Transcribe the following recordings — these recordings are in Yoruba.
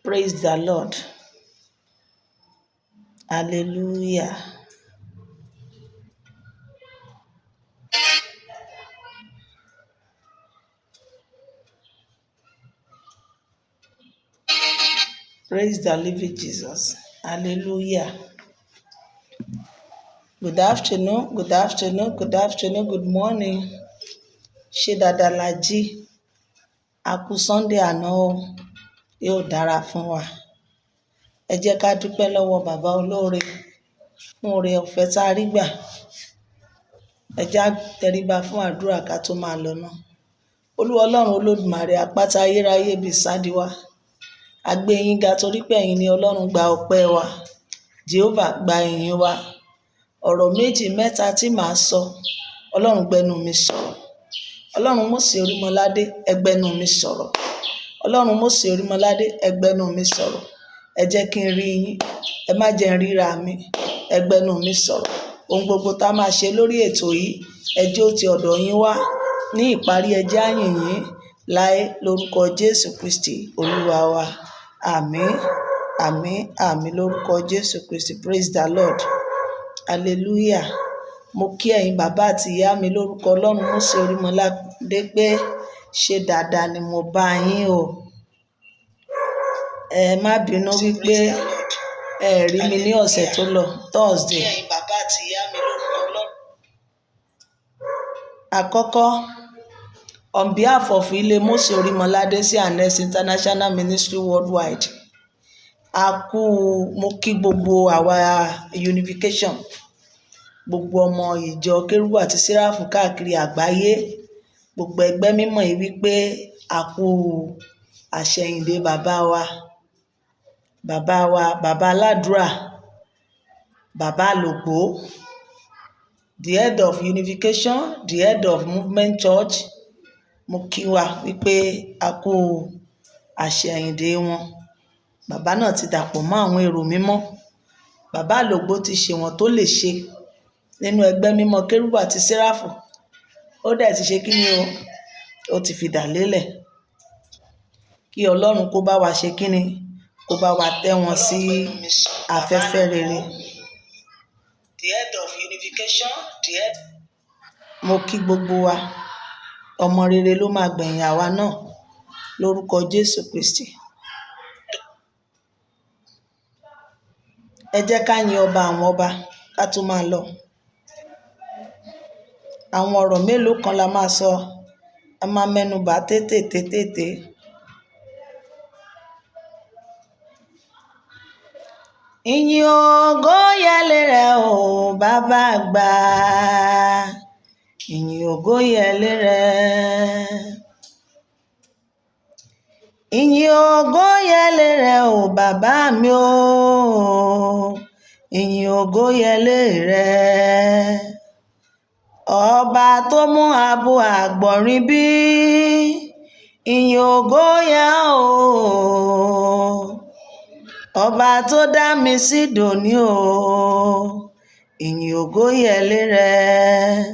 Praise the Lord. Hallelujah. Praise the living Jesus. Hallelujah. Good afternoon, good afternoon, good afternoon, good morning. Ṣé dáadáa la jí? A kú Sunday àná o. Yóò dára fún wa. Ẹ jẹ́ ká dúpẹ́ lọ́wọ́ bàbá olóore fún oore ọ̀fẹ́ tá a rí gbà. Ẹ jẹ́ á tẹríba fún àdúrà ká tó máa lọ náà. Olúwa Ọlọ́run Olódùmarè àpáta ayérayé ibi ìsádi wa. A gbé yín ga torí pé ẹ̀yin ni Ọlọ́run, gba ọpẹ́ wa. Jehovah, gba ìyìn wa. Ọ̀rọ̀ méjì mẹ́ta tí màá sọ, Ọlọ́run gbẹnu mi sọ̀rọ̀. Ọlọ́run Mósè Orímọládé, ẹ gbẹnu mi sọ̀rọ̀. Ọlọ́run Mósè Orímọládé, ẹ gbẹnu mi sọ̀rọ̀. Ẹ jẹ́ kí n rí yín, ẹ má jẹ́ n ríra mi, ẹ gbẹnu mi sọ̀rọ̀. Ohun gbogbo tá a máa ṣe lórí ètò yìí, ẹ jẹ́ ó ti ọ̀dọ̀ yín wá. Ní ìparí, ẹ jẹ́ á yìn yín láé lórúkọ Jésù Kristi Olúwa wa. Àmín, àmín, àmín lórúkọ Jésù Kristi. Praise the Lord. Hallelujah. Mo kí ẹ̀yin bàbá àti ìyá mi lórúkọ Ọlọ́run Mósè Orímọládé pé ṣé dáadáa ni mo bá yín o. Ẹ má bínú wípé ẹ rí mi ní ọ̀sẹ̀ tó lọ, Thursday. Àkọ́kọ́, on behalf of Ilé Mósè Orímọládé C&S International Ministry Worldwide, mo kí gbogbo àwa Unification, gbogbo ọmọ ìjọ Kérúbù àti Séráfù káàkiri àgbáyé, gbogbo ẹgbẹ́ mímọ́ yìí wípé a kú àṣẹ̀yìndé bàbá aládùúrà, bàbá àlògbó, the head of Unification, the head of Movement Church. Mo kí wa wípé a kú àṣẹ̀yìndé wọn. Bàbá náà ti dàpọ̀ mọ́ àwọn èrò mímọ́. Bàbá àlògbó ti ṣe wọn tó lè ṣe nínú ẹgbẹ́ mímọ́ Kérúbù àti Séráfù. Ó dẹ̀ ti ṣe kí ni o? Ó ti fi dà lélẹ̀. Kí Ọlọ́run kó bá wa ṣe kí ni? Kó bá wa tẹ́ wọn sí afẹ́fẹ́ rere. The head of Unification, the head. Mo kí gbogbo wa. Ọmọ rere ló máa gbẹ̀yìn àwa náà lórúkọ Jésù Kristi. Ẹ jẹ́ ká yin ọba àwọn ọba ká tó máa lọ. Àwọn ọ̀rọ̀ mélòó kan la máa sọ, a máa mẹ́nubà tètè. Ìyìn ògo yẹlé rẹ̀ o bàbá àgbà. Ìyìn ògo yẹlé rẹ̀. Ìyìn ògo yẹlé rẹ̀ o bàbá mi o. Ìyìn ògo yẹlé rẹ̀. Ọba tó mú abo àgbọ̀nrín bí. Ìyìn ògo yẹ o. Ọba tó dá mi sí dòní o. Ìyìn ògo yẹlé rẹ̀.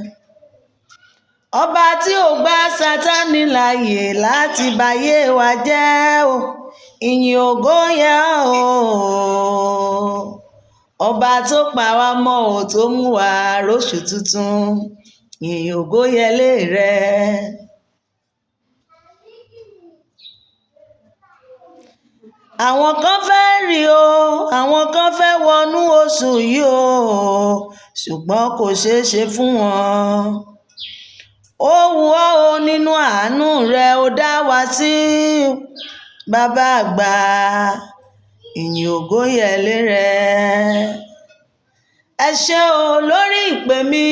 Ọba tí ò gbà Sátánì láàyè láti bayé wa jẹ́ o. Ìyìn ògo yẹ o. Ọba tó pa wá mọ́ o, tó mú wa róṣù tuntun. Ìyìn ògo yẹlé rẹ̀. Àwọn kan fẹ́ rí o, àwọn kan fẹ́ wọnú oṣù yìí o, ṣùgbọ́n kò ṣeé ṣe fún wọn. Ó wù ọ́ o nínú àánú rẹ̀, ó dá wa sí bàbá àgbà. Ìyìn ògo yẹlé rẹ̀. Ẹ ṣé o lórí ìpè mi,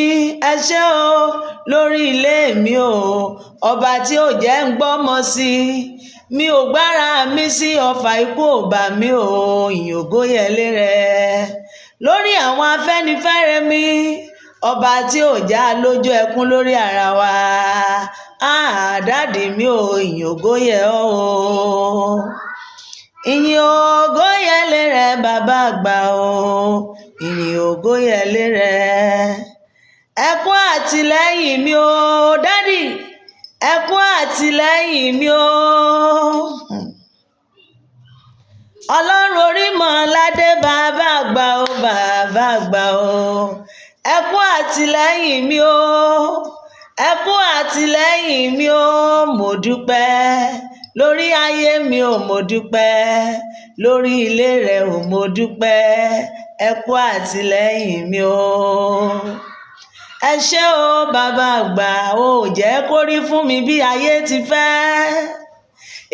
ẹ ṣé o lórí ilé mi o. Ọba tí ò jẹ́ ń gbọ́mọ sí, mi ò gbára mi sí, ọfà ikú ò bà mí o. Ìyìn ògo yẹlé rẹ̀. Lórí àwọn afẹ́nifẹ́re mi, ọba tí ò já lójú ẹkún lórí ara wa. Dádì mi o, ìyìn ògo yẹ ọ́ o. Ìyìn ògo yẹlé rẹ̀ bàbá àgbà o. Ìyìn ògo yẹlé rẹ̀. Ẹ kú àtìlẹ́yìn mi o, dádì. Ẹ kú àtìlẹ́yìn mi o. Ọlọ́run Orímọ̀ládé bàbá àgbà o, bàbá àgbà o, ẹ kú àtìlẹ́yìn mi o, ẹ kú àtìlẹ́yìn mi o, mo dúpẹ́ lórí ayé mi o, mo dúpẹ́ lórí ilé rẹ o, mo dúpẹ́, ẹ kú àtìlẹ́yìn mi o. Ẹ ṣé o bàbá àgbà, o jẹ́ kó rí fún mi bí ayé ti fẹ́.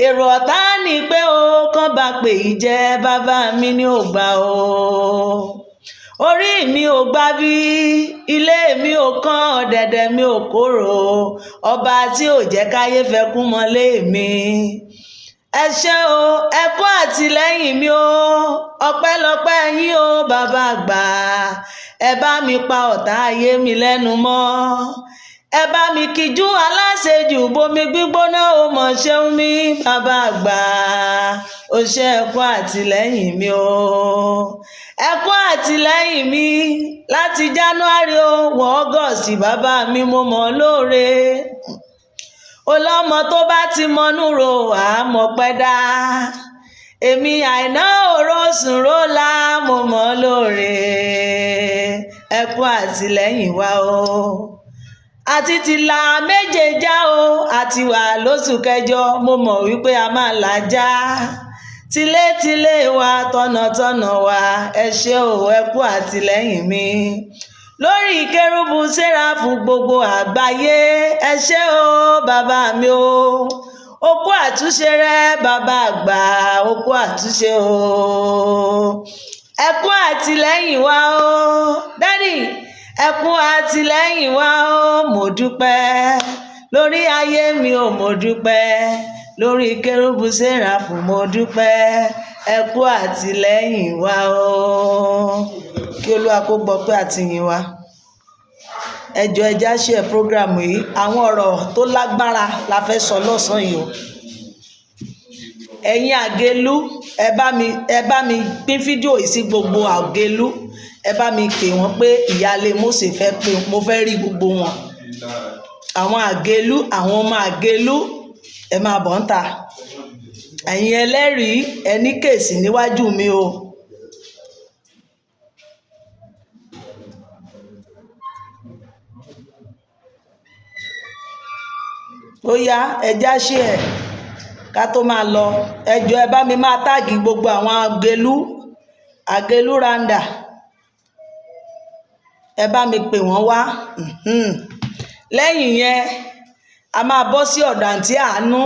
Èrò ọ̀tá ní pé o kàn bá pè yí jẹ́, bàbá mi ní ò gbà o. Orí mi ò gbà bí, ilé mi ò kàn, ọ̀dẹ̀dẹ̀ mi ò kóró, ọba tí ò jẹ́ káyé fẹ́ kú mọ́lé mi. Ẹ ṣé o, ẹ kú àtìlẹ́yìn mi o, ọpẹ́lọpẹ́ yín o bàbá àgbà. Ẹ bá mi pa ọ̀tá ayé mi lẹ́nu mọ́, ẹ bá mi kíjú aláṣejù bomi gbígbóná o mọ̀ ṣeun mi bàbá àgbà. O ṣé ẹ kú àtìlẹ́yìn mi o, ẹ kú àtìlẹ́yìn mi láti January o wọ August, bàbá mi mo mọ̀ lóore. Ọlọ́mọ tó bá ti mọnú ro àmọ́ pẹ́ dá, èmi àìná òró sùn rólá mo mọ̀ lóore. Ẹ kú àtìlẹ́yìn wa o, àti ti la méje já o, àti wà lóṣù kẹjọ, mo mọ̀ wípé a máa là já. Tilétilé wa tọ̀nàtọ̀nà wa, ẹ ṣé o, ẹ kú àtìlẹ́yìn mi lórí Kérúbù Séráfù gbogbo àgbáyé. Ẹ ṣé o bàbá mi o, o kú àtúnṣe rẹ bàbá àgbà, o kú àtúnṣe o. Ẹ kú àtìlẹ́yìn wa o dádì, ẹ kú àtìlẹ́yìn wa o, mo dúpẹ́ lórí ayé mi o, mo dúpẹ́ lórí Kérúbù Séráfù, mo dúpẹ́, ẹ kú àtìlẹ́yìn wa o. Kí Olúwa kó gbọ́ pé àtìyìn wa. Ẹ jọ̀ọ́ ẹ já share program yìí, àwọn ọ̀rọ̀ tó lágbára la fẹ́ sọ lọ́sàn-án yìí o. Ẹ̀yin Àgélú, ẹ bá mi pín fídíò yìí sí gbogbo Àgélú, ẹ bá mi pè wọ́n pé ìyáálé Mósè fẹ́ pé mo fẹ́ rí gbogbo wọn. Àwọn Àgélú, àwọn ọmọ Àgélú, ẹ máa bọ̀ ń ta. Ẹ̀yin ẹlẹ́rìí, ẹ ní kèsì níwájú mi o. Ó yá ẹ já share ká tó máa lọ. Ẹ jọ̀ọ́ ẹ bá mi máa táàgì gbogbo àwọn Àgélú randa, ẹ bá mi pè wọ́n wá. Lẹ́yìn yẹn a máa bọ́ sí ọ̀dọ̀ àǹtí Àánú.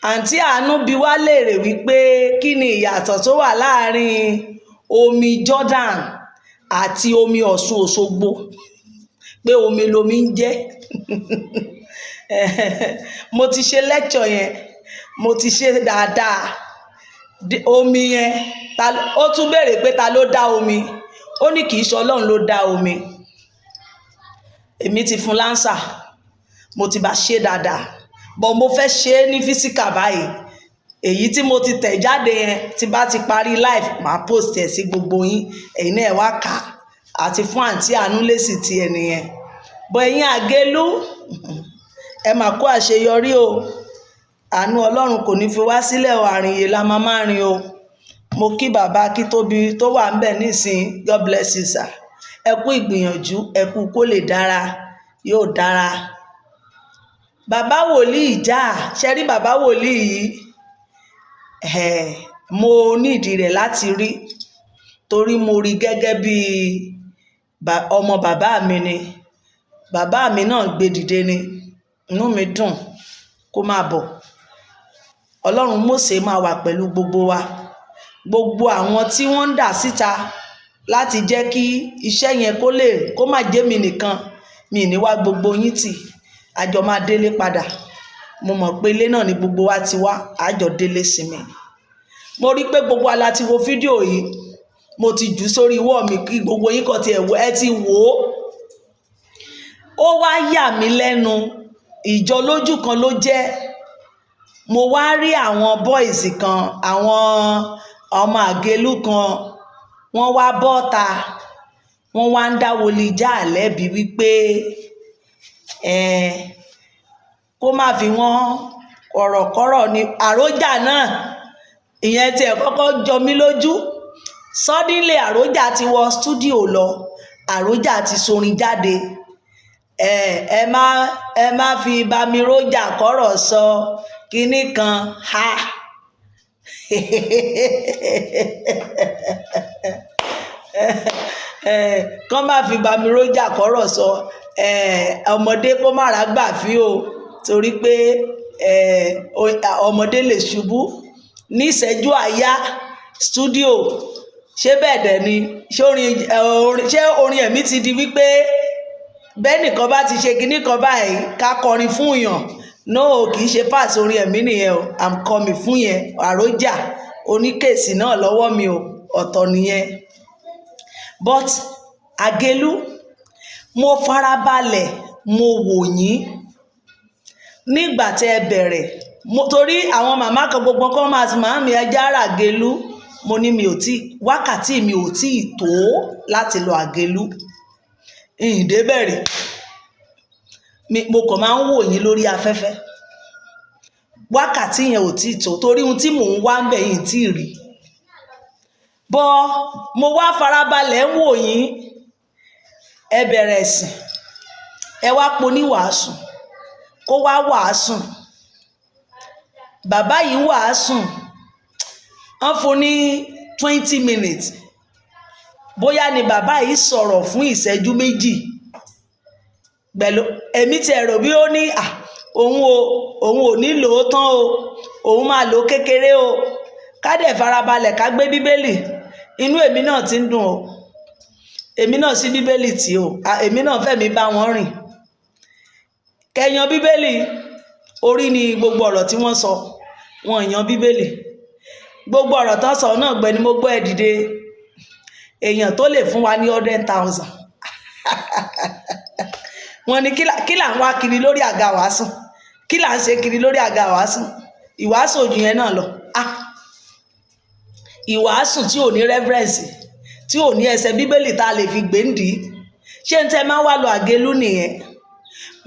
Àǹtí Àánú bi wá léèrè wípé kí ni ìyàtọ̀ tó wà láàrin omi Jordan àti omi Ọ̀ṣun Òṣogbo, pé omi lomi ń jẹ́. Mo ti ṣe lecture yẹn, mo ti ṣe dáadáa. Omi yẹn ó tún béèrè pé ta ló dá omi, ó ní kì í ṣe Ọlọ́run ló dá omi. Èmi ti fún lánsà, mo ti bá ṣe dáadáa, but mo fẹ́ ṣe é ní físíkà báyìí. Èyí tí mo ti tẹ̀ jáde yẹn, tí bá ti parí live màá post ẹ̀ sí gbogbo yín, ẹ̀yin náà ẹ wá kà á, àti fún àǹtí Àánú lésì ti ẹni yẹn. But ẹ̀yin Àgélú, ẹ máa kó àṣeyọrí o. Àánú Ọlọ́run kò ní fi wá sílẹ̀ o, àrìnyè la máa rìn o. Mo kí bàbá Akíntóbi tó wà ń bẹ̀ nísìn, God bless you sir. Ẹ kú ìgbìyànjú, ẹ kú kó lè dára, yóò dára. Bàbá wòlíì já, ṣe rí bàbá wòlíì yìí, mo nídìí rẹ̀ láti rí, torí mo rí gẹ́gẹ́ bí ọmọ bàbá mi ni. Bàbá mi náà gbé dìde ni, inú mi dùn kó máa bọ̀. Ọlọ́run Mósè máa wà pẹ̀lú gbogbo wa. Gbogbo àwọn tí wọ́n ń dà síta láti jẹ́ kí iṣẹ́ yẹn kó má jẹ́ mi nìkan, mi ní wá gbogbo yín tì, àjọ máa délé padà. Mo mọ̀ pé ilé náà ni gbogbo wa ti wá, àjọ délé sinmi. Mo rí pé gbogbo wa láti wo fídíò yìí, mo ti jù sórí wọ́ mi kí gbogbo yín kàn ti ẹ̀wọ̀ ẹ ti wò ó. Ó wá yà mí lẹ́nu, ìjọ lójú kan ló jẹ́. Mo wá rí àwọn boys kan, àwọn ọmọ Àgélú kan, wọ́n wá bọ́ta, wọ́n wá ń dá wòlíì já lẹ́bi wípé kó má fi wọ́n ọ̀rọ̀kọ́rọ̀ ní àròjà náà ìyẹn tí ẹ kọ́kọ́ jọ mí lójú. Suddenly Àròjà ti wọ studio lọ, Àròjà ti sorin jáde. Ẹ má fi bami rójà kọ́rọ̀ sọ kinní kan ha. Kán má fi bami rójà kọ́rọ̀ sọ ọmọdé kó má ra gbà fí o, torí pé ọmọdé lè ṣubú ní ìṣẹ́jú àáyá studio. Ṣé bẹ́ẹ̀ dẹ̀ ni? Ṣé orin ẹ̀mí ti di wípé bẹ́ẹ̀ nìkan bá ti ṣe kinní kan báyìí ká kọrin fún yàn? No, kì í ṣe pass orin ẹ̀mí nìyẹn o. I'm coming fún yẹn. Àròjà oníkèsì náà lọ́wọ́ mi o, ọ̀tọ̀ nìyẹn. But Àgẹ̀lú, mo farabalẹ̀ mo wò yín nígbà tẹ́ ẹ bẹ̀rẹ̀. Torí àwọn màmá kan gbogbo kan máa ti máa mi ẹja ara Àgẹ̀lú. Mo ní wákàtí mi ò tí ì tó láti lọ Àgẹ̀lú. Ìdè bẹ̀rẹ̀ mo kàn máa ń wò yín lórí afẹ́fẹ́. Wákàtí yẹn ò tí ì tó, torí ohun tí mò ń wá ń bẹ̀ yìí tí ì rí. Bọ́ mo wá farabalẹ̀ ń wò yín. Ẹ bẹ̀rẹ̀ ẹ̀sìn, ẹ wá poní wàásù, kó wá wàásù. Bàbá yìí wàásù, wọ́n fún ní 20 minutes. Bóyá ni bàbá yìí sọ̀rọ̀ fún ìṣẹ́jú méjì. Pẹ̀lú èmi ti ẹ̀rọ bí ó ní òun ò ní lò ó tán o, òun máa lò kékeré o. Ká dẹ̀ farabalẹ̀ ká gbé bíbélì. Inú èmi náà ti ń dùn o. Èmi náà sí bíbélì tí o. Èmi náà fẹ́ mi bá wọn rìn. Kẹyan bíbélì, orí ni gbogbo ọ̀rọ̀ tí wọ́n sọ. Wọn yan bíbélì. Gbogbo ọ̀rọ̀ tán sọ náà gbẹni mo gbọ́ ẹ dìde. Èèyàn tó lè fún wa ní 100,000. Wọ́n ní kí là ń wá kiri lórí àga wàásù? Kí là ń ṣe kiri lórí àga wàásù? Ìwàásù ojú yẹn náà lọ. Ìwàásù tí ò ní reverence, tí ò ní ẹsẹ̀ bíbélì tá a lè fi gbèǹdì. Ṣé n tẹ́ máa wá lọ Àgẹ̀lú nìyẹn?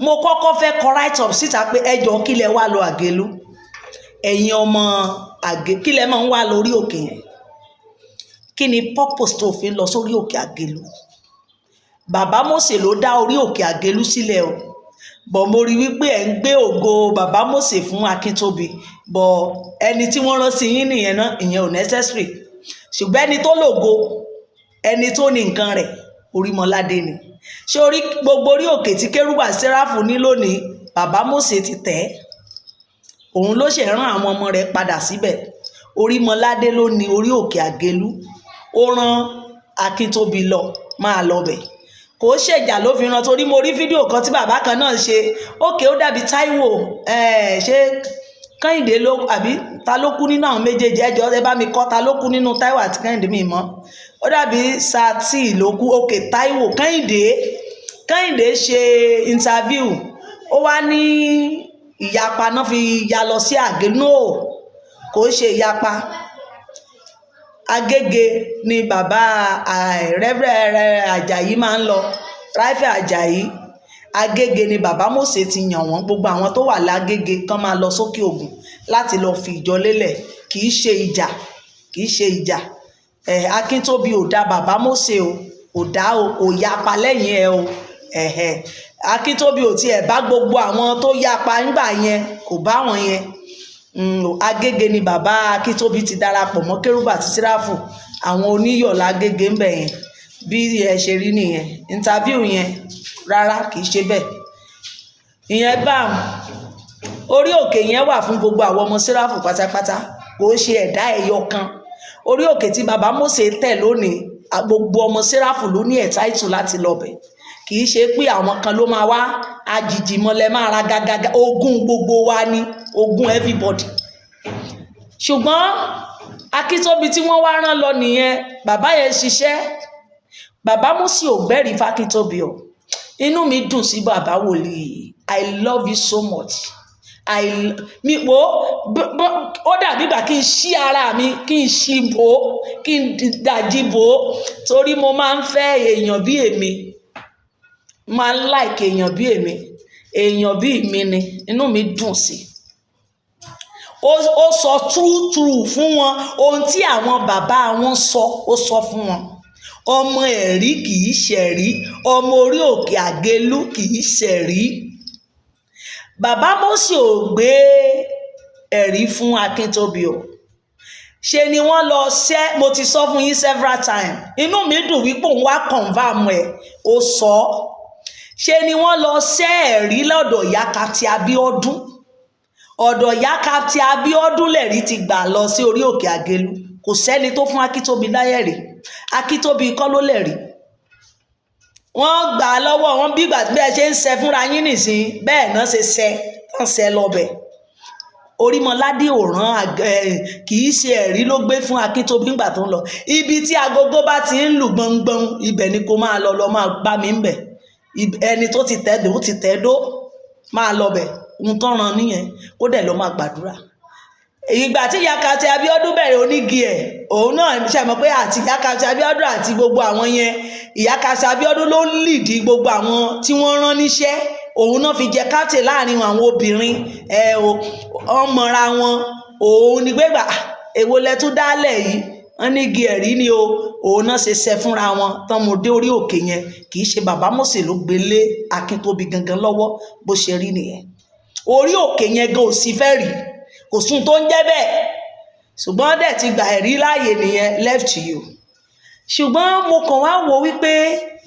Mo kọ́kọ́ fẹ́ kọ write up síta pé ẹjọ́ kí lẹ wá lọ Àgẹ̀lú. Ẹ̀yin ọmọ kí lẹ máa ń wá lórí òkè yẹn? Kí ni purpose tó fi lọ sórí òkè Àgẹ̀lú? Bàbá Mósè ló dá orí òkè Àgẹ̀lú sílẹ̀ o. Bọ̀ mo rí wípé ẹ̀ ń gbé ògo bàbá Mósè fún Akíntóbi. Bọ̀ ẹni tí wọ́n rán sí yín nìyẹn náà, ìyẹn ò necessary. Ṣùgbọ́n ẹni tó lògo, ẹni tó ní nǹkan rẹ̀, Orímọládé ni. Ṣé orí gbogbo orí òkè tí Kérúbù Séráfù ní lónìí, bàbá Mósè ti tẹ̀ ẹ́. Òun ló ṣe rán àwọn ọmọ rẹ̀ padà síbẹ̀. Orímọládé ló ní orí òkè Àgẹ̀lú. Ó rán Akíntóbi lọ máa lọ bẹ̀. Kò ṣèjà ló fi rán, torí mo rí fídíò kan tí bàbá kan náà ṣe. Ókè ó dàbí Táíwò, ṣé Kẹ́hìndé ló àbí ta ló kú nínú àwọn méjèèjì? Ẹjọ́ ẹ bá mi kọ́ ta ló kú nínú Táíwò àti Kẹ́hìndé mi mọ́. Ó dàbí Sátì ló kú. Ókè Táíwò, Kẹ́hìndé ṣe interview. Ó wá ní ìyapa náà fi ya lọ sí Àgẹ̀lú. No, kò ṣe ìyapa. Agége ni bàbá Rẹ́fẹ̀rẹ̀ Àjàyí máa ń lọ. Ráífẹ̀ Àjàyí, Agége ni bàbá Mósè ti yàn wọ́n. Gbogbo àwọn tó wà lágége kán máa lọ sókè Ògùn láti lọ fi ìjọ lélẹ̀. Kì í ṣe ìjà. Akíntóbi ò dá bàbá Mósè o, ò dá o, kò yapa lẹ́yìn ẹ o. Akíntóbi ò tiẹ̀ bá gbogbo àwọn tó yapa nígbà yẹn, kò bá wọn yẹn. Agége ni bàbá Akíntóbi ti darapọ̀ mọ́ Kérúbù àti Séráfù. Àwọn oníyọ̀ lágége ń bẹ̀ yẹn. Bí ẹ ṣe rí nìyẹn. Interview yẹn rárá kì í ṣe bẹ́ẹ̀. Ìyẹn bá orí òkè yẹn wà fún gbogbo àwọn ọmọ Séráfù pátápátá. Kò ṣe ẹ̀dá ẹyọ kan. Orí òkè tí bàbá Mósè tẹ̀ lónìí, gbogbo ọmọ Séráfù ló ní ẹ̀táìtù láti lọ bẹ̀. Kì í ṣe pé àwọn kan ló máa wá àjìjì mọ́lẹ̀ máa ra gágágá. Ogún gbogbo wa ni, ogún everybody. Ṣùgbọ́n Akíntóbi tí wọ́n wá rán lọ nìyẹn. Bàbá yẹn ṣiṣẹ́. Bàbá Mósè ò gbẹ́rí f'Akíntóbi o. Inú mi dùn sí bàbá wòlíì. I love you so much. Ó dàbí ìgbà kí n ṣí ara mi, kí n ṣí bò ó, kí n dàjí bò ó. Torí mo máa ń fẹ́ èèyàn bí èmi. Máa ń like èèyàn bí èmi. Èèyàn bí mi ni. Inú mi dùn sí. ó sọ true fún wọn, ohun tí àwọn bàbá wọn sọ ó sọ fún wọn. Ọmọ ẹ̀rí kì í ṣẹ̀rí, ọmọ orí òkè àgélú kì í ṣẹ̀rí. Bàbá Mósè ò gbé ẹ̀rí fún Akíntóbi o, ṣe ni wọ́n lọ ṣẹ́. Mo ti sọ fún yín several times, inú mi dùn wípé òun wá confirm ẹ̀, ó sọ. Ṣe ni wọ́n lọ ṣẹ́ ẹ̀rí lọ́dọ̀ ìyá Kapti Abíọ́dún. Ọ̀dọ̀ ìyá Kapti Abíọ́dún lẹ̀rí ti gbà lọ sí orí òkè àgélú. Kò sẹ́ni tó fún Akíntóbi láyẹ̀rí. Akíntóbi kọ́ ló lẹ̀rí. Wọ́n gbà lọ́wọ́ wọn bí ìgbà tí bẹ́ẹ̀ ṣe ń ṣe fúnra yín nìsín, bẹ́ẹ̀ náà ṣe ṣe wọ́n ṣe lọ́bẹ̀. Orímọládé òràn kì í ṣe ẹ̀rí ló gbé fún Akíntóbi ńgbà tó ń lọ. Ibi tí agogo bá ti ń lù gbọ̀ngbọ̀n, ibẹ̀ ni kó máa lọ máa bá mi ń bẹ̀. Ẹni tó ti tẹ́dó ó ti tẹ́dó, máa lọ bẹ̀. Ohun tó ràn nìyẹn, kó dẹ̀ lọ máa gbàdúrà. Ìgbà tí ìyá Kapti Abíọ́dún bẹ̀rẹ̀ onígi ẹ̀, òun náà ṣe mọ̀ pé àti ìyá Kapti Abíọ́dún àti gbogbo àwọn yẹn, ìyá Kapti Abíọ́dún ló ń lìdí gbogbo àwọn tí wọ́n rán níṣẹ́. Òun náà fi jẹ captain láàrin àwọn obìnrin ọmọra wọn. Òun ni pé gbà èwo lẹ tún dálẹ̀ yìí, wọ́n ní igi ẹ̀rí ni o. Òun náà ṣe ṣe fúnra wọn tán mo dé orí òkè yẹn. Kì í ṣe bàbá Mósè ló gbélé Akíntóbi gangan lọ́wọ́, bó ṣe rí nìyẹn. Orí òkè yẹn gan ò sí fẹ́ rí, kò sún tó ń jẹ́ bẹ́ẹ̀. Ṣùgbọ́n dẹ̀ ti gbà ẹ̀rí láàyè nìyẹn, left you. Ṣùgbọ́n mo kàn wá wò wípé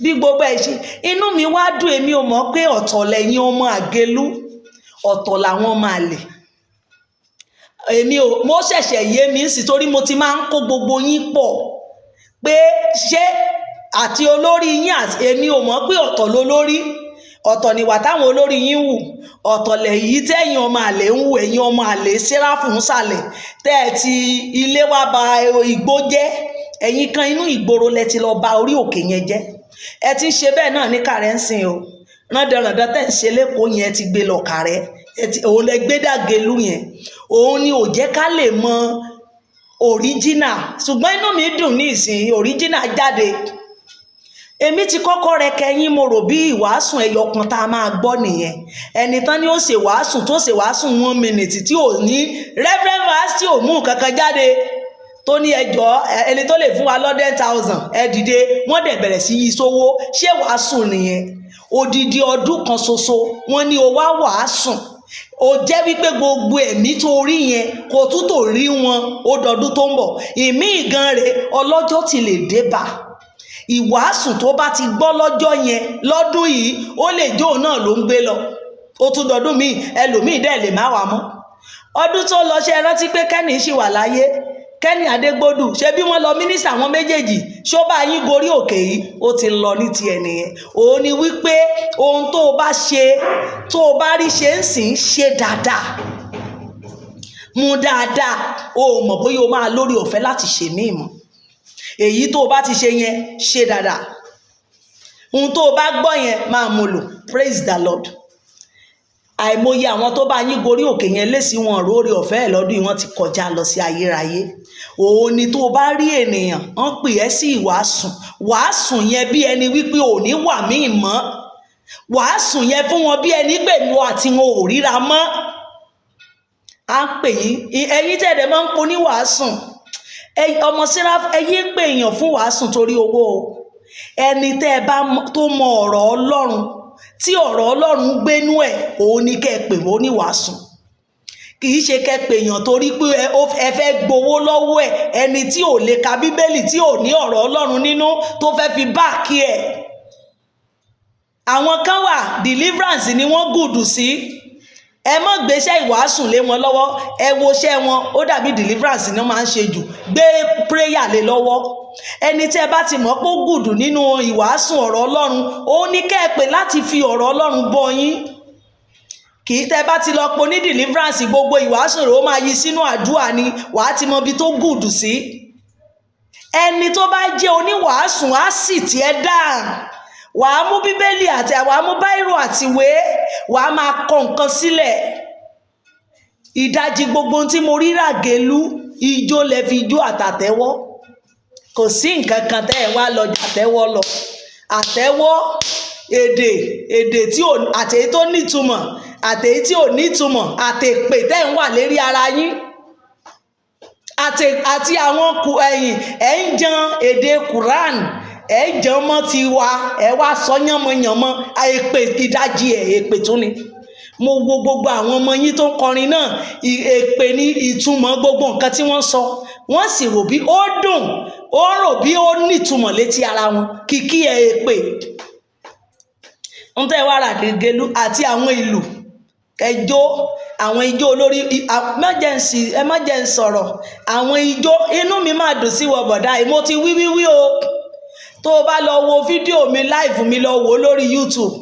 bí gbogbo ẹ̀ ṣe, inú mi wá dùn. Èmi ò mọ̀ pé ọ̀tọ̀ lẹ́yìn ọmọ àgélú, ọ̀tọ̀ làwọn máa lè. Mo ṣẹ̀ṣẹ̀ yé mi sí, torí mo ti máa ń kó gbogbo yín pọ̀ pé ṣé àti olórí yín àti èmi ò mọ̀ pé ọ̀tọ̀ lolórí, ọ̀tọ̀ níwà táwọn olórí yín wù, ọ̀tọ̀ lẹ̀yìn tẹ́yìn ọmọ àlè ń wù. Ẹ̀yin ọmọ àlè Séráfù ń sàlẹ̀ tẹ́ ẹ ti ilé wá ba igbó jẹ́. Ẹ̀yin kan inú ìgboro lẹ ti lọ ba orí òkè yẹn jẹ́. Ẹ ti ń ṣe bẹ́ẹ̀ náà ní Kàrẹ́ ń sìn o. Rándanràndan tẹ́ ń ṣe lẹ́kọ̀ọ́ yẹn ti gbé lọ Kàrẹ́. Òun lẹ gbé dàgélú yẹn. Òun ni ò jẹ́ ká lè mọ original. Ṣùgbọ́n inú mi dùn ní ìsìn original jáde. Èmi ti kọ́kọ́ rẹ kẹyìn, mo rò bí ìwàásùn ẹyọ kan tá a máa gbọ́ nìyẹn. Ẹni tán ni ó ṣe wàásùn tó ṣe wàásùn 1 minute tí ò ní reverend verse tí ò mú kankan jáde, tó ní ẹjọ́ ẹni tó lè fún wa $100,000 ẹ dìde. Wọ́n dẹ̀ bẹ̀rẹ̀ sí yí sówó. Ṣé wàásùn nìyẹn? Odidi ọdún kan ṣoṣo wọ́n ní o wá wàásùn. Ó jẹ́ wípé gbogbo ẹ̀mí tó rí yẹn kò tún tó rí wọn ó dọdún tó ń bọ̀. Ìmí ìgan rẹ̀ ọlọ́jọ́ ti lè dé bá. Ìwàásùn tó bá ti gbọ́ lọ́jọ́ yẹn lọ́dún yìí, ó lè jó náà ló ń gbé lọ. Ó tún dọdún míì, ẹlòmíì dẹ̀ lè má wà mọ́. Ọdún tó lọ ṣe rántí pé Kẹ́nì ṣì wà láyé. Kẹ́nì Adégbòdù, ṣe bí wọ́n lọ mínísítà àwọn méjèèjì, ṣó bá yín gorí òkè yìí, ó ti lọ ní tiẹ̀ nìyẹn. Òun ni wípé ohun tó o bá ṣe, tó o bá rí ṣe ń sìn ṣe dáadáa, mú dáadáa. O mọ̀ bóyá o máa lórí ọ̀fẹ́ láti ṣe míì mọ́. Èyí tó o bá ti ṣe yẹn ṣe dáadáa. Ohun tó o bá gbọ́ yẹn máa mú lò. Praise the Lord. Àìmọye àwọn tó bá yín gorí òkè yẹn lésì wọn rórí ọ̀fẹ́ ẹ̀ lọ́dún yìí, wọ́n ti kọjá lọ sí ayérayé. Òun ni tó o bá rí ènìyàn wọ́n pè ẹ́ sí ìwàásùn. Wàásùn yẹn bí ẹni wípé ò ní wà míì mọ́. Wàásùn yẹn fún wọn bí ẹni pé ìwọ àti wọn ò ríra mọ́. À ń pè yín, ẹ̀yin tẹ̀dẹ̀ máa ń po ní wàásùn. Ọmọ Séráfù, ẹ yé pé èèyàn fún wàásùn torí owó o. Ẹni tẹ́ ẹ bá tó mọ ọ̀rọ̀ Ọlọ́run, tí ọ̀rọ̀ Ọlọ́run gbénú ẹ̀, òun ni kẹ́ ẹ pè wọ́n ní wàásùn. Kì í ṣe kẹ́ ẹ pè èèyàn torí pé ẹ fẹ́ gbowó lọ́wọ́ ẹ̀. Ẹni tí ò lè ka Bíbélì, tí ò ní ọ̀rọ̀ Ọlọ́run nínú, tó fẹ́ fi báàkì ẹ̀. Àwọn kan wà deliverance ni wọ́n gùdù sí. Ẹ má gbéṣẹ́ ìwàásùn lé wọn lọ́wọ́. Ẹ wo iṣẹ́ wọn, ó dàbí deliverance ni wọ́n máa ń ṣe jù. Gbé prayer lé lọ́wọ́. Ẹni tí ẹ bá ti mọ̀ pé ó gùdù nínú ìwàásùn ọ̀rọ̀ Ọlọ́run, òun ní kẹ́ ẹ pè láti fi ọ̀rọ̀ Ọlọ́run bọ́ yín. Kì í tẹ́ bá ti lọ po ní deliverance, gbogbo ìwàásùn rẹ̀ ó máa yí sínú àdúrà ni. Wàá ti mọ ibi tó gùdù sí. Ẹni tó bá jẹ́ oníwàásùn á sì tiẹ̀ dáhùn. Wàá mú Bíbélì àti wàá mú báírò àti ìwé, wàá máa kọ nǹkan sílẹ̀. Ìdajì gbogbo tí mo rí ràgélú, ijó lẹ fi ijó àtàtẹ́wọ́. Kò sí nǹkan kan tẹ́ ẹ wá lọ àtẹ́wọ́ lọ. Àtẹ́wọ́ èdè tí ò àtèyí tó nítumọ̀, àtèyí tí ò nítumọ̀, àtèpè tẹ́ ń wà lérí ara yín. àti àwọn ẹ̀yin jan èdè Quran jan mọ́ ti wa wá sọ yánmọ́yánmọ́ èpè ìdajì èpè tún ni. Mo wo gbogbo àwọn ọmọ yín tó ń kọrin náà èpè ní ìtumọ̀ gbogbo nǹkan tí wọ́n sọ, wọ́n sì rò bí ó dùn, ó rò bí ó nítumọ̀ létí ara wọn, kìkì èpè. ń tẹ́ wá Ràgélú àti àwọn ìlú ẹjọ́, àwọn ijó olórí emergency sọ̀rọ̀, àwọn ijó inú mi máa dùn sí wọ bọ̀dá yìí. Mo ti wí o, tó o bá lọ wo fídíò mi live mi lọ wò lórí YouTube,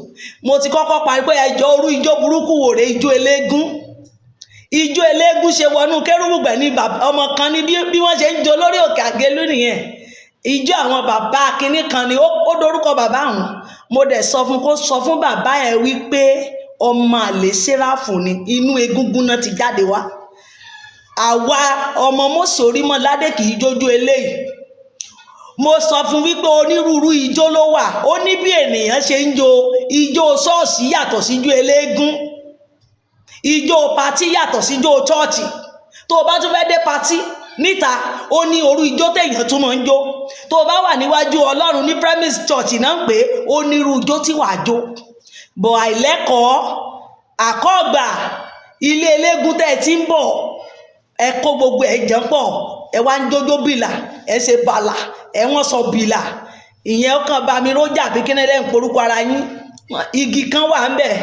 mo ti kọ́kọ́ parí pé ẹjọ́ orú ijó burúkú wò rè ijó eléégún. Ijó eléégún ṣe wọnú kérúbù gbẹ̀ ní ọmọ kan ní bí wọ́n ṣe ń jó lórí òkè Àgélú nìyẹn. Ijó àwọn bàbá kinní kan ni ó dorúkọ bàbá àwọn. Mo dẹ̀ sọ fún kó sọ fún bàbá ẹ̀ wípé ọmọ àlè Séráfù ni, inú egúngún náà ti jáde wá. Àwa ọmọ Mósè Orímọládé kì í jójó eléyìí. Mo sọ fún wípé onírúurú ijó ló wà, ó ní bí ènìyàn ṣe ń jó ijó ṣọ́ọ̀ṣì yàtọ̀ sí ijó eléégún, ijó patí yàtọ̀ sí ijó ṣọ́ọ̀ṣì. Tó o bá tún fẹ́ dé patí níta, ó ní orú ijó téèyàn tún máa ń jó. Tó o bá wà níwájú Ọlọ́run ní premise church náà ń pè é, ó ní irú ijó tí wàá jó. Bọ̀ àìlẹ́kọ̀ọ́ àkọ́gbà ilé eléégún tẹ́ ẹ ti ń bọ̀, ẹ kó gbogbo ẹ̀ jẹ́ pọ̀, ẹ wá ń jójó bìlà, ẹ ṣe bàlà, ẹ wọ́n sọ bìlà. Ìyẹn ọkàn bá mi rójà bí kínẹ́dẹ́ ń porúkọ ara yín. Igi kan wà ń bẹ̀,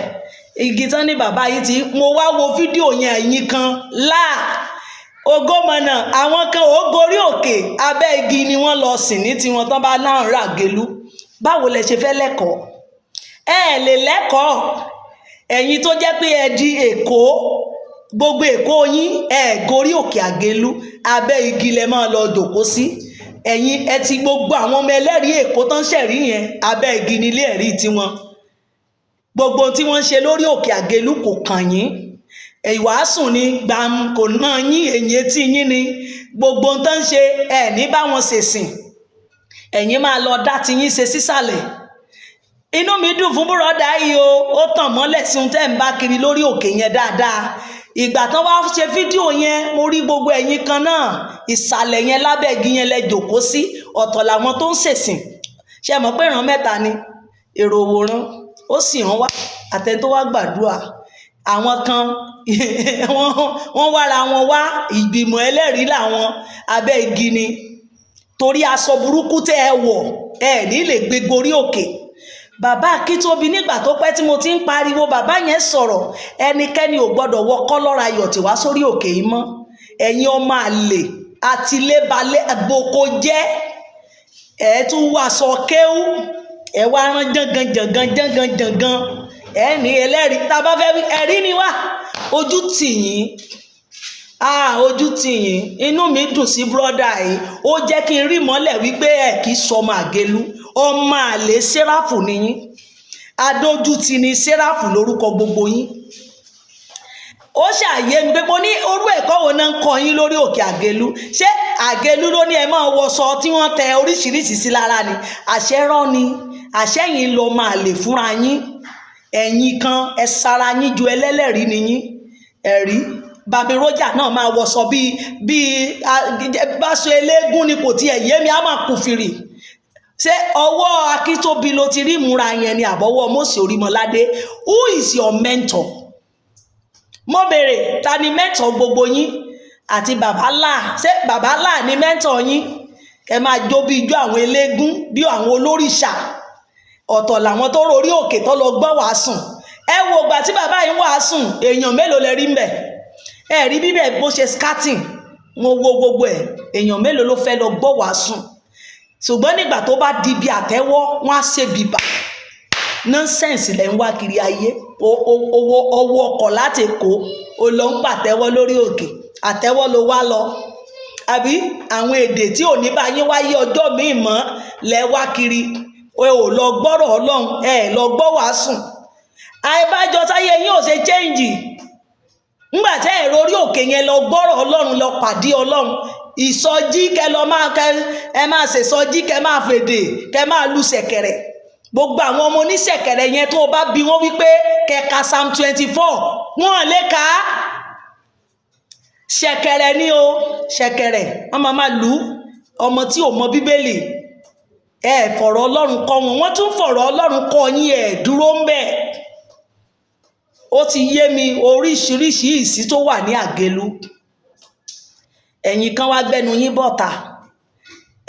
igi tán ní bàbá yìí ti, mo wá wo fídíò yẹn ẹ̀yìn kan Ògómọ̀nà, àwọn kan ò gorí òkè abẹ́ igi ni wọ́n lọ sìn ní tiwọn tán bá náà Ràgélú. Báwo lẹ ṣe fẹ́ lẹ́kọ̀ọ́? Ẹ lè lẹ́kọ̀ọ́. Ẹ̀yin tó jẹ́ pé ẹ di Èkó, gbogbo Èkó yín gorí òkè Àgélú, abẹ́ igi lẹ máa lọ jòkó sí. Ẹ̀yin ẹ ti gbogbo àwọn ọmọ ẹlẹ́rìí Èkó tán ṣẹ̀rí yẹn, abẹ́ igi nílé ẹ̀rí tiwọn. Gbogbo tí wọ́n ṣe lórí òkè Àgélú kò kàn yín. Ìwàásù ni gbàm kò náà yín, èyí etí yín ni gbogbo tán ṣe ní bá wọn ṣèsìn. Ẹ̀yin máa lọ dá ti yín ṣe sísàlẹ̀. Inú mi dùn fún búrọ́dà yìí o, ó tàn mọ́lẹ̀ sí ohun tẹ́ ń bá kiri lórí òkè yẹn dáadáa. Ìgbà tán wá ṣe fídíò yẹn, mo rí gbogbo ẹ̀yin kan náà ìsàlẹ̀ yẹn lábẹ́ igi yẹn lẹ jòkó sí, ọ̀tọ̀ làwọn tó ń ṣèsìn. Ṣé mọ̀ pé ìran mẹ́ta ni èrò òwòrán, ó sì hàn wá àtẹni tó wá gbàdúrà. Àwọn kan wọ́n wára wọn wá, ìgbìmọ̀ ẹlẹ́rìí làwọn, abẹ́ igi ni. Torí aṣọ burúkú tẹ́ ẹ wọ̀, ní lè gbé gorí òkè. Bàbá Akíntóbi nígbà tó pẹ́ tí mo ti ń pariwo bàbá yẹn sọ̀rọ̀, ẹnikẹ́ni ò gbọ́dọ̀ wọ kọ́lọ́ra ayọ̀ tí wá sórí òkè yìí mọ́. Ẹ̀yin ọmọ àlè àti lébalẹ̀ àgbòkò jẹ́, tún wá sọ kéwú, wá rán jàngànjàngàn, ní ẹlẹ́rìí. Tá a bá fẹ́ wí ẹ̀rí ni wá, ojú tì yín. Ojú tì yín. Inú mi dùn sí búrọ́dà yìí, ó jẹ́ kí n rí mọ́lẹ̀ wípé kì í sọmọ Àgélú, ọmọ àlè Séráfù ni yín. Adójútì ni Séráfù lórúkọ gbogbo yín. Ó ṣàyé mi pé mo ní orú ẹ̀kọ́ wo náà ń kọ́ yín lórí òkè Àgélú. Ṣé Àgélú ló ní ẹ máa wọṣọ tí wọ́n tẹ oríṣiríṣi sí lára ni? Àṣẹ rọ́ ni, àṣẹ yìí lọ máa lè fúnra yín. Ẹ̀yin kan ẹ sara yín ju ẹlẹ́lẹ́rìí ni yín. Ẹ̀rí bàbí rójà náà máa wọṣọ bíi báṣọ eléégún ni kò tiẹ̀ yé mi, á máa kù fìrì. Ṣé ọwọ́ Akíntóbi ló ti rí ìmúra yẹn ni àbọ̀wọ́ Mósè Orímọládé? Who is your mentor? Mo béèrè, ta ni mentor gbogbo yín? Àti Bàbálà, ṣé Bàbálà ni mentor yín? Kẹ máa jó bí ijó àwọn eléégún, bí àwọn olórìṣà. Ọ̀tọ̀ làwọn tó rorí òkè tó lọ gbọ́ wàásùn. Ẹ wo ìgbà tí bàbá yín wàásùn, èèyàn mélòó lẹ rí ńbẹ̀? Ẹ rí bíbẹ̀ bó ṣe scatting. Mo wo gbogbo èèyàn mélòó ló fẹ́ lọ gbọ́ wàásùn? Ṣùgbọ́n nígbà tó bá di bí àtẹ́wọ́, wọ́n á ṣe bìbà. Nonsense lẹ ń wá kiri ayé. Owó ọkọ̀ láti Èkó, ó lọ ń pàtẹ́wọ́ lórí òkè. Àtẹ́wọ́ ló wá lọ. Àbí àwọn èdè tí ò ní bá yín wáyé ọjọ́ míì mọ́ lẹ wá kiri. Ò lọ gbọ́rọ̀ Ọlọ́run, lọ gbọ́ wàásùn. Àìbájọ táyé yín ò ṣe change. Ńgbà tẹ́ èrò orí òkè yẹn lọ gbọ́rọ̀ Ọlọ́run, lọ pàdé Ọlọ́run. Ìsọjí kẹ lọ máa ṣe sọjí, kẹ máa fèdè, kẹ máa lu ṣẹ̀kẹ̀rẹ̀. Gbogbo àwọn ọmọ oníṣẹ̀kẹ̀rẹ̀ yẹn tó bá bi wọ́n wípé kẹka Psalm 24, wọ́n lè kà á. ṣẹ̀kẹ̀rẹ̀ ni o, ṣẹ̀kẹ̀rẹ̀ wọ́n máa lù ọmọ tí ò mọ bíbélì, ẹ fọ̀rọ̀ Ọlọ́run kọ́ wọn, wọ́n tún fọ̀rọ̀ Ọlọ́run kọ́ yín, ẹ dúró ń bẹ̀. Ó ti yé mi oríṣiríṣi ìsí tó wà ní Àgélú. Ẹ̀yin kan wá gbẹ́nu yín bọ̀tà,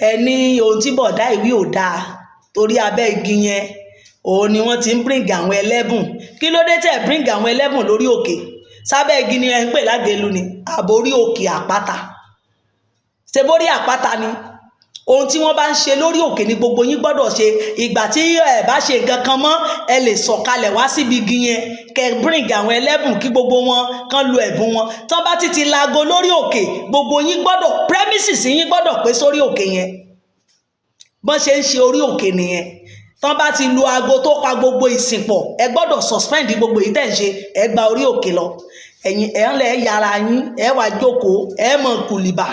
ẹni ohun tí bọ̀dá ìwé ò dáa torí abẹ́ igi yẹn òun ni wọ́n ti ń bring àwọn ẹlẹ́bùn. Kí ló dé tẹ̀ bring àwọn ẹlẹ́bùn lórí òkè? Sábẹ́ igi ni ẹ ń pè l'Àgélú ni àbórí òkè àpáta? Ṣé borí àpáta ni? Ohun tí wọ́n bá ń ṣe lórí òkè ni gbogbo yín gbọ́dọ̀ ṣe. Ìgbà tí ẹ bá ṣe nǹkan kan mọ́, ẹ lè sọ̀kalẹ̀ wá síbi igi yẹn kẹ bring àwọn ẹlẹ́bùn kí gbogbo wọn kan lo ẹ̀bùn wọn. Tán bá ti laago lórí òkè, gbogbo yín gbọ́dọ̀ premises yín gbọ́dọ̀ pé sórí òkè yẹn. Bọ́n ṣe ń ṣe orí òkè nìyẹn. Tán bá ti lu aago tó pa gbogbo ìsìn pọ̀, ẹ gbọ́dọ̀ suspend gbogbo èyí tẹ̀ ń ṣe, ẹ gba orí òkè lọ. Ẹ̀yin ẹ̀ ń lẹ̀ yára yín, ẹ wá jókòó, ẹ mọ̀ kùlìbà.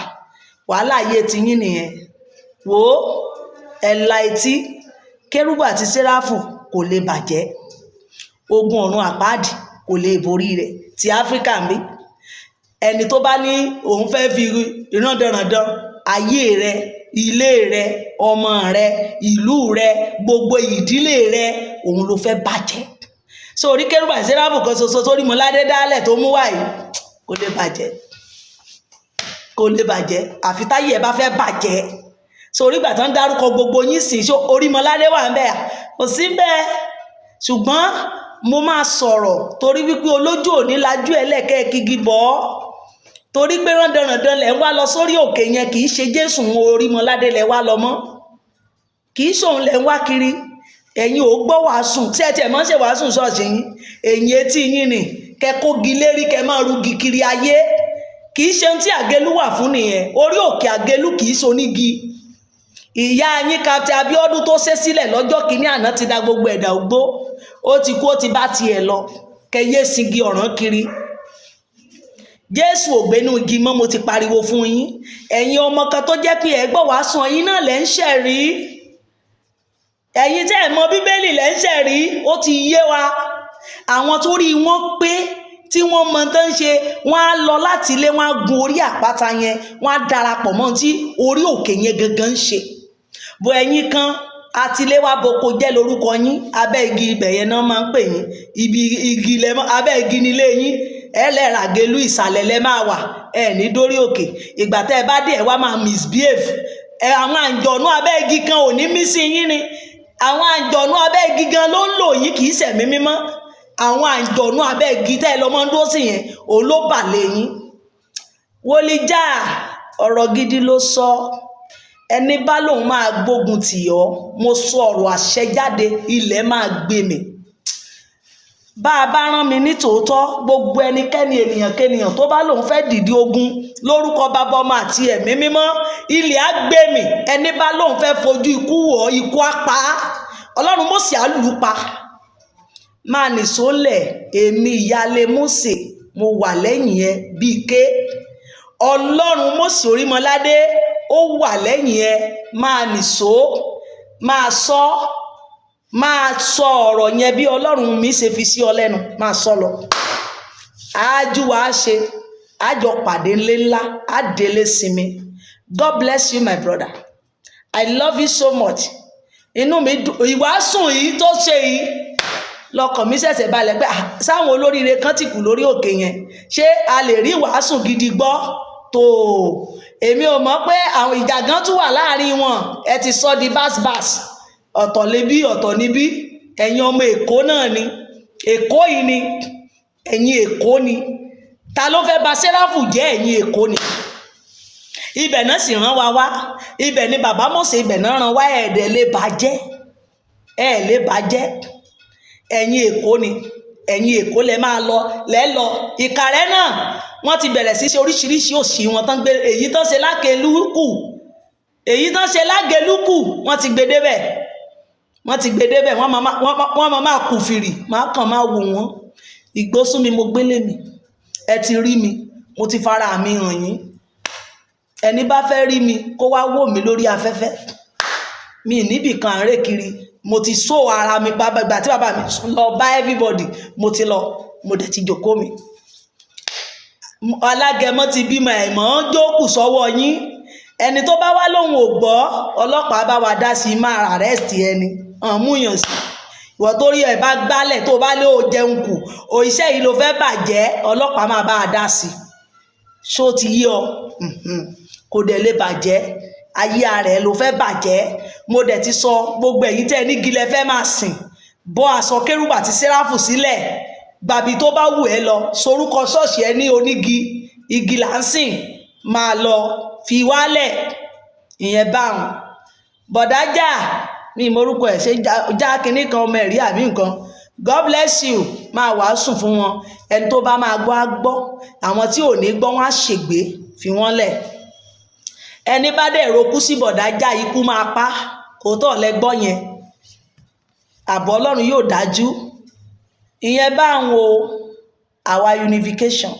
Wàhálà ayé ti yín nìyẹn. Wò ó, ẹ̀la etí Kérúbù àti Séráfù kò lè bàjẹ́. Ogun ọ̀run àpáàdì kò lè borí rẹ̀. Ti Áfíríkà ń bí, ẹni tó bá ní òun fẹ́ fi ìrandànràndàn ayé rẹ, ilé rẹ, ọmọ rẹ, ìlú rẹ, gbogbo ìdílé rẹ, òun ló fẹ́ bàjẹ́. So orí Kérúbù àti Séráfù kan ṣoṣo tó rí Mọ́ládé dálẹ̀ tó mú wáyé kò lè bàjẹ́, kò lè bàjẹ́ àfi táyé ẹ bá fẹ́ bàjẹ́. So orí ìgbà tó ń dárúkọ gbogbo yín sí, so orí Mọ́ládé wà ń bẹ̀, kò sí ń bẹ̀. Ṣùgbọ́n mo máa sọ̀rọ̀ torí wípé olójú òní lajú ẹlẹ́kẹ́ kígi bọ́, torí pé rándanràndan lẹ̀ ń wá lọ sórí òkè yẹn, kì í ṣe Jésù orí Mọ́ládé lẹ̀ wá lọ mọ́, kì í ṣòun lẹ̀ ń wá kiri. Ẹ̀yin ò gbọ́ wàásù tí ẹ tiẹ̀ mọ́ ṣe wàásù ṣọ́ọ̀ṣì yín, ẹ̀yin etí yín ni kẹ kó gi lérí kẹ máa rugi kiri ayé. Kì í ṣe ohun tí Àgélú wà fún nìyẹn. Orí òkè Àgélú kì í ṣonígi. Ìyá yín Captain Abíọ́dún tó ṣe sílẹ̀ lọ́jọ́ kìíní àná ti da gbogbo ẹ̀dà ògbó, ó ti kú, ó ti bá tiẹ̀ lọ. Kẹyé singi ọ̀ràn kiri. Jésù ò gbénú igi mọ́, mo ti pariwo fún yín. Ẹ̀yin ọmọ kan tó jẹ́ pé ẹ gbọ́ wàásù yín náà lẹ́ ń ṣẹ̀rí. Ẹ̀yin tẹ́ ẹ̀ mọ Bíbélì lẹ́ ń ṣẹ̀rí. Ó ti yé wa. Àwọn tó rí wọn pé tí wọ́n mọ tán ń ṣe, wọ́n á lọ láti ilé, wọ́n á gun orí àpáta yẹn, wọ́n á darapọ̀ mọ́ tí orí òkè yẹn gangan ń ṣe. Bó ẹ̀yin kan Atiléwá boko jẹ́ lórúkọ yín, abẹ́ igi ibẹ̀ yẹn náà máa ń pè yín. Ibi igi lẹ mọ́, abẹ́ igi nílé yín, ẹ lẹ́ra Àgélú ìsàlẹ̀ lẹ máa wà, ẹ ní dórí òkè. Ìgbà tẹ́ ẹ bá dé ẹ wá máa misbehave. Àwọn àǹjọ̀nú abẹ́ igi kan ò ní mí sí yín ni. Àwọn àǹjọ̀nú abẹ́ igi gan ló ń lò yín, kì í ṣẹ̀mí mímọ́. Àwọn àǹjọ̀nú abẹ́ igi tẹ́ ẹ lọ mọ́ ń dó sí yẹn, òun ló bà lé yín. Wòlíì Jáà ọ̀rọ̀ gidi ló sọ. Ẹni bá lòun máa gbógun tì ọ́, mo sọ ọ̀rọ̀ àṣẹ jáde, ilẹ̀ máa gbé mi. Bá a bá rán mi ní tòótọ́, gbogbo ẹnikẹ́ni ènìyàn kénìyàn tó bá lòun fẹ́ dìde ogun lórúkọ Bàbá Ọmọ àti Ẹ̀mí Mímọ́, ilẹ̀ á gbé mi. Ẹni bá lòun fẹ́ fojú ikú wọ̀, ikú á pa á. Ọlọ́run Mósè á lù ú pa. Máa nìṣó lẹ̀, èmi ìyáálé Mósè, mo wà lẹ́yìn ẹ bíi ké. Ọlọ́run Mósè Orímọládé ó wà lẹ́yìn ẹ, máa nìṣó, máa sọ ọ̀rọ̀ yẹn bí Ọlọ́run mi ṣe fi sí ọ lẹ́nu, máa sọ lọ. Ájú wa ṣe, àjọ pàdé ńlé ńlá, àdélé sinmi. God bless you my brother. I love you so much. Inú mi dùn, ìwàásù yìí tó ṣe yìí lọ́kàn mi ṣẹ̀ṣẹ̀ balẹ̀ pé sáwọn olóríire kan ti kù lórí òkè yẹn, ṣé a lè rí ìwàásù gidi gbọ́ tó? Èmi ò mọ̀ pé àwọn ìjà gan tún wà láàrin wọn. Ẹ ti sọ di bas-bas, ọ̀tọ̀ lébí ọ̀tọ̀ níbí. Ẹ̀yin ọmọ Èkó náà ni, Èkó yìí ni, ẹ̀yin Èkó ni. Ta ló fẹ́ bà Séráfù jẹ́? Ẹ̀yin Èkó ni. Ibẹ̀ náà sì rán wa wá, ibẹ̀ ni bàbá Mósè ibẹ̀ náà rán wá. Ẹ̀ẹ́dẹ̀ lè bàjẹ́, ẹ̀ lè bàjẹ́. Ẹ̀yin Èkó ni, ẹ̀yin Èkó lẹ máa lọ lẹ́lọ. Ìkàrẹ́ náà wọ́n ti bẹ̀rẹ̀ sí ṣe oríṣiríṣi òṣì wọn tán gbé. Èyí tán ṣe l'Àgélú kù, èyí tán ṣe l'Àgélú kù, wọ́n ti gbé débẹ̀, wọ́n ti gbé débẹ̀. Wọ́n máa kù fìrì, máa kàn máa wò wọ́n. Ìgbósùn mi mo gbélé mi, ẹ ti rí mi, mo ti fara mi hàn yín. Ẹni bá fẹ́ rí mi kó wá wò mí lórí afẹ́fẹ́. Mi níbì kan àárẹ̀ kiri, mo ti só ara mi bàbá. Ìgbà tí bàbá mi lọ bá everybody, mo ti lọ, mo dẹ̀ ti jókòó mi. alágẹmọ ti bímọ ẹ̀mọ́ jókù sọ́wọ́ yín. Ẹni tó bá wá lóhun ò gbọ́, ọlọ́pàá bá wa dá sí, máa arrest ẹni múyàn sí. Ìwọ torí ẹ̀ bá gbálẹ̀ tó bá lé o jẹun kù, o iṣẹ́ yìí ló fẹ́ bàjẹ́, ọlọ́pàá máa bá a dá sí. Ṣó ti yí ọ? Kò dẹ̀ lè bàjẹ́, ayé ara ẹ̀ ló fẹ́ bàjẹ́. Mo dẹ̀ ti sọ gbogbo ẹ̀yin tẹ́ ní igi lẹ fẹ́ máa sìn, bọ́ aṣọ kérúbù àti séráfù sílẹ̀, gbàbí tó bá wù ẹ́ lọ, sorúkọ ṣọ́ọ̀ṣì ẹ ní onígi, igi là ń sìn, máa lọ fi wálẹ̀. Ìyẹn báwọn bọ̀dájà ní ìmọ̀rúkọ ẹ̀ ṣe já kinní kan ọmọ ẹ̀rí àbí nǹkan. God bless you, máa wàásù fún wọn. Ẹni tó bá máa gbọ́ á gbọ́, àwọn tí ò ní gbọ́ wọn á ṣègbé, fi wọ́n lẹ̀. Ẹni bá dẹ̀ rokú sí bọ̀dájà, ikú máa pa. Òótọ́ lẹ́gbọ́ yẹn, àbọ̀ Ọlọ́run yóò dájú. Ìyẹn báwọn o, àwa unification,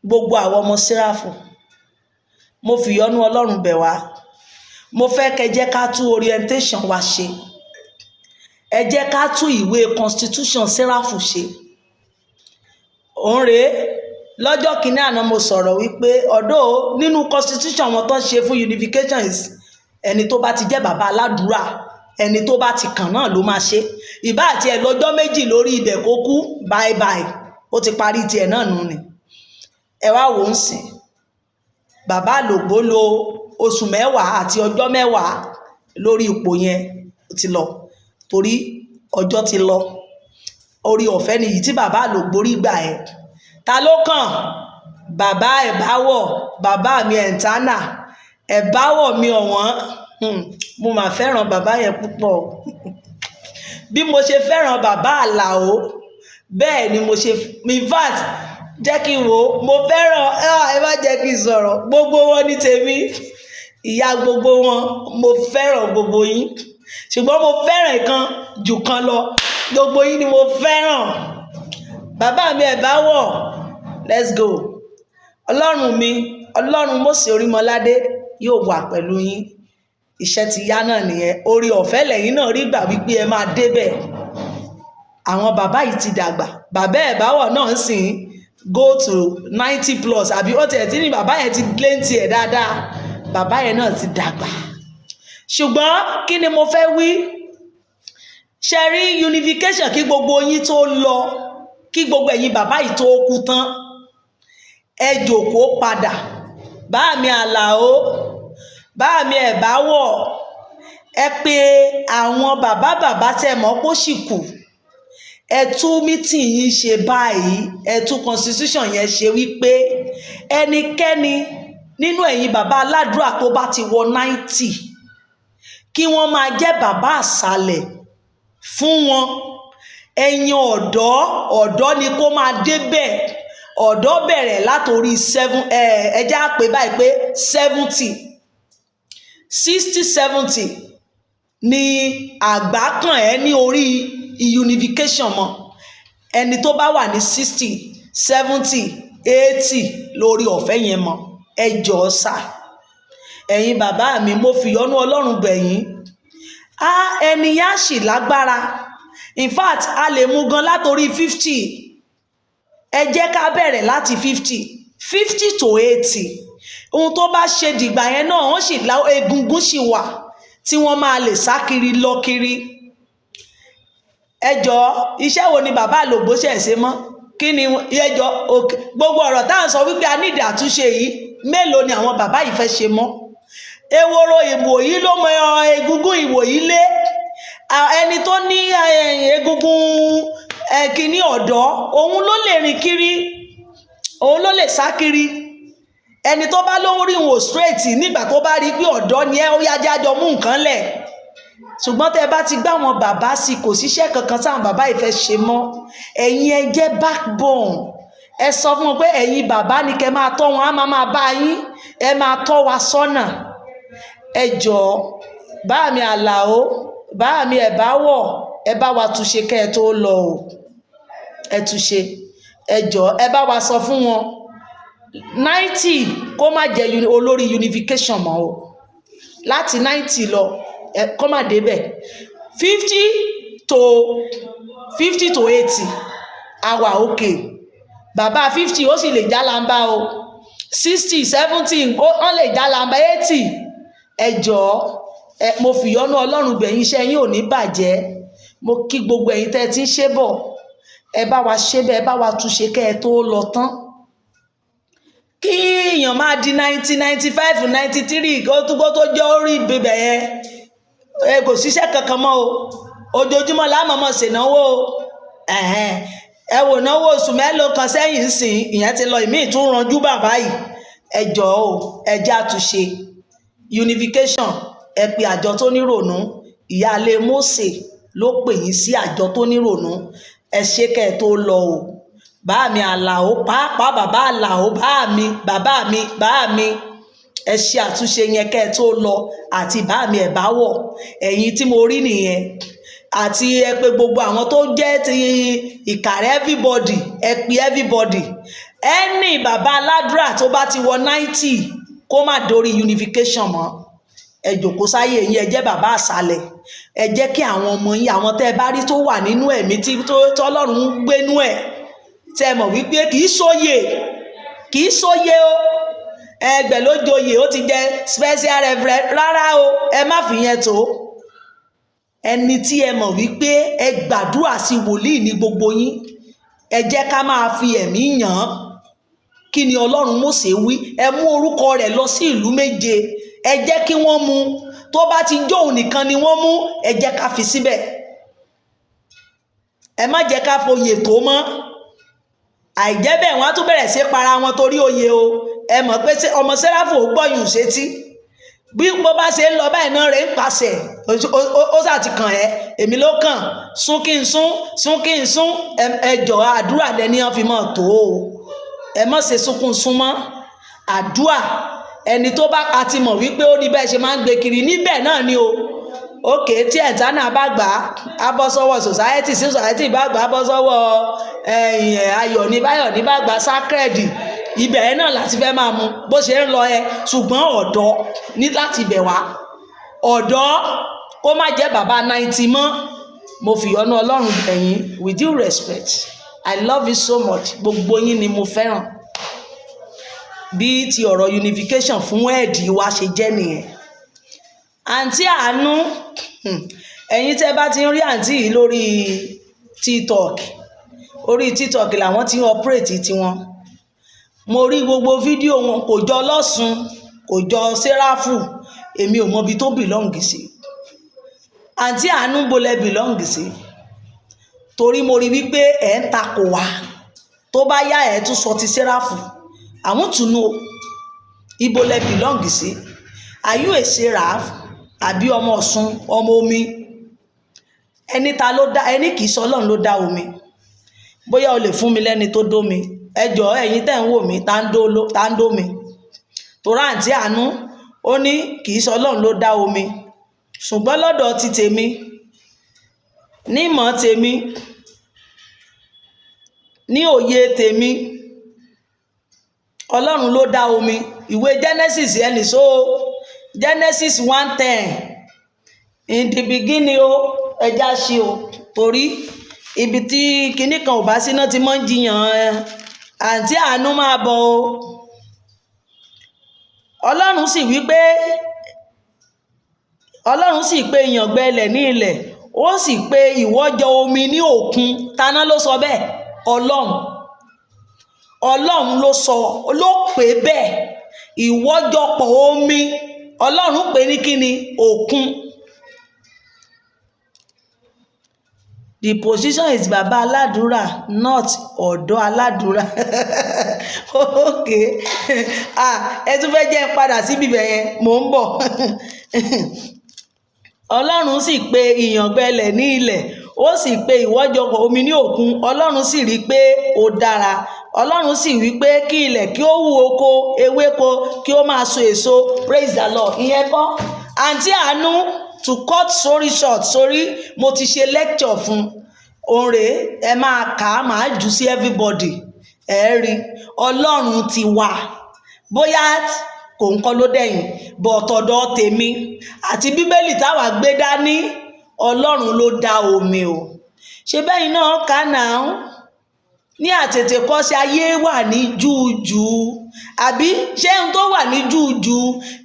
gbogbo àwọn ọmọ Séráfù, mo fi ìyọ́nú Ọlọ́run bẹ̀ wá. Mo fẹ́ kẹ́ jẹ́ ká tú orientation wa ṣe. Ẹ jẹ́ ká tú ìwé constitution Séráfù ṣe. Òun rèé, lọ́jọ́ kìíní àná mo sọ̀rọ̀ wípé ọ̀dọ̀ nínú constitution wọn tó ṣe fún unification is ẹni tó bá ti jẹ́ bàbá aládùúrà, ẹni tó bá ti kàn náà ló máa ṣe. Ìbá àti ẹ̀ lọ́jọ́ méjì lórí ibẹ̀ kó kú, bye bye, ó ti parí tiẹ̀ náà nù ni. Ẹ wá wò ń sìn, bàbá àlògbó lo oṣù 10 àti ọjọ́ 10 lórí ipò yẹn, ó ti lọ torí ọjọ́ ti lọ. Orí ọ̀fẹ́ nìyí tí bàbá àlògbó rí gbà ẹ̀. Ta ló kàn? Bàbá Ẹ̀báwọ̀, bàbá mi Ẹ̀ńtánà, Ẹ̀báwọ̀ mi ọ̀wọ́n. Mo mà fẹ́ràn bàbá yẹn púpọ̀. Bí mo ṣe fẹ́ràn bàbá Àlàó, bẹ́ẹ̀ ni mo ṣe, in fact, jẹ́ kí n wò ó, mo fẹ́ràn, ẹ má jẹ́ kí n sọ̀rọ̀, gbogbo wọn ní tèmi, ìyá gbogbo wọn, mo fẹ́ràn gbogbo yín, ṣùgbọ́n mo fẹ́ràn ìkan jù kan lọ, gbogbo yín ni mo fẹ́ràn. Bàbá mi Ẹ̀báwọ̀, let's go. Ọlọ́run mi, Ọlọ́run Mósè Orímọládé yóò wà pẹ̀lú yín. Iṣẹ́ ti yá náà nìyẹn. Orí ọ̀fẹ́ lẹ́yìn náà rí gbà wípé ẹ máa débẹ̀. Àwọn bàbá yìí ti dàgbà. Bàbá Ẹ̀báwọ̀ náà ń sìn go to 90+ àbí ó tiẹ̀ tí ní bàbá yẹn ti lé ń tiẹ̀ dáadáa. Bàbá yẹn náà ti dàgbà. Ṣùgbọ́n kí ni mo fẹ́ wí? Ṣe rí unification kí gbogbo yín tó lọ, kí gbogbo ẹ̀yin bàbá yìí tó kú tán, ẹ jókòó padà. Bá mi Àlàó, bá mi Ẹ̀báwọ̀, ẹ pé àwọn bàbá tẹ́ mọ̀ pé ó sì kù, ẹ tú meeting yìí ṣe báyìí, ẹ tú constitution yẹn ṣe wípé ẹnikẹ́ni nínú ẹ̀yin bàbá aládùúrà tó bá ti wọ 90, kí wọ́n máa jẹ́ bàbá àsàlẹ̀ fún wọn. Ẹ̀yin ọ̀dọ́ ni kó máa débẹ̀. Ọ̀dọ́ bẹ̀rẹ̀ látorí 7, ẹjẹ́ á pè báyìí pé 70, 60, 70 ni àgbà kàn ẹ́ ní orí unification mọ́. Ẹni tó bá wà ní 60, 70, 80 lórí ọ̀fẹ́ yẹn mọ́. Ẹ jọ̀ọ́ sà, ẹ̀yin bàbá mi, mo fi ìyọ́nú Ọlọ́run bẹ̀ yín. Ẹni yá sì lágbára. In fact, a lè mú gan látorí 50. Ẹ jẹ́ ká bẹ̀rẹ̀ láti 50 to 80. Ohun tó bá ṣe dìgbà yẹn náà, wọ́n sì lá egungun sì wà tí wọ́n máa lè sá kiri lọ kiri. Ẹ jọ̀ọ́, iṣẹ́ wo ni bàbá àlògbó ṣẹ̀ ṣe mọ́? Kí ni ẹ jọ̀ọ́, gbogbo ọ̀rọ̀ tá à ń sọ wípé a nídìí àtúnṣe yìí, mélòó ni àwọn bàbá yìí fẹ́ ṣe mọ́? Eworo Ìwòyí ló mọ egungun Ìwòyí lé. Ẹni tó ní egungun kíní ọ̀dọ́, òun ló lè rìn kiri, òun ló lè sá kiri. Ẹni tó bá lóhùn rí wọn straight nígbà tó bá rí pé ọ̀dọ́ ni ẹ, ó yá jájọ mú nǹkan lẹ̀. Ṣùgbọ́n tẹ́ bá ti gbá wọn bàbá sí, kò síṣẹ́ kankan táwọn bàbá yìí fẹ́ ṣe mọ́. Ẹ̀yin ẹ jẹ́ backbone. Ẹ sọ fún wọn pé ẹ̀yin bàbá ni kẹ́ máa tọ́ wọn, á máa bá yín, ẹ máa tọ́ wa sọ́nà. Ẹ jọ̀ọ́, bá mi Àlàó, bá mi Ẹ̀báwọ̀, ẹ bá wa túnṣe kẹ́ ẹ tó lọ o. Ẹ túnṣe. Ẹ jọ̀ọ́, ẹ bá wa sọ fún wọn 90 kó má jẹ́ olórí unification mọ́ o. Láti 90 lọ, kó má débẹ̀. 50 to 80 àwa òkè. bàbá 50 ó sì lè já lamba o, 60 70 wọ́n lè já lamba 80. ẹ jọ̀ọ́ mo fìyọ́nú Ọlọ́run bẹ̀yìn, iṣẹ́ yín ò ní bàjẹ́. Mo kí gbogbo ẹ̀yin tẹ́ ti ń ṣe bọ̀, ẹ bá wa ṣe bẹ́ẹ̀, ẹ bá wa túnṣe kẹ́ ẹ tó lọ tán. Kí èèyàn máa di 90 95 93 kó tó jẹ́ orí ibẹ̀ yẹn kò síṣẹ́ kankan mọ́ o, ojoojúmọ́ láàmọ́mọ́ ṣènáwó o. Ẹ wò náwó oṣù mélòó kan sẹ́yìn sìn, ìyẹn ti lọ, ìmíì tún ranjú bàbá yìí. ẹ jọ̀ọ́ o, ẹ jẹ́ àtúnṣe. Unification, ẹ pe àjọ tó nírònú, ìyáálé Mósè ló pè yín sí àjọ tó nírònú. ẹ ṣe kẹ́ ẹ tó lọ o. Bá mi Àlàó, pàápàá bàbá Àlàó, bàbá mi, ẹ ṣe àtúnṣe yẹn kẹ́ ẹ tó lọ. Àti bá mi Ẹ̀báwọ̀, ẹ̀yin tí mo rí nìyẹn. Àti ẹ pé gbogbo àwọn tó jẹ́ ti Ìkàrẹ́, everybody, ẹ pe everybody. Ẹni bàbá aládùúrà tó bá ti wọ 90 kó má dórí unification mọ́. Ẹ jòkó sáyé yín, ẹ jẹ́ bàbá àṣálẹ̀. Ẹ jẹ́ kí àwọn ọmọ yín, àwọn tẹ́ ẹ bá rí tó wà nínú ẹ̀mí tí Ọlọ́run ń gbénú ẹ̀, tẹ́ ẹ mọ̀ wípé kì í sóye o. Ẹgbẹ̀ ló joyè, ó ti jẹ special reverend, rárá o, ẹ má fi yẹn tó. Ẹni tí ẹ mọ̀ wípé ẹ gbàdúrà sí wòlíì ní gbogbo yín, ẹ jẹ́ ká máa fi ẹ̀mí yàn án. Kí ni Ọlọ́run Mósè wí? Ẹ mú orúkọ rẹ̀ lọ sí ìlú méje, ẹ jẹ́ kí wọ́n mú. Tó bá ti jó òun nìkan ni wọ́n mú, ẹ jẹ́ ká fi síbẹ̀. Ẹ má jẹ́ ká foyè tó mọ́. Àìjẹ́ bẹ́ẹ̀ wọ́n á tún bẹ̀rẹ̀ sí para wọn torí oyè o. Ẹ mọ̀ pé ọmọ Séráfù ò gbọ́yùn sétí. Bí bó bá ṣe ń lọ báyìí náà rẹ̀ ń pàṣẹ, ó sà ti kàn ẹ́, èmi ló kàn, sún kí n sún. Ẹ jọ̀ọ́ àdúrà lẹ́ni wọ́n fi mọ̀ tó o. Ẹ má ṣe sunkún sún mọ́. Àdúrà, ẹni tó bá a ti mọ̀ wípé ó ní bẹ́ẹ̀ ṣe máa ń gbé kiri níbẹ̀ náà ni o. Òkè tí ẹ̀tánà bá gbà á bọ́ sọ́wọ́ society, sí society bá gbà á bọ́ sọ́wọ́ ayọ̀ ní báyọ̀ ní bá gbà sacred, ibẹ̀ náà láti fẹ́ máa mú bó ṣe ń lọ ṣùgbọ́n ọ̀dọ́ ní láti bẹ̀ wá. Ọ̀dọ́ kó má jẹ́ bàbá 90 mọ́. Mo fìyọ́nú Ọlọ́run bẹ̀yìn, with due respect, I love you so much. Gbogbo yín ni mo fẹ́ràn. Bí ti ọ̀rọ̀ unification fún ẹ̀dì wa ṣe jẹ́ nìyẹn. Àǹtí Àánú, ẹ̀yin tẹ́ bá ti ń rí àǹtí yìí lórí TikTok, orí TikTok làwọn ti ń operate tiwọn. Mo rí gbogbo fídíò wọn, kò jọ Ọlọ́sùn, kò jọ Séráfù, èmi ò mọ ibi tó belong sí. Àǹtí Àánú bolẹ̀ belong sí, torí mo rí wípé ẹ̀ ń takò wá. Tó bá yá ẹ̀ tún sọ ti Séráfù. I want to know, ibo lẹ belong sí. Are you a Seraph àbí ọmọ Ọ̀ṣun, ọmọ omi? Ẹni ta ló dá, ẹni kìí sọ Ọlọ́run ló dá omi. Bóyá o lè fún mi lẹ́ni tó dó mi. Ẹ jọ̀ọ́ ẹ̀yin tẹ́ ń wò mí, tá ń dó mi. Torí àǹtí Àánú ó ní kìí sọ Ọlọ́run ló dá omi. Ṣùgbọ́n lọ́dọ̀ ti tèmi, ní ìmọ̀ tèmi, ní òye tèmi, Ọlọ́run ló dá omi. Ìwé Genesis ẹni so Genesis 1:10, in the beginning o, ẹja ṣe o. Torí ibi tí kinní kan ò bá sí náà ti mọ́ ń jiyàn àǹtí Àánú máa bọ̀ o. Ọlọ́run sì wí pé, Ọlọ́run sì pé ìyàngbẹ ilẹ̀ ní ilẹ̀, ó sì pé ìwọ́jọ omi ní òkun. Taná ló sọ bẹ́ẹ̀? Ọlọ́run ló sọ, ló pè bẹ́ẹ̀. Ìwọ́jọpọ̀ omi, Ọlọ́run pè ní kíni? Òkun. The position is bàbá aládùúrà, not ọ̀dọ́ aládùúrà. Okay. Ẹ tún fẹ́ jẹ́ padà síbi bẹ̀yẹn, mò ń bọ̀. Ọlọ́run sì pè ìyàngbẹ ilẹ̀ ní ilẹ̀, ó sì pè ìwọ́jọpọ̀ omi ní òkun. Ọlọ́run sì rí pé ó dára. Ọlọ́run sì wí pé kí ilẹ̀ kí ó wù oko ewéko, kí ó máa so èso. Praise the Lord. Ìyẹn kọ́ àǹtí Àánú, to cut story short, sorry, mo ti ṣe lecture fún òǹrè, ẹ máa kà á, máa jù sí everybody. Ẹ rí Ọlọ́run ti wà, bóyá kò ń kọ́ ló dẹ̀yìn, bọ̀ tọ̀dọ̀ tèmi àti Bíbélì táwa gbé dání, Ọlọ́run ló dá omi o. Ṣé bẹ́yìn náà kà náà? ní àtètèkọ́ṣe ayé wà ní júùjù, àbí ṣé ohun tó wà ní júùjù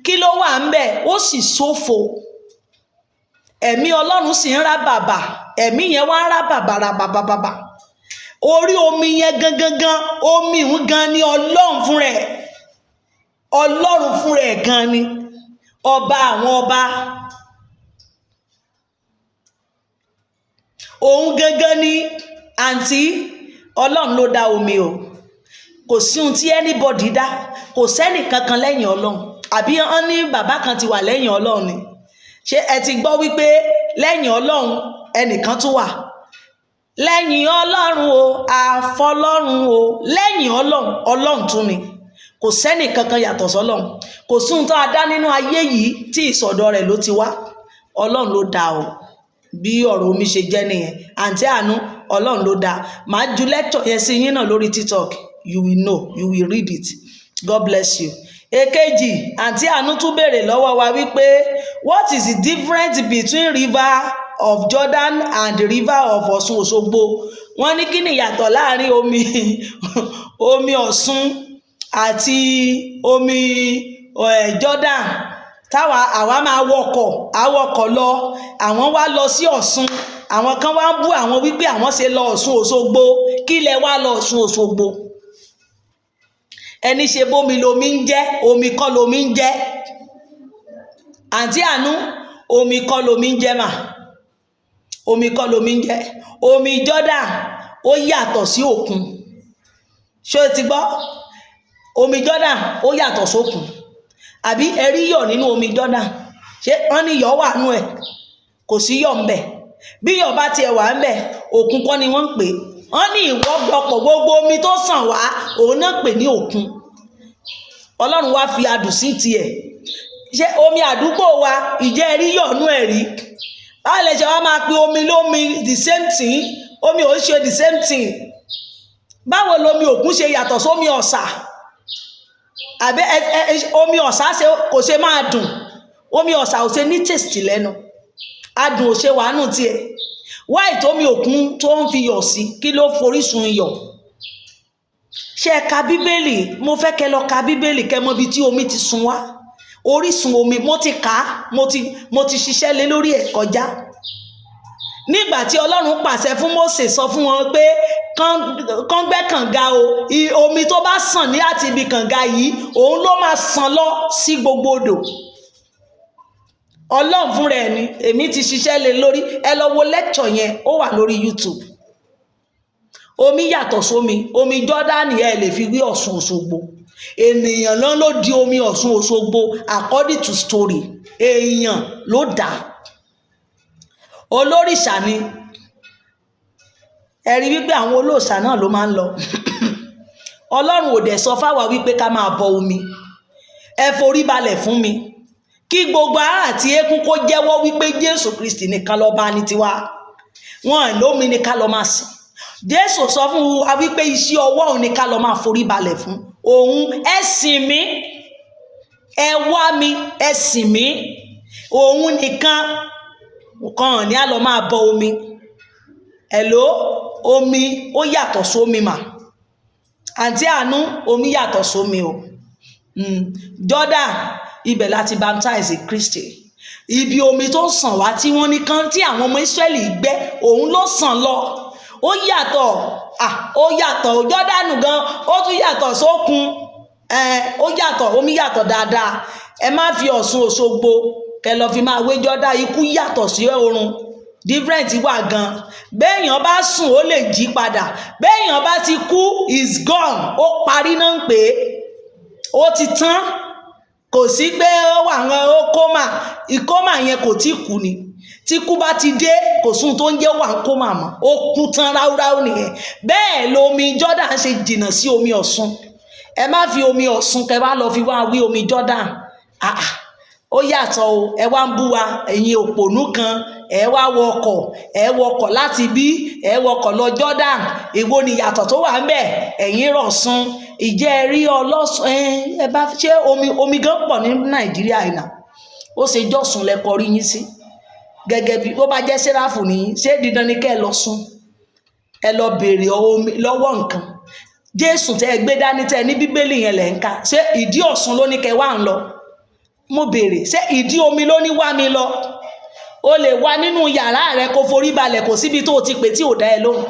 kí ló wà ń bẹ̀? Ó sì ṣófo. Ẹ̀mí Ọlọ́run sì ń rá bàbà, ẹ̀mí yẹn wá ń rá bàbà. Orí omi yẹn gangan, omi ìhun gan ni Ọlọ́run fún rẹ̀. Ọlọ́run fún rẹ̀ gan ni ọba àwọn ọba. Òun gangan ni àǹtí. Ọlọ́run ló dá omi o. Kò sí ohun tí anybody dá, kò sẹ́nì kankan lẹ́yìn Ọlọ́run. Àbí wọ́n ní bàbá kan ti wà lẹ́yìn Ọlọ́run ni? Ṣé ẹ ti gbọ́ wípé lẹ́yìn Ọlọ́run ẹnìkan tún wà? Lẹ́yìn Ọlọ́run o, àfọlọ́run o. Lẹ́yìn Ọlọ́run, Ọlọ́run tún ni. Kò sẹ́nì kankan yàtọ̀ sọ́lọ́run. Kò sí ohun tó a dá nínú ayé yìí tí ìsọ̀dọ̀ rẹ̀ ló ti wá. Ọlọ́run ló dá o. Bí ọ̀rọ̀ omi ṣe jẹ́ nìyẹn. Àǹtí Àánú, Ọlọ́run ló dá. Màá ju lecture yẹn sí yín náà lórí TikTok. You will know, you will read it. God bless you. Èkejì, àǹtí Àánú tún béèrè lọ́wọ́ wa wípé what is the difference between river of Jordan and the river of Ọ̀ṣun Òṣogbo? Wọ́n ní kí ni ìyàtọ̀ láàrin omi Ọ̀ṣun àti omi Jordan? Àwa máa wọkọ̀ lọ, àwọn wá lọ sí Ọ̀ṣun, àwọn kan wá ń bú àwọn wípé àwọn ṣe lọ Ọ̀ṣun Òṣogbo. Kí lẹ wá lọ Ọ̀ṣun Òṣogbo? Ẹni ṣe bómi lomi ń jẹ́, omi kọ́ lomi ń jẹ́. Àǹtí Àánú, omi kọ́ lomi ń jẹ́ mà. Omi kọ́ lomi ń jẹ́. Omi Jordan ó yàtọ̀ sí òkun. Ṣé o ti gbọ́? Omi Jordan ó yàtọ̀ sókun. Àbí ẹ rí yọ̀ nínú omi Jordan? Ṣé wọ́n ní yọ̀ wà nú ẹ̀? Kò sí yọ̀ ń bẹ̀. Bí yọ̀ bá tiẹ̀ wà ń bẹ̀, òkun kọ́ ni wọ́n ń pè. Wọ́n ní ìwọ́gbọ̀pọ̀ gbogbo omi tó sàn wá, òun náà pè ní òkun. Ọlọ́run wá fi adùn sí tiẹ̀. Ṣé omi àdúgbò wa ìjẹ́ rí yọ̀ nú ẹ̀ rí? Báwo lẹ ṣe wá máa pe omi lómi the same thing? Omi ò ṣe the same thing. Báwo lomi òkun ṣe yàtọ̀ sómi ọ̀sà? Àbí omi ọ̀sà kò ṣe máa dùn? Omi ọ̀sà ò ṣe ní taste lẹ́nu. Adùn ò ṣe wàánù tiẹ̀. Why tómi òkun tó ń fi yọ̀ sí? Kí ló forísun iyọ̀? Ṣé ẹ ka Bíbélì? Mo fẹ́ kẹ́ lọ ka Bíbélì kẹ́ mọ̀ bí tí omi ti sun wá. Orísun omi mo ti kà á, mo ti ṣiṣẹ́ lé lórí ẹ̀ kọjá. Nígbà tí Ọlọ́run pàṣẹ fún Mósè sọ fún wọn pé kán gbẹ́ kànga o, omi tó bá sàn ní àti ibi kànga yìí, òun ló máa sàn lọ sí gbogbo odò. Ọlọ́run fúnra ẹ̀ ni, èmi ti ṣiṣẹ́ lé lórí. Ẹ lọ wo lecture yẹn, ó wà lórí YouTube. Omi yàtọ̀ sómi. Omi Jordan ẹ lè fi wí Ọ̀ṣun Òṣogbo. Ènìyàn náà ló di omi Ọ̀ṣun Òṣogbo according to story. Èèyàn ló dá. Olórìṣà ni. Ẹ rí wípé àwọn olóòṣà náà ló máa ń lọ. Ọlọ́run ò dẹ̀ sọ fáwa wípé ká máa bọ omi. Ẹ forí balẹ̀ fún mi. Kí gbogbo ará àti eékún kó jẹ́wọ́ wípé Jésù Kristi nìkan lọ́ba ní tiwa. Wọn lómi ni ká lọ máa sìn. Jésù sọ fún wa wípé iṣẹ́ ọwọ́ òun ni ká lọ máa forí balẹ̀ fún. Òun ẹ sìn mí, ẹ wá mi, ẹ sìn mí. Òun nìkan kan ní a lọ máa bọ omi. Hello, omi ó yàtọ̀ sómi mà. Àǹtí Àánú, omi yàtọ̀ sómi o. Jordan, ibẹ̀ láti baptize Kristi. Ibi omi tó sàn wá tí wọ́n ní kan tí àwọn ọmọ Ísírẹ́lì gbẹ́, òun ló sàn lọ. Ó yàtọ̀, ó yàtọ̀. Jordan gan, ó tún yàtọ̀ sókun. Ó yàtọ̀, omi yàtọ̀ dáadáa. Ẹ má fi Ọ̀ṣun Òṣogbo kẹ́ lọ fi máa wé Jordan. Ikú yàtọ̀ sí oorun. Different wà gan. Béèyàn bá sùn ó lè jí padà. Béèyàn bá ti kú is gone. Ó parí náà ń pè é. Ó ti tán. Kò sí pé ó wà wọn ó kómà. Ìkómà yẹn kò tí kú ni. Tí kú bá ti dé, kò sún tó ń jẹ́ wà ń kómà mọ́. Ó kú tán ráúráú nìyẹn. Bẹ́ẹ̀ lomi Jordan ṣe jìnnà sí omi Ọ̀ṣun. Ẹ má fi omi Ọ̀ṣun kẹ́ wá lọ fi wá wí omi Jordan. Ó yàtọ̀ o. Ẹ wá ń bú wa, ẹ̀yin òpònú kan. Ẹ wá wọkọ̀ láti bí, ẹ wọkọ̀ lọ Jordan. Èwo ni yàtọ̀ tó wà ń bẹ̀? Ẹ̀yin rọ̀ṣun. Ìjẹ́ rí ọlọ́sùn. Ẹ bá ṣe omi gan pọ̀ ní Nàìjíríà yìí náà. Ó ṣe jọ́sùn lẹ́kọ̀ọ́ rí yín sí. Gẹ́gẹ́ bí ó bá jẹ́ Séráfù ní, ṣé dídán ni kẹ́ ẹ lọ sùn? ẹ lọ béèrè omi lọ́wọ́ nǹkan. Jésù tẹ́ ẹ gbé dání tẹ́ ẹ ní bíbélì yẹn lẹ̀ ń kà, ṣé ìdí Ọ̀ṣun ló ní kẹ́ wá ń lọ? Mo béèrè, ṣé ìdí omi ló ní wá mi lọ? O lè wá nínú yàrá rẹ kó forí balẹ̀, kò síbi tó ti pè tí ò dá ẹ lóhùn.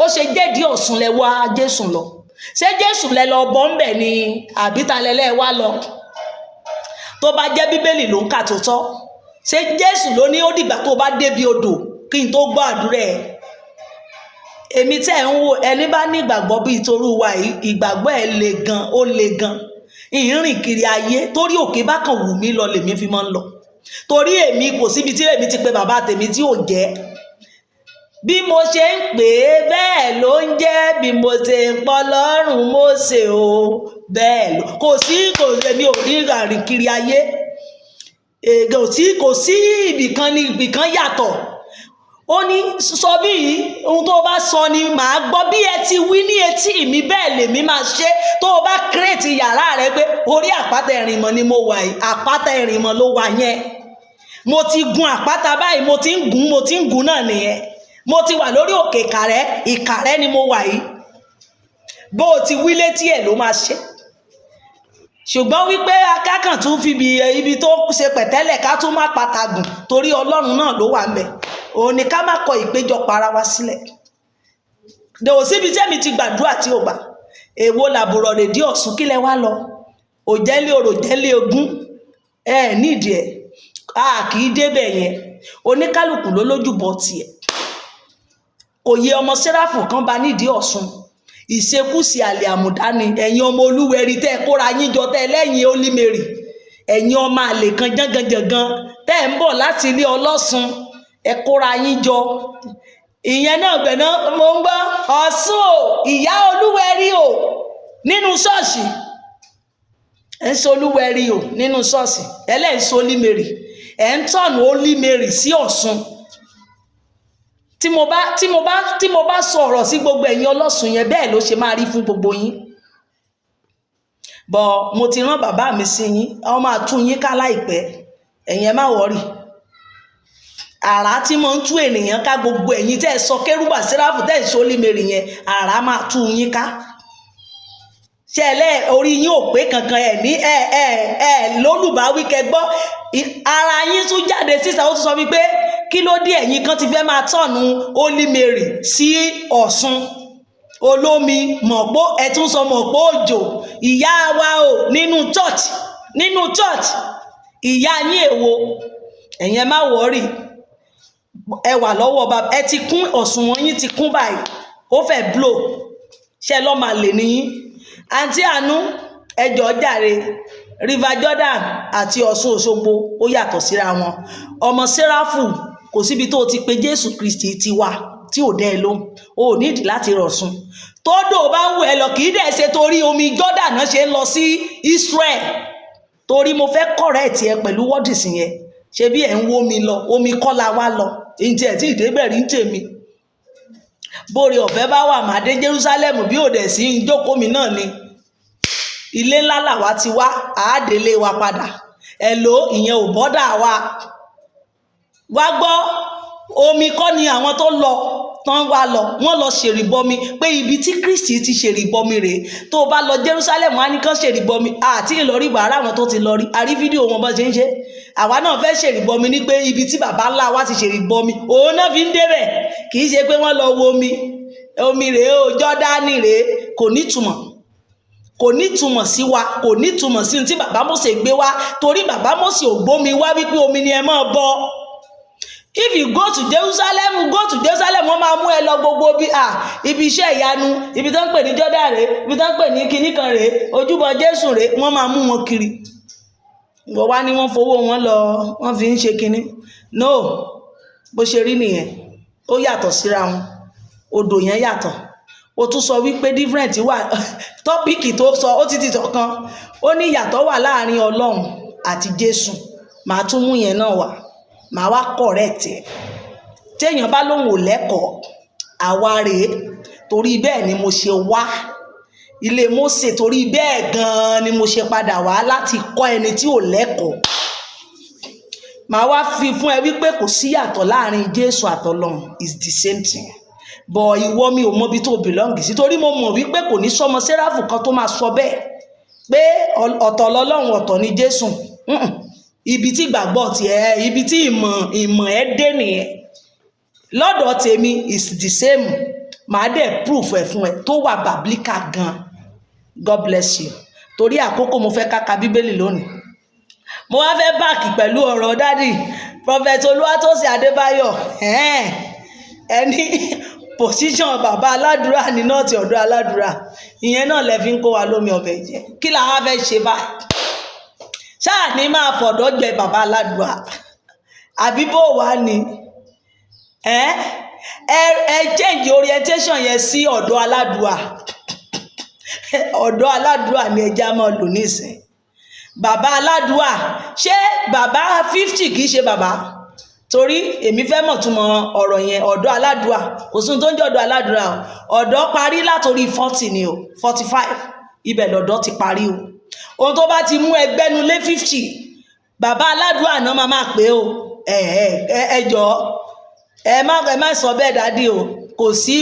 Ó ṣe jẹ́dí Ọ̀ṣun lẹ wá Jésù lọ? Ṣé Jésù lẹ lọ bọ́ ń bẹ̀ ni àbí ta lẹ wá lọ? Tó bá jẹ́ bíbélì ló ń kà tó tọ́, ṣé Jésù ló ní ó dìgbà tó bá débi odò kí n tó gbọ́ àdúrà ẹ̀? Èmi tẹ́ ẹ̀ ń wò, ẹni bá ní ìgbàgbọ́ bíi torú wa yìí, ìgbàgbọ́ ẹ̀ le gan, ó le gan. Ìrìn kiri ayé torí òkè bá kàn wù mí lọ lèmi fi máa ń lọ. Torí èmi kò síbi tí èmi ti pe bàbá tèmi tí ò jẹ́. Bí mo ṣe ń pè é bẹ́ẹ̀ ló ń jẹ́, bí mo ṣe ń pọ́ lọ́rùn Mósè o bẹ́ẹ̀ ló. Kò sí èmi ò ní rìn kiri ayé. Kò sí ibìkan yàtọ̀. Ó ní sọ bí yìí, ohun tó bá sọ ni màá gbọ́, bí ẹ ti wí ní etí mi bẹ́ẹ̀ lèmi máa ṣe. Tó o bá kírètì yàrá rẹ pé orí àpáta Ẹ̀rìnmọ̀ ni mo wà yìí, àpáta Ẹ̀rìnmọ̀ ló wà yẹn. Mo ti gun àpáta báyìí, mo ti ń gun náà nìyẹn. Mo ti wà lórí òkè Ìkàrẹ́ ni mo wà yìí. Bó o ti wí létí ẹ̀ ló máa ṣe. Ṣùgbọ́n wípé akákàn tún fi ibi tó ṣe pẹ̀tẹ́lẹ̀ ká tún má patagùn torí Ọlọ́run náà ló wà ńbẹ̀. Òun ni ká má kọ ìpéjọpọ̀ ara wa sílẹ̀. Dèwò síbi tẹ́mi ti gbàdúrà tí ò gbà. Èwo làbùrọ̀ rè dí Ọ̀ṣun kílẹ̀ wá lọ. Òjẹ́lé orò jẹ́lé ogún. Nídìí ẹ̀. A kì í débẹ̀ yẹn. Oníkálùkù ló lójúbọ tiẹ̀. Kò yẹ ọmọ Séráfù kan bá nídìí Ọ̀ṣun. Ìṣekúṣe àlè àmùdá ni ẹ̀yin ọmọ Olúwẹ̀rí tẹ́ ẹ kóra yín jọ tẹ́ ẹ lẹ́yìn Olímèrì. Ẹ̀yin ọmọ àlè kan jánganjàngan tẹ́ ẹ ń bọ̀ láti ilé ọlọ́sùn. Ẹ kóra yín jọ. Ìyẹn náà gbẹ̀ná mo ń gbọ́ Ọ̀ṣun o, ìyá Olúwẹ̀rí o nínú ṣọ́ọ̀ṣì. Ẹ ń sọ Olúwẹ̀rí o nínú ṣọ́ọ̀ṣì. Ẹlẹ́yìn sọ Olímèrì. Ẹ ń tọ̀nù Olímèrì sí Ọ̀ṣun. Tí mo bá sọ̀rọ̀ sí gbogbo ẹ̀yin ọlọ́sùn yẹn bẹ́ẹ̀ ló ṣe máa rí fún gbogbo yín. Bọ̀ mo ti rán bàbá mi sí yín, àwọn máa tú yín ká láìpẹ́. Ẹ̀yin ẹ má wọ́rì. Àrá tí mo ń tú ènìyàn ká, gbogbo ẹ̀yin tẹ́ ẹ sọ Kérúbù Séráfù tẹ́ ẹ sọ Olímèrì yẹn, àrá máa tú yín ká. Ṣẹlẹ̀ orí yín ò pé kankan ẹ̀ ní lólùbáwí kẹgbọ́. Ara yín tún jáde síta, ó tún sọ wípé kí ló dé ẹ̀yin kan ti fẹ́ máa tọ̀nù Olímèrì sí Ọ̀ṣun. Olómi mọ̀pó ẹ tún sọ mọ̀pó òjò. Ìyá wa o nínú church ìyá yín èwo. Ẹ̀yin ẹ má wọ́rì. Ẹ wà lọ́wọ́ bàbá, ẹ ti kún Ọ̀ṣun wọn yín ti kún báyìí. Ó fẹ́ blow. Ṣé lọ́ máa lè níyín? Àǹtí Àánú ẹjọ́ jàre. River Jordan àti Ọ̀ṣun Òṣogbo ó yàtọ̀ síra wọn. Ọmọ Séráfù kò síbi tó ti pe Jésù Kristi ti wà tí ò dẹ́ ẹ lóhùn. O ò nídìí láti rọ̀ṣun. Tódò bá ń wù ẹ lọ kì í dẹ̀ ṣe torí omi Jordan náà ṣe ń lọ sí Israel. Torí mo fẹ́ correct ẹ pẹ̀lú wọ́dìsì yẹn. Ṣé bí ẹ̀ ń wó mi lọ, omi kọ́ la wá lọ. Ǹjẹ́ tí ìdébẹ̀ rí ń tèmi. Bóre ọ̀fẹ́ bá wà máa dé Jerusalem bí ò dẹ̀ sí ìjókòó mi náà ni. Ilé ńlá làwa ti wá, àádélé wa padà. Ẹ̀lò ìyẹn ò bọ́dà wa. Wá gbọ́, omi kọ́ ni àwọn tó lọ tán wá lọ. Wọ́n lọ ṣèrìbọmi pé ibi tí Kristi ti ṣèrìbọmi rèé. Tó o bá lọ Jerusalem wá ní kán ṣèrìbọmi. Àti ìlọrí bàárà àwọn tó ti lọ rí. A rí fídíò wọn bó ṣe ń ṣe. Àwa náà fẹ́ ṣèrìbọmi ní pé ibi tí bàbá ńlá wa ti ṣèrìbọmi. Òun náà fi ń débẹ̀. Kì í ṣe pé wọ́n lọ wo omi. Omi rèé o, Jọ́dánì rèé. Kò nítumọ̀. Kò nítumọ̀ sí wa. Kò nítumọ̀ sí tí bàbá Mósè gbé wá. Torí bàbá Mósè ò gbómi wá wípé omi ni ẹ máa bọ. If you go to Jerusalem, wọ́n máa mú ẹ lọ gbogbo ibi iṣẹ́ ìyanu, ibi tó ń pè ní Jordan rèé, ibi tó ń pè ní kinní kan rèé, ojúbọ Jésù rèé, wọ́n máa mú wọn kiri. Ìwọ wá ní wọ́n fowó wọn lọ, wọ́n fi ń ṣe kinní. No, bó ṣe rí nìyẹn. Ó yàtọ̀ síra wọn. Odò yẹn yàtọ̀. Ó tún sọ wípé different wà. Tọ́pìkì tó sọ ó ti tọ̀kan. Ó ní ìyàtọ̀ wà láàrin Ọlọ́run àti Jésù. Màá tún mú yẹn náà wá. Màá wá correct ẹ̀. Téèyàn bá lóhùn ò lẹ́kọ̀ọ́, àwa rèé. Torí bẹ́ẹ̀ ni mo ṣe wá. Ilé Mósè torí bẹ́ẹ̀ gan-an ni mo ṣe padà wá láti kọ́ ẹni tí ò lẹ́kọ̀ọ́. Màá wá fi fún ẹ wípé kò sí yàtọ̀ láàrin Jésù àtọlọ́run. It's the same thing. bọ̀ ìwọ mi ò mọbi tó belong sí, torí mo mọ̀ wípé kò ní sọmọ Séráfù kan tó máa sọ bẹ́ẹ̀ pé ọ̀tọ̀ lọ́lọ́run ọ̀tọ̀ ni Jésù. Ibi tí ìgbàgbọ́ tiẹ̀, ibi tí ìmọ̀ ẹ dé nìyẹn. Lọ́dọ̀ tèmi is the same. Màá dẹ̀ proof ẹ̀ fún ẹ tó wà biblical gan. God bless you. Torí àkókò mo fẹ́ ká ka Bíbélì lónìí. Mo wá fẹ́ báàkì pẹ̀lú ọ̀rọ̀ dádì Prophet Olúwatósìn Adébáyọ̀. Ẹni position bàbá aládùúrà ní nọ́ọ̀tì ọ̀dọ́ aládùúrà. Ìyẹn náà lẹ fi ń kó wa lómi ọbẹ̀ jẹ. Kí la wá fẹ́ ṣe báyìí? Ṣáà ní máa fọ̀dọ̀ gbẹ bàbá aládùúrà. Àbí bó wá ni? Ẹ change orientation yẹn sí ọ̀dọ́ aládùúrà. Ọ̀dọ́ aládùúrà ni ẹja máa lò nísìn. Bàbá aládùúrà, ṣé bàbá 50 kìí ṣe bàbá? Torí èmi fẹ́ mọ̀ túmọ̀ ọ̀rọ̀ yẹn. Ọ̀dọ́ aládùúrà, kò sí tó ń jẹ́ ọ̀dọ́ aládùúrà o. Ọ̀dọ́ parí látorí 40 ni o, 45 ibẹ̀ lọ́dọ̀ ti parí o. Ohun tó bá ti mú ẹgbẹ́nu lé 50 bàbá aládùúrà náà máa pè o. Ẹ jọ̀ọ́ ẹ má sọ bẹ́ẹ̀ dádì o. Kò sí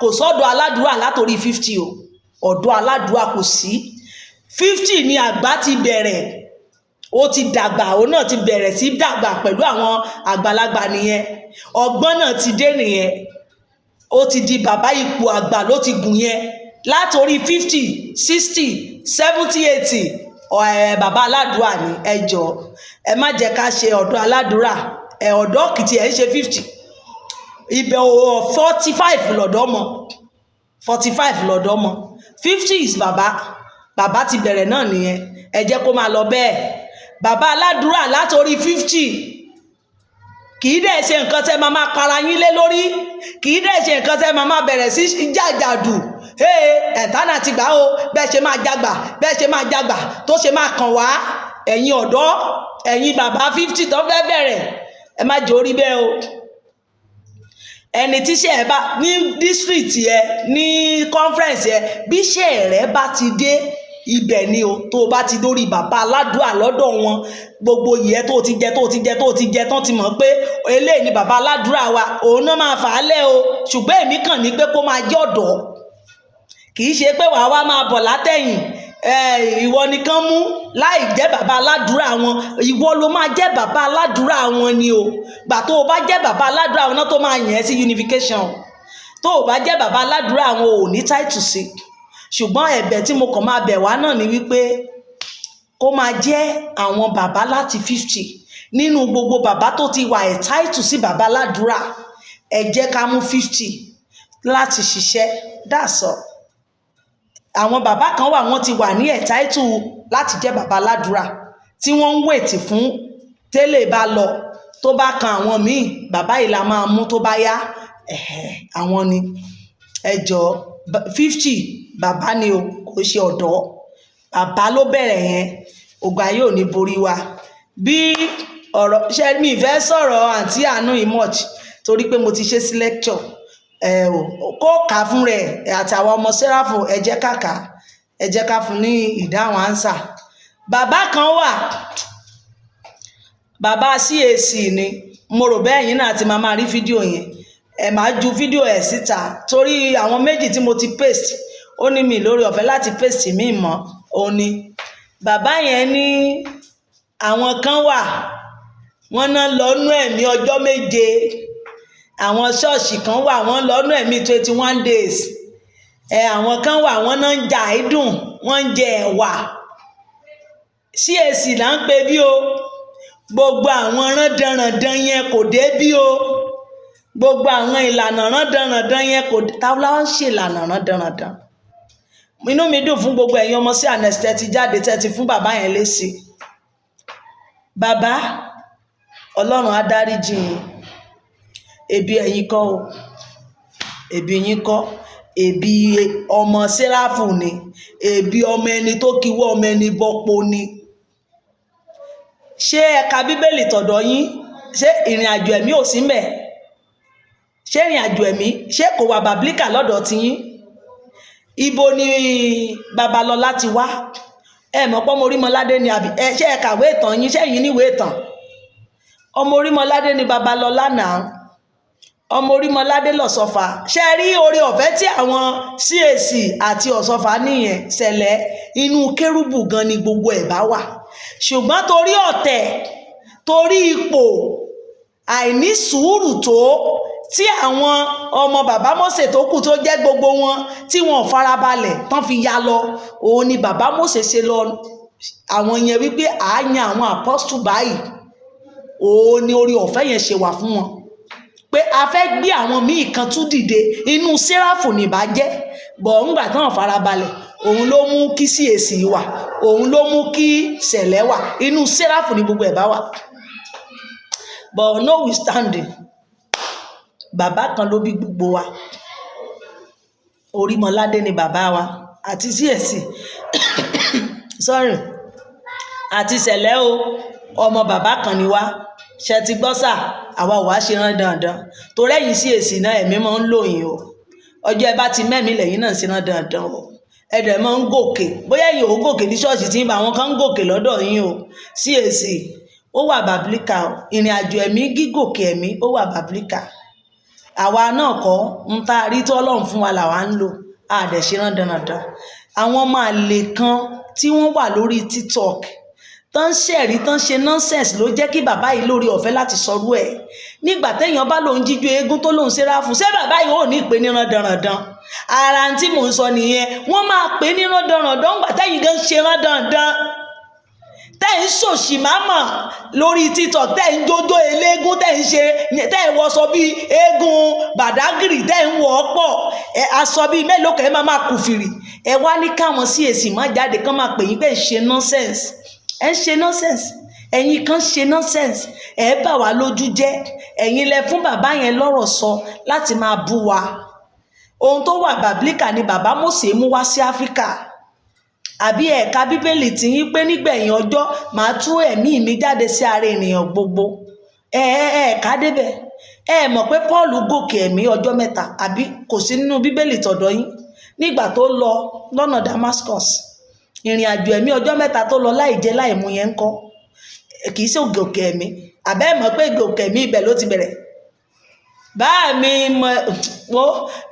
kò sọ́dọ̀ aládùúrà látorí 50 o. Ọ̀dọ́ aládùúrà kò sí. 50 ni àgbà ti bẹ̀rẹ̀, ó ti dàgbà, òun náà ti bẹ̀rẹ̀ sí dàgbà pẹ̀lú àwọn àgbàlagbà nìyẹn. Ọgbọ́n náà ti dé nìyẹn. Ó ti di bàbá ipò àgbà ló ti gùn yẹn. Látorí 50, 60, 70, 80 bàbá aládùúrà ni. Ẹ jọ̀ọ́ ẹ má jẹ́ ká ṣe ọ̀dọ́ aládùúrà. Ọ̀dọ́ kìtì ẹ̀ ń ṣe 50. Ibẹ̀ 45 lọ́dọ̀ mọ́. 45 lọ́dọ̀ mọ́. 50 is bàbá ti bẹ̀rẹ̀ náà nìyẹn. Ẹ jẹ́ kó máa lọ bẹ́ẹ̀. Bàbá aládùúrà látorí 50 kì í dẹ̀ ṣe nǹkan tẹ́ máa para yín lé lórí, kì í dẹ̀ ṣe nǹkan tẹ́ máa bẹ̀rẹ̀ sí jàjàdù. Ẹ̀tánà ti gbà o, bẹ́ẹ̀ ṣe máa jagbà tó ṣe máa kàn wá. Ẹ̀yin ọ̀dọ́, ẹ̀yin bàbá 50 tó fẹ́ bẹ̀rẹ̀, ẹ má jẹ́ orí bẹ́ẹ̀ o. Ẹni tíṣẹ́ ẹ bá ní district yẹ, ní conference yẹ, bí iṣẹ́ rẹ bá ti dé ibẹ̀ ni o. Tó bá ti dórí bàbá aládùúrà lọ́dọ̀ wọn, gbogbo ìyẹ́ tó ti jẹ tán ti mọ̀ pé eléyìí ni bàbá aládùúrà wa, òun náà máa fà á lẹ́ o. Ṣùgbọ́n èmi kàn ní pé kó máa jẹ́ ọ̀dọ́, kì í ṣe pé wàá wá máa bọ̀ látẹ̀yìn. Ìwọ nìkan mú láì jẹ́ bàbá aládùúrà wọn. Ìwọ ló máa jẹ́ bàbá aládùúrà wọn ni o. Gbà tó o bá jẹ́ bàbá aládùúrà wọn náà tó máa yàn ẹ́ sí unification. Tó o bá jẹ́ bàbá aládùúrà wọn ò ní title sí. Ṣùgbọ́n ẹ̀bẹ̀ tí mo kàn máa bẹ̀ wá náà ni wípé kó máa jẹ́ àwọn bàbá láti 50 nínú gbogbo bàbá tó ti wà title sí bàbá aládùúrà. Ẹ jẹ́ ká mú 50 láti ṣiṣẹ́. That's all. Àwọn bàbá kan wà, wọ́n ti wà ní title láti jẹ́ bàbá aládùúrà tí wọ́n ń wètì fún tẹ́lẹ̀ bá lọ. Tó bá kan àwọn míì, bàbá yìí la máa mú tó bá yá. Àwọn ni. Ẹ jọ̀ọ́ 50 bàbá ni o, kò ṣe ọ̀dọ́. Bàbá ló bẹ̀rẹ̀ yẹn. Ògo ayé ò ní borí wa. Bí ọ̀rọ̀ ṣe mi fẹ́ sọ̀rọ̀ àǹtí Àánú much torí pé mo ti ṣe sí lecture. Kó kà fún rẹ̀ àtàwọn ọmọ Séráfù, ẹ jẹ́ ká fún ní ìdáhùn ánsà. Bàbá kan wà, bàbá CAC ni. Mo rò bẹ́ẹ̀ yín náà ti máa rí fídíò yẹn. Máa ju fídíò ẹ̀ síta torí àwọn méjì tí mo ti paste ó ní mi lórí ọ̀fẹ́ láti paste mi mọ́. Ó ní bàbá yẹn ní àwọn kan wà, wọ́n náà lọ́nú ẹ̀mí ọjọ́ 7. Àwọn ṣọ́ọ̀ṣì kan wà, wọ́n lọ́nú ẹ̀mí 21 days. Àwọn kan wà, wọ́n náà ń jà ìdùn, wọ́n ń jẹ ẹ̀wà. CAC là ń pè bí o. Gbogbo àwọn rándanràndan yẹn kò dé bí o. Gbogbo àwọn ìlànà rándanràndan yẹn kò dé. Táwọn láwọn ń ṣe ìlànà rándanràndan. Inú mi dùn fún gbogbo ẹ̀yin ọmọ sí ànẹ́sítẹ́ ti jáde tẹ́tí fún bàbá yẹn lésì. Bàbá, Ọlọ́run á dáríjì yín. Ebi ẹ̀yin kọ́ o. Ebi yín kọ́. Ebi ọmọ Séráfù ni. Ebi ọmọ ẹni tó kíwọ́ ọmọ ẹni bọ́po ni. Ṣé ẹ ka Bíbélì tọ̀dọ̀ yín? Ṣé ìrìn àjò ẹ̀mí ò sí ńbẹ̀? Ṣé ìrìn àjò ẹ̀mí ṣé kò wà bàbílíkà lọ́dọ̀ tiyín? Ibo ni Babalọ́lá ti wá? Mọ̀ pé ọmọ Orímọládé ni àbí? Ṣé ẹ kàwé ìtàn yín? Ṣé yín níwèé ìtàn? Ọmọ Orímọládé ni Babalọ́lá náà. ọmọ Orímọládé lọ́sọ̀fà ṣe rí oore ọ̀fẹ́ tí àwọn CAC àti ọ̀sọ̀fà nìyẹn ṣẹlẹ̀ inú kérúbù gan ni gbogbo ẹ̀ bá wà, ṣùgbọ́n torí ọ̀tẹ̀, torí ipò, àìní sùúrù tó tí àwọn ọmọ bàbá Mósè tó kù tó jẹ́ gbogbo wọn tí wọn ò farabalẹ̀ tán fi ya lọ, òun ni bàbá Mósè ṣe lọ àwọn yẹn wípé àáyàn àwọn apọ́stù báyìí, òun ni oore ọ̀fẹ́ yẹn ṣe wà fún wọn pé a fẹ́ gbé àwọn míì kan tún dìde, inú Séráfù nìbá jẹ́ bọ̀ ńgbà tán farabalẹ̀, òun ló mú kí CAC wà, òun ló mú kí sẹ̀lẹ̀ wà, inú Séráfù ni gbogbo ẹ̀ bá wà. But notwithstanding, bàbá kan ló bí gbogbo wa, Orímọládé ni bàbá wa àti CAC sorry àti sẹ̀lẹ̀ o, ọmọ bàbá kan ni wá, ṣe ti gbọ́ sà, àwa ò wá ṣe rán dandan torí ẹ̀yin CAC náà ẹ̀mí máa ń lò yín o, ọjọ́ ẹ bá ti mẹ́mí lẹ́yìn náà ṣe rán dandan o, ẹ̀dẹ̀ máa ń gòkè, bóyá ẹ̀yin ò gòkè ní ṣọ́ọ̀ṣì tí àwọn kan ń gòkè lọ́dọ̀ yín o. CAC ó wà bàbílíkà, ìrìn àjò ẹ̀mí gígòkè ẹ̀mí ó wà bàbílíkà. Àwa náà kọ́ ń ta rí tí Ọlọ́run fún wa làwa ń lò, àdẹ̀ ṣe rán dandan. Àwọn ọmọ àlè kan tí wọ́n wà lórí TikTok tán ṣẹ̀rí tán ṣe nonsense ló jẹ́ kí bàbá yìí lórí ọ̀fẹ́ láti sọrú ẹ̀. Nígbà téèyàn bá lòun jíjó eégún tó lòun Séráfù, ṣé bàbá yìí ò ní ìpè ní randanrandan? Ara tí mò ń sọ nìyẹn, wọ́n máa pè ní randanrandan ńgbà téyìn gan ṣe randanrandan, tẹ́ ń ṣòṣì mámà lórí TikTok, tẹ́ ń jójó eléégún, tẹ́ ń ṣe, tẹ́ ń wọṣọ bí eégún Bàdágìrì, tẹ́ ń wọ̀ ọ́ pọ̀, aṣọ bíi mélòó kan ẹ máa kùfìrì, ẹ wá ní káwọn CAC má jáde kán máa pè yín pé ń ṣe nonsense, ẹ ń ṣe nonsense, ẹ̀yin kan ṣe nonsense, ẹ bà wá lójú jẹ́, ẹ̀yin lẹ fún bàbá yẹn lọ́rọ̀ sọ láti máa bú wa. Ohun tó wà bàbílíkà ni bàbá Mósè mú wá sí Áfíríkà. Àbí ẹ̀ka Bíbélì tí yín pé nígbẹ̀yìn ọjọ́ màá tú ẹ̀mí mi jáde sí ara ènìyàn gbogbo, ẹ̀ka débẹ̀, ẹ mọ̀ pé Paul gòkè ẹ̀mí ọjọ́ 3, àbí kò sí nínú Bíbélì tọ̀dọ̀ yín? Nígbà tó lọ lọ́nà Damascus, ìrìn àjò ẹ̀mí ọjọ́ 3 tó lọ láì jẹ láì mu yẹn ń kọ́, kì í ṣe gòkè ẹ̀mí? Àbẹ́ mọ̀ pé gòkè ẹ̀mí ibẹ̀ ló ti bẹ̀rẹ̀? Báà mi mọ̀ wo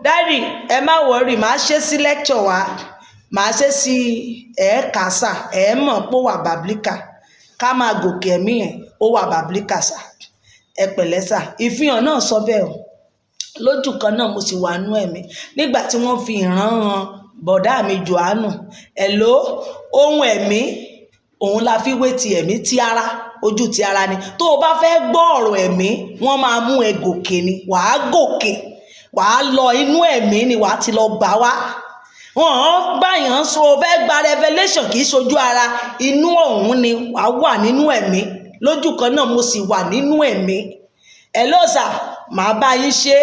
dáàdì, ẹ má wọrí, màá ṣe sí lecture wa, màá ṣe sí kásà, mọ̀ pé ó wà bàbílíkà, ká máa gòkè ẹ̀mí yẹn ó wà bàbílíkà sà, ẹ pẹ̀lẹ́ sà. Ìfihàn náà sọ bẹ́ẹ̀ o, lójú kan náà mo sì wà nú ẹ̀mí nígbà tí wọ́n fi ìran hàn bọ̀dá mi Jòhánù. Ẹ̀ló, ohun ẹ̀mí òun la fi wé ti ẹ̀mí, ti ara, ojú ti ara ni. Tó o bá fẹ́ gbọ́ ọ̀rọ̀ ẹ̀mí, wọ́n máa mú ẹ gòkè ni, wàá gòkè, wàá lọ inú ẹ̀mí ni wàá ti lọ gbà wá. Wọ́n báyàn sọ fẹ́ gba revelation kì í ṣojú ara, inú ọ̀hún ni wàá wà nínú ẹ̀mí, lójú kan náà mo sì wà nínú ẹ̀mí. Hello sir, màá bá yín ṣe,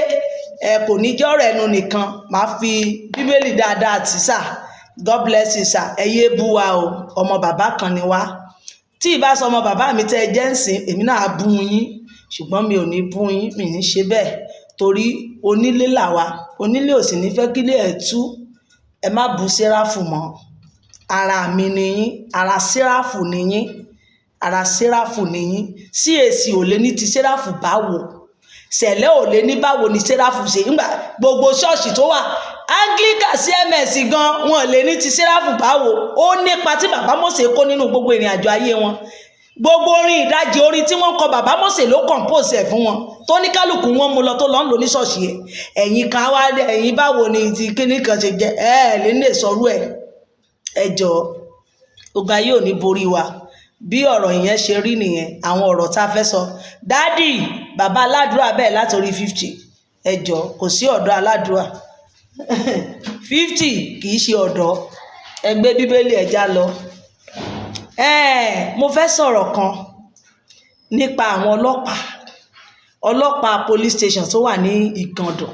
kò ní jọ́rọ̀ ẹnu nìkan, màá fi Bíbélì dáadáa tì sà. God bless you sir. Ẹ yé bú wa o, ọmọ bàbá kan ni wá. Tí ì bá sọ ọmọ bàbá mi tẹ́ ẹ jẹ́ ń sìn, èmi náà bú yín, ṣùgbọ́n mi ò ní bú yín, mi ní ṣe bẹ́ẹ̀, torí onílé làwa, onílé ò sì ní fẹ́ kílé ẹ̀ tú. Ẹ má bú Séráfù mọ́, ara mi ni yín, ara Séráfù ni yín, ara Séráfù ni yín. CAC ò lè ní ti Séráfù báwo, sẹ̀lẹ̀ ò lè ní báwo ni Séráfù ṣe, nígbà gbogbo ṣọ́ọ̀ṣì tó wà, Anglican CMS gan wọn lè ní ti Séráfù báwo. Ó nípa tí bàbá Mósè kó nínú gbogbo ìrìn àjò ayé wọn. Gbogbo orin ìdajì orin tí wọ́n kọ bàbá Mósè ló compose ẹ̀ fún wọn, tó ní kálukú wọn mú lọ tó lọ ń lò ní ṣọ́ọ̀ṣì ẹ̀. Ẹ̀yin kan wá, ẹ̀yin báwo ni ti kíní kan ṣe jẹ́, lè lè sọrú ẹ̀. Ẹ jọ̀ọ́, ogun ayé ò ní borí wa. Bí ọ̀rọ̀ yẹn ṣe rí nìyẹn, àwọn ọ̀rọ̀ tá a fẹ́ sọ. Dádì, bàbá aládùúrà bẹ́ẹ̀ látorí 50. Ẹ jọ̀ọ́, kò sí ọ̀dọ́ aládùúrà 50 kì í ṣe ọ̀dọ́. Ẹ gbé Bíbélì ẹja lọ. Mo fẹ́ sọ̀rọ̀ kan nípa àwọn ọlọ́pàá police station tó wà ní Ìgàndò.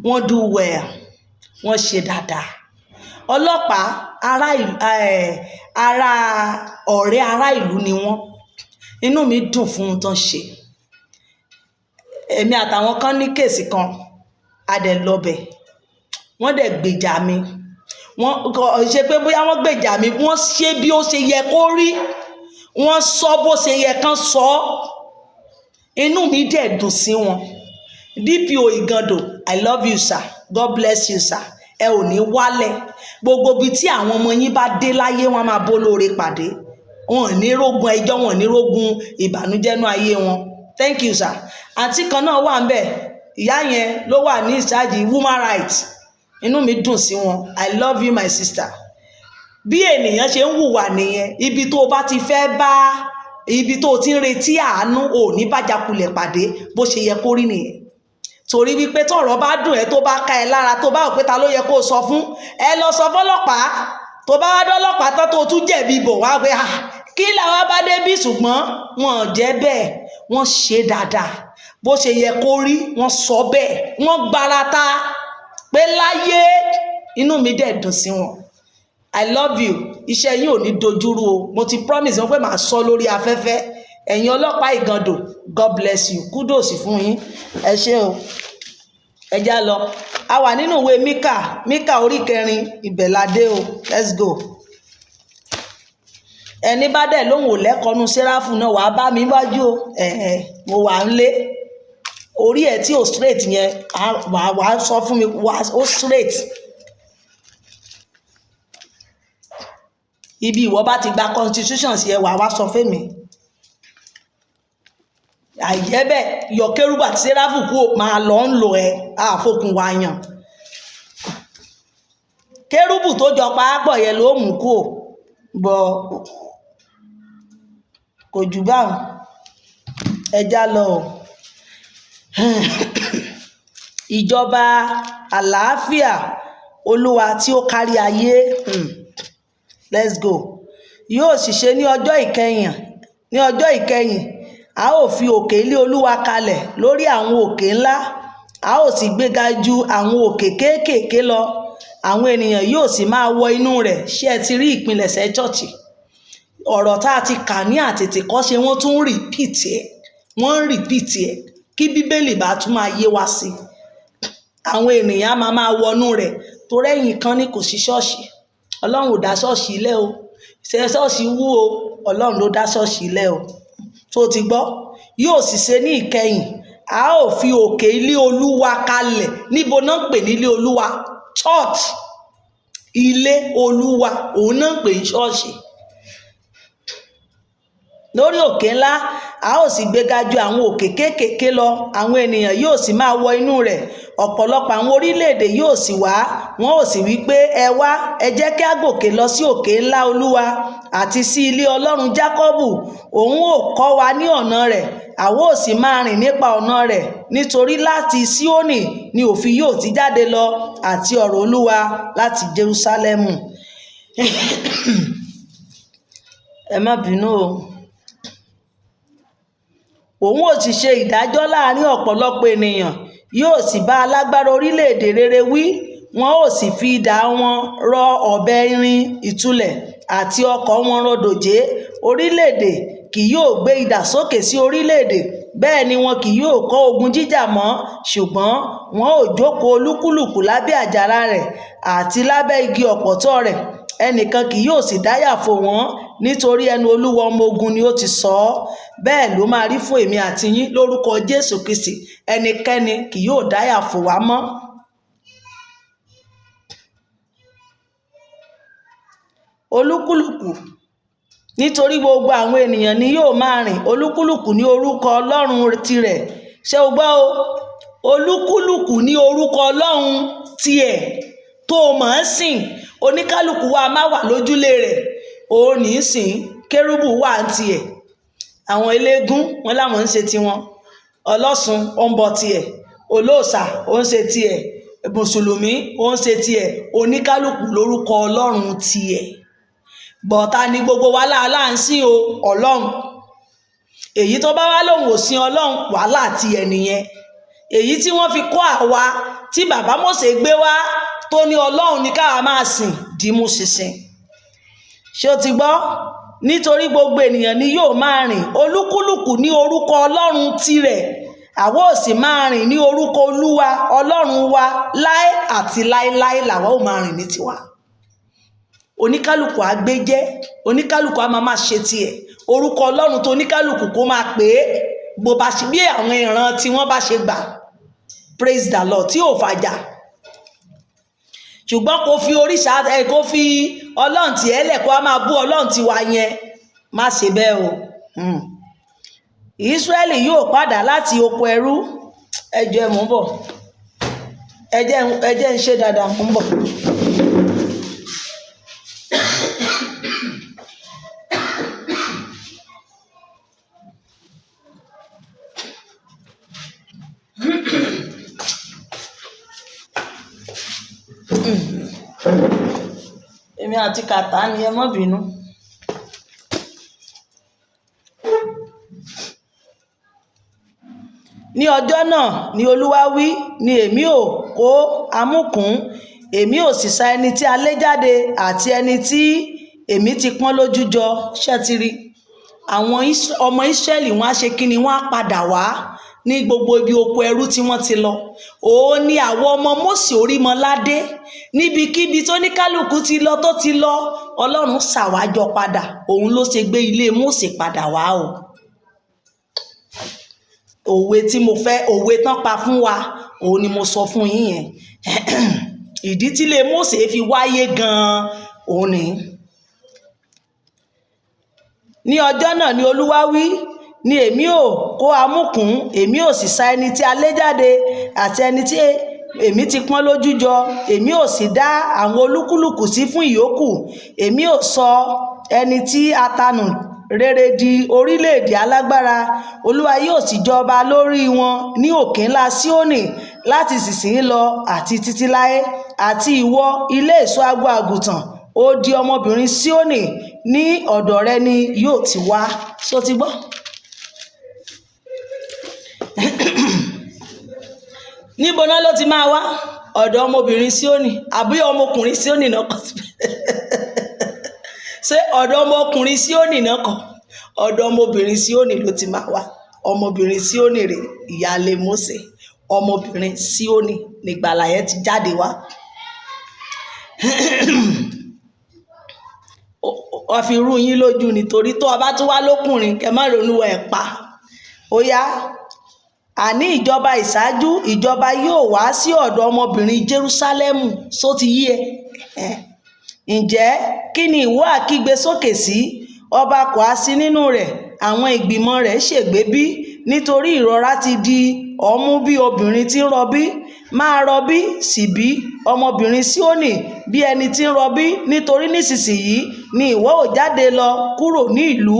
Wọ́n do well, wọ́n ṣe dáadáa. Ọlọ́pàá ọ̀rẹ́ ará ìlú ni wọ́n. Inú mi dùn fún un tán ṣe. Èmi àtàwọn kan ní kéèsì kan, a dẹ̀ lọ́bẹ̀, wọ́n dẹ̀ gbèjà mi. Wọ́n ṣe pé bóyá wọ́n gbèjà mi, wọ́n ṣe bí ó ṣe yẹ kó rí, wọ́n sọ bó ṣe yẹ kán sọ. Inú mi dẹ̀ dùn sí wọn. DPO Igando, I love you sir, God bless you sir. Ẹ ò ní wálẹ̀, gbogbo ibi tí àwọn ọmọ yín bá dé láyé wọn máa bó lóore pàdé, wọn ò ní rógun ẹjọ́, wọn ò ní rógun ìbànújẹ́ nú ayé wọn. Thank you sir. Àǹtí kan náà wà ńbẹ̀, ìyá yẹn ló wà ní ìsáàjì woman rights, inú mi dùn sí wọn. I love you my sister. Bí ènìyàn ṣe ń hùwà nìyẹn, ibi tó bá ti fẹ́ bá, ibi tó ti ń retí àánú ò ní bájákulẹ̀ pàdé, bó ṣe yẹ kó rí nìyẹn. Torí wípé tọ́rọ̀ bá dùn ẹ́ tó bá ká ẹ lára, tó bá rò pé ta ló yẹ kó sọ fún, ẹ lọ sọ fọ́lọ́pàá. Tó bá wá dọ́lọ́pàá tán tó tún jẹ̀bi bọ̀ wá pé kí làwọn bá dé bí, ṣùgbọ́n wọn ò jẹ́ bẹ́ẹ̀, wọ́n ṣe dáadáa bó ṣe yẹ kó rí, wọ́n sọ bẹ́ẹ̀, wọ́n gbarata pé láyé. Inú mi dẹ̀ dùn sí wọn. I love you. Iṣẹ́ yín ò ní dojúrú o. Mo ti promise wọn pé màá sọ lórí afẹ́fẹ́. Ẹ̀yin ọlọ́pàá Igando, God bless you. Kudos fún yín. Ẹ ṣé o. Ẹ já lọ. A wà nínú ìwé Míkà orí 4 ìbẹ̀ládé o. Let's go. Ẹni bá dẹ̀ lóhùn ò lẹ́kọ̀ọ́nú Séráfù náà wàá bá mi wájú o. Mo wà ń lé. Orí ẹ̀ tí ò straight yẹn wàá sọ fún mi, ó straight. Ibi ìwọ bá ti gba constitution sí ẹ wà wá sọ fẹ́mi. Àìjẹ́bẹ̀ yọ Kérúbù àti Séráfù kú máa lọ ń lò ẹ àfokùn wa yàn. Kérúbù tó jọ pàápọ̀ yẹn ló mú kú bọ̀ kò jù báwọn. Ẹja lọ. Ìjọba àlàáfíà Olúwa tí ó kárí ayé. Let's go. Yóò sì ṣe ní ọjọ́ ìkẹyìn a ó fi òkè ilé Olúwa kalẹ̀ lórí àwọn òkè ńlá, a ó sì gbéga ju àwọn òkè kéékèèké lọ, àwọn ènìyàn yóò sì máa wọ inú rẹ̀. Ṣé ẹ ti rí ìpilẹ̀ṣẹ̀ chọ́ọ̀chì? Ọ̀rọ̀ tá a ti kà ní àtètèkọ́ṣe wọ́n tún ń rìpíìtì ẹ̀ kí Bíbélì bá tún máa yé wa sí. Àwọn ènìyàn máa wọnú rẹ̀ torí ẹ̀yìn kan ní kò sí ṣọ́ọ̀ṣì. Ọlọ́run ò dá ṣọ́ọ̀ṣì ilẹ̀ o. Ṣé ṣọ́ọ̀ṣì wú o? Ọlọ́run ló dá ṣọ́ọ̀ṣì ilẹ̀ o. Tó ti gbọ́? Yóò sì ṣe ní ìkẹyìn a ó fi òkè ilé Olúwa kalẹ̀. Níbo náà ń pè ní ilé Olúwa? Church. Ilé Olúwa òun náà ń pè ní ṣọ́ọ̀ṣì. Lórí òkè ńlá a ó sì gbéga ju àwọn òkè kéékèèké lọ, àwọn ènìyàn yóò sì máa wọ inú rẹ̀. Ọ̀pọ̀lọpọ̀ àwọn orílẹ̀-èdè yóò sì wá, wọn ò sì wí pé ẹ wá, ẹ jẹ́ kí a gòkè lọ sí òkè ńlá Olúwa àti sí ilé Ọlọ́run Jákọ́bù. Òun ò kọ́ wa ní ọ̀nà rẹ̀, àwa ò sì máa rìn nípa ọ̀nà rẹ̀. Nítorí láti Síónì ni òfin yóò ti jáde lọ àti ọ̀rọ̀ Olúwa láti Jerúsálẹ́mù. Ẹ má bínú o. Òun ò sì ṣe ìdájọ́ láàrin ọ̀pọ̀lọpọ̀ ènìyàn, yóò sì bá alágbára orílẹ̀-èdè rere wí. Wọn ò sì fi idà wọn rọ ọ̀bẹ irin ìtúlẹ̀ àti ọkọ̀ wọn rọ dòjé. Orílẹ̀-èdè kì yóò gbé idà sókè sí orílẹ̀-èdè, bẹ́ẹ̀ ni wọn kì yóò kọ́ ogun jíjà mọ́, ṣùgbọ́n wọn ò jókòó olúkúlùkù lábẹ́ àjàrà rẹ̀ àti lábẹ́ igi ọ̀pọ̀tọ́ rẹ̀. Ẹnìkan kì yóò sì dáyà fò wọ́n, nítorí ẹnu Olúwa ọmọ ogun ni ó ti sọ ọ́. Bẹ́ẹ̀ ló máa rí fún èmi àti yín lórúkọ Jésù Kristi. Ẹnikẹ́ni kì yóò dáyà fò wá mọ́. Olúkúlùkù, nítorí gbogbo àwọn ènìyàn ni yóò máa rìn olúkúlùkù ní orúkọ Ọlọ́run tirẹ̀. Ṣé o gbọ́ o? Olúkúlùkù ní orúkọ Ọlọ́run tiẹ̀ tó mọ̀ ẹ́ sìn. Oníkálùkù wa máa wà lójúlé rẹ̀. Ó ní sìn. Kérúbù wà ń tiẹ̀. Àwọn eléégún wọn láwọn ń ṣe tiwọn. Ọlọ́sùn ó ń bọ tiẹ̀. Olóòṣà ó ń ṣe tiẹ̀. Mùsùlùmí ó ń ṣe tiẹ̀. Oníkálùkù lórúkọ Ọlọ́run tiẹ̀. Bọ̀ta ni gbogbo wa láàlá ń sìn o Ọlọ́run. Èyí tó bá wá lòun ò sin Ọlọ́run wàhálà ti ẹnìyẹn. Èyí tí wọ́n fi kọ́ àwa tí bàbá Mósè gbé wá tó ní Ọlọ́run ní káwa máa sìn dìímú ṣinṣin. Ṣé o ti gbọ́? Nítorí gbogbo ènìyàn ni yóò máa rìn olúkúlùkù ní orúkọ Ọlọ́run tirẹ̀. Àwa ò sì máa rìn ní orúkọ Olúwa Ọlọ́run wa láé àti láéláé làwa ò máa rìn ní tiwa. Oníkálùkù á gbé jẹ́, oníkálùkù á máa ṣe tiẹ̀. Orúkọ Ọlọ́run tó oníkálùkù kó máa pè é bó bá ṣe bí àwọn ìran tí wọ́n bá ṣe gbà. praise the Lord, tí ò fàjà. Ṣùgbọ́n kò fi òrìṣà kò fi ọlọ́run tí ẹ lẹ̀ kó a máa bú ọlọ́run tí wa yẹn, má ṣe bẹ́ẹ̀ o. Ísírẹ́lì yóò padà láti oko ẹrú. Ẹ jẹ́ mò ń bọ̀, ẹ jẹ́ ń ṣe dáadáa, mò ń bọ̀. Èmi àti kàtá ni, ẹ má bínú. Ní ọjọ́ náà ni Olúwa wí, ni èmi ò kó amúkùn, èmi ò sì sa ẹni tí a lé jáde àti ẹni tí èmi ti pọ́n lójú jọ. Ṣẹ́tìrí àwọn ọmọ Ísírẹ́lì wọ́n á ṣe kí ni, wọ́n á padà wá ní gbogbo ibi oko ẹrú tí wọ́n ti lọ. Òun ni àwọn ọmọ Mósè Orímọládé, níbikíbi tó ní kálukú ti lọ tó ti lọ, Ọlọ́run ṣàwájọ padà. Òun ló ṣe gbé ilé Mósè padà wá o. Òwe tí mo fẹ́, òwe tán pa fún wa, òun ni mo sọ fún yín yẹn. Ìdí tí ilé Mósè fi wáyé gan-an òun ni. Ní ọjọ́ náà ni Olúwa wí, ni èmi ò kó amúkùn, èmi ò sì sa ẹni tí a lé jáde àti ẹni tí èmi ti pọ́n lójú jọ, èmi ò sì dá àwọn olúkúlùkù sí fún ìyókù. Èmi ò sọ ẹni tí a tanù rere di orílẹ̀-èdè alágbára. Olúwa yóò sì jọba lórí wọn ní òkè ńlá Síónì láti ìsinsìnyí lọ àti títí láé. Àti ìwọ ilé ìṣọ́ agbo àgùntàn, ó di ọmọbìnrin Síónì, ní ọ̀dọ̀ rẹ ni yóò ti wá. Ṣó ti gbọ́? Níbo náà ló ti máa wá? Ọ̀dọ̀ ọmọbìnrin Síónì àbí ọmọkùnrin Síónì náà kọ́ síbẹ̀? Ṣé ọ̀dọ̀ ọmọkùnrin Síónì náà kọ́? Ọ̀dọ̀ ọmọbìnrin Síónì ló ti máa wá. Ọmọbìnrin Síónì rè, ìyáálé Mósè. Ọmọbìnrin Síónì nígbàlà yẹn ti jáde wá. Wọ́n fi rú yín lójú nítorí tó ọba tó wá lókùnrin kẹ má ronú ẹ̀ pa. Ó yá, àní ìjọba ìṣáájú, ìjọba yóò wá sí ọ̀dọ̀ ọmọbìnrin Jerúsálẹ́mù. Só ti yí ẹ? Ǹjẹ́ kí ni ìwọ àkígbe sókè sí? Ọba kò á sí nínú rẹ̀, àwọn ìgbìmọ̀ rẹ̀ ṣègbé bí? Nítorí ìrora ti di ọmú bí obìnrin tí ń rọbí. Máa rọbí sì bí ọmọbìnrin Síónì, bí ẹni tí ń rọbí. Nítorí nísinsìnyí ni ìwọ ò jáde lọ kúrò ní ìlú,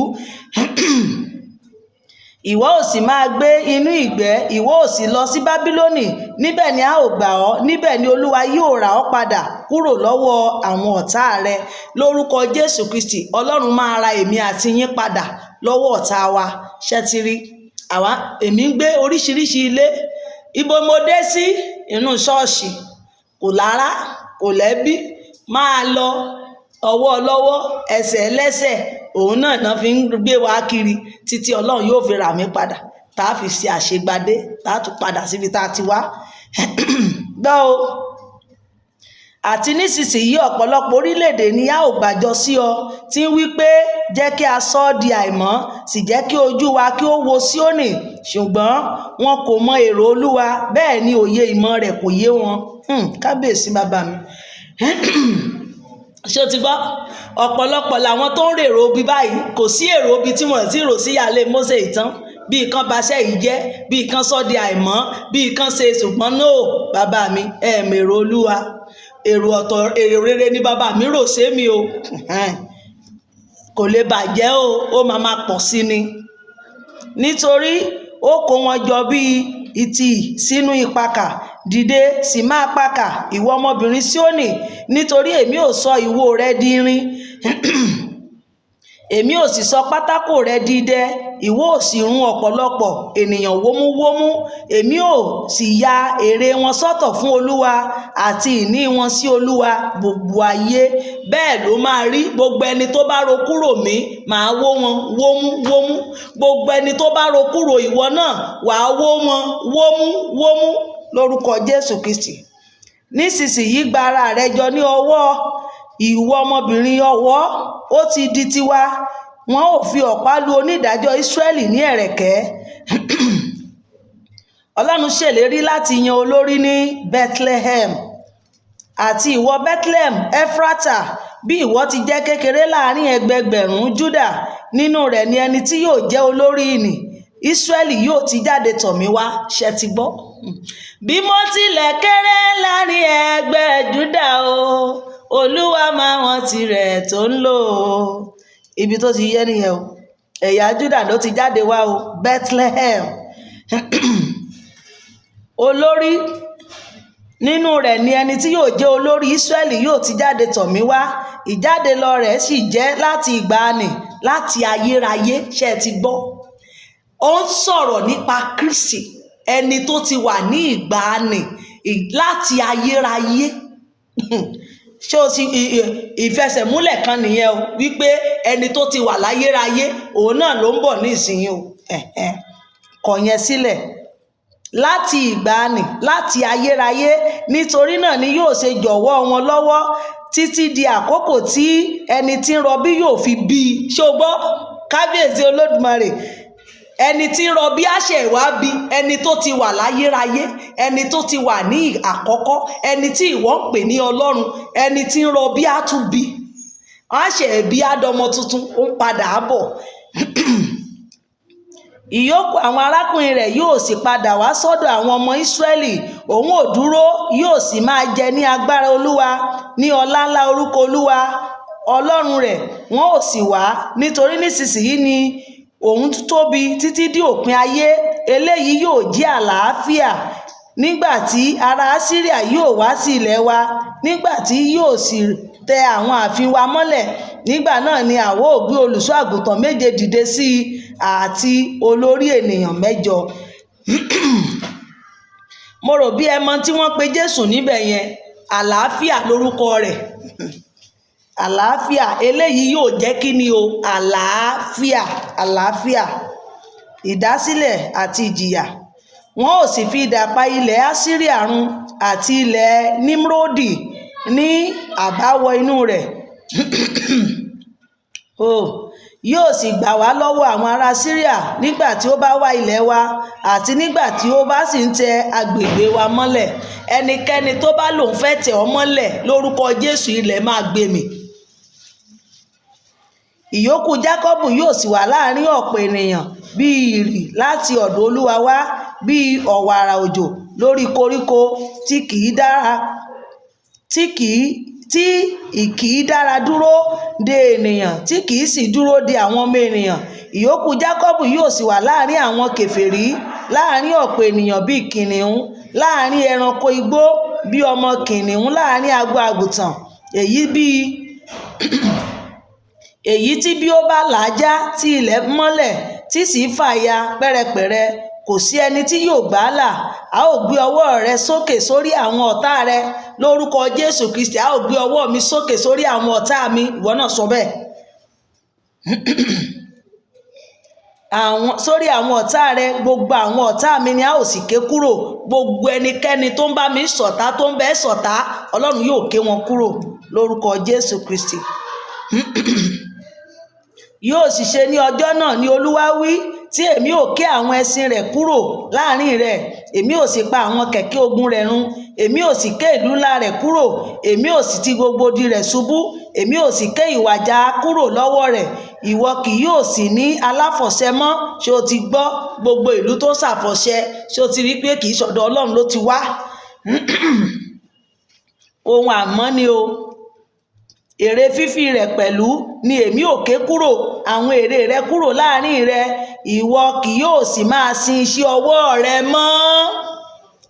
ìwọ ò sì máa gbé inú ìgbẹ́, ìwọ ò sì lọ sí Bábílónì. Níbẹ̀ ni a ó gbà ọ́, níbẹ̀ ni Olúwa yóò rà ọ́ padà kúrò lọ́wọ́ àwọn ọ̀tá rẹ. Lórúkọ Jésù Kristi, Ọlọ́run máa ra èmi àti yín padà lọ́wọ́ ọ̀tá wa. Ṣẹ́tìrí èmi ń gbé oríṣiríṣi ilé. Ibo mo dé sí? Inú ṣọ́ọ̀ṣì. Kò lára, kò lẹ́bí. Máa lọ ọwọ́ ọlọ́wọ́, ẹsẹ̀ ẹlẹ́sẹ̀, òun náà fi ń gbé wa kiri títí Ọlọ́run yóò fi rà mí padà, tá a fi ṣe àṣegbadé, tá a tún padà síbi tá a ti wá. Gbọ́ o. Àti nísinsìnyí ọ̀pọ̀lọpọ̀ orílẹ̀-èdè ni a ò gbàjọ sí ọ, tí ń wí pé jẹ́ kí a sọ ọ́ di àìmọ́, sì jẹ́ kí ojú wa kí ó wo Síónì. Ṣùgbọ́n wọn kò mọ èrò Olúwa, bẹ́ẹ̀ ni òye ìmọ̀ rẹ̀ kò yé wọn. Kábíyèsí bàbá mi. Ṣé o ti gbọ́? Ọ̀pọ̀lọpọ̀ làwọn tó ń rèrò bí báyìí, kò sí èrò bí tí wọ́n ti rò sí ìyáálé Mósè ìtàn. Bí kan baṣẹ́ yìí jẹ́, bí kan sọ di àìmọ́, bí kan ṣe, ṣùgbọ́n no bàbá mi, mèrò Olúwa. Èrò ọ̀tọ̀, èrò rere ni bàbá mi rò sí mi o. Kò lè bàjẹ́ o, ó máa pọ̀ sí ni. Nítorí ó kó wọn jọ bí ìtì sínú ìpakà. Dìde sì máa pakà, ìwọ ọmọbìnrin Síónì, nítorí èmi ò sọ ìwo rẹ di irin, èmi ò sì sọ pátákò rẹ di idẹ. Ìwọ ò sì run ọ̀pọ̀lọpọ̀ ènìyàn wómúwómú. Èmi ò sì ya èrè wọn sọ́tọ̀ fún Olúwa àti ìní wọn sí Olúwa gbogbo ayé. Bẹ́ẹ̀ ló máa rí. Gbogbo ẹni tó bá ro kúrò mí, màá wó wọn wómúwómú. Gbogbo ẹni tó bá ro kúrò ìwọ náà, wàá wó wọn wómúwómú lórúkọ Jésù Kristi. Nísinsìnyí gba ara rẹ jọ ní ọwọ́, ìwọ ọmọbìnrin ọwọ́, ó ti di tiwa. Wọn ò fi ọ̀pá lu onídàájọ́ Ísírẹ́lì ní ẹ̀rẹ̀kẹ́. Ọlọ́run ṣèlérí láti yan olórí ní Bethlehem. Àti ìwọ Bethlehem Ephrata, bí ìwọ ti jẹ́ kékeré láàrin ẹgbẹgbẹ̀rún Júdà, nínú rẹ̀ ni ẹni tí yóò jẹ́ olórí ìní Ísírẹ́lì yóò ti jáde tọ̀ mí wá. Ṣé ti gbọ́? Bí mo tilẹ̀ kéré láàrin ẹgbẹ́ Júdà o, Olúwa máa wọn tirẹ̀ tó ń lò ó. Ibi tó ti yẹ nìyẹn o. Ẹ̀yà Júdà ló ti jáde wá o. Bethlehem. Olórí nínú rẹ̀ ni ẹni tí yóò jẹ́ olórí Ísírẹ́lì yóò ti jáde tọ̀ mí wá. Ìjáde lọ rẹ̀ sì jẹ́ láti ìgbàanì, láti ayérayé. Ṣé ti gbọ́? Ó ń sọ̀rọ̀ nípa Kristi, ẹni tó ti wà ní ìgbàanì láti ayérayé. Ṣé o ti ìfẹsẹ̀múlẹ̀ kan nìyẹn o, wípé ẹni tó ti wà láyérayé òun náà ló ń bọ̀ ní ìsinyìí o. Kọ̀ yẹn sílẹ̀. Láti ìgbàanì, láti ayérayé, nítorí náà ni yóò ṣe jọ̀wọ́ wọn lọ́wọ́ títí di àkókò tí ẹni tí ń rọbí yóò fi bí i. Ṣé o gbọ́? Kábíyèsí Olódùmarè. Ẹni tí ń rọbí àṣẹ ìwà bí, ẹni tó ti wà láyérayé, ẹni tó ti wà ní àkọ́kọ́, ẹni tí ìwọ ń pè ní Ọlọ́run, ẹni tí ń rọbí àtúnbí. Àṣẹ ẹ̀bí àdọmọ tuntun ó ń padà bọ̀. Ìyókù àwọn arákùnrin rẹ̀ yóò sì padà wá sọ́dọ̀ àwọn ọmọ Ísírẹ́lì. Òun ò dúró, yóò sì máa jẹ ní agbára Olúwa, ní ọlá ńlá orúkọ Olúwa Ọlọ́run rẹ̀. Wọn ò sì wá, nítorí nísinsìnyí ni òun tóbi títí dé òpin ayé. Eléyìí yóò jẹ́ àlàáfíà nígbà tí ará Asiria yóò wá sí ilẹ̀ wa, nígbà tí yóò sì tẹ àwọn ààfin wa mọ́lẹ̀. Nígbà náà ni àwa ó gbé olùṣọ́ àgùntàn 7 dìde sí i, àti olórí ènìyàn 8. Mo rò bí ẹ mọ tí wọ́n pe Jésù níbẹ̀ yẹn. Àlàáfíà lórúkọ rẹ̀. Àlàáfíà. Eléyìí yóò jẹ́ kí ni o? Àlàáfíà. Àlàáfíà. Ìdásílẹ̀ àti ìjìyà. Wọn ò sì fi idà pa ilẹ̀ Asiria run àti ilẹ̀ Nimrodi ní àbáwọ inú rẹ̀. Yóò sì gbà wá lọ́wọ́ àwọn ará Síríà nígbà tí ó bá wá ilẹ̀ wa, àti nígbà tí ó bá sì ń tẹ agbègbè wa mọ́lẹ̀. Ẹnikẹ́ni tó bá lòun fẹ́ tẹ̀ ọ́ mọ́lẹ̀, lórúkọ Jésù ilẹ̀ máa gbé mì. Ìyókù Jákọ́bù yóò sì wà láàrin ọ̀pọ̀ ènìyàn bí ìrì láti ọ̀dọ̀ Olúwa wá, bí ọ̀wàrà òjò lórí koríko tí kì í dára dúró de ènìyàn, tí kì í sì dúró de àwọn ọmọ ènìyàn. Ìyókù Jákọ́bù yóò sì wà láàrin àwọn kèfèrí, láàrin ọ̀pọ̀ ènìyàn bí kìnìún, láàrin ẹranko igbó bí ọmọ kìnìún, láàrin agbo àgùntàn. Èyí tí bí ó bá làájá tí ilẹ̀ mọ́lẹ̀ tí sì fàya pẹ́rẹpẹ̀rẹ, kò sí ẹni tí yóò gbà á là. A ó gbé ọwọ́ rẹ sókè sórí àwọn ọ̀tá rẹ lórúkọ Jésù Kristi. A ó gbé ọwọ́ mi sókè sórí àwọn ọ̀tá mi. Ìwọ náà sọ bẹ́ẹ̀. Sórí àwọn ọ̀tá rẹ, gbogbo àwọn ọ̀tá mi ni a ó sì ké kúrò. Gbogbo ẹnikẹ́ni tó ń bá mi ṣọ̀tá, tó ń bẹ́ ṣọ̀tá, Ọlọ́run yóò ké wọn kúrò lórúkọ Jésù Kristi. Yóò sì ṣe ní ọjọ́ náà ni Olúwa wí, tí èmi ò ké àwọn ẹṣin rẹ̀ kúrò láàrin rẹ̀, èmi ò sì pa àwọn kẹ̀kẹ́ ogun rẹ̀ run, èmi ò sì ké ìlú ńlá rẹ̀ kúrò, èmi ò sì ti gbogbo odi rẹ̀ ṣubú, èmi ò sì ké ìwàjà kúrò lọ́wọ́ rẹ̀. Ìwọ kì yóò sì ní aláfọ̀ṣẹ mọ́. Ṣé o ti gbọ́? Gbogbo ìlú tó ṣàfọ̀ṣẹ, ṣé o ti rí pé kì í ṣọ̀dọ̀ Ọlọ́run ló ti wá? Ohun àmọ́ ni o. Èrè fífi rẹ̀ pẹ̀lú ni èmi ò ké kúrò, àwọn èrè rẹ̀ kúrò láàrin rẹ̀. Ìwọ kì yóò sì máa sin iṣẹ́ ọwọ́ rẹ mọ́.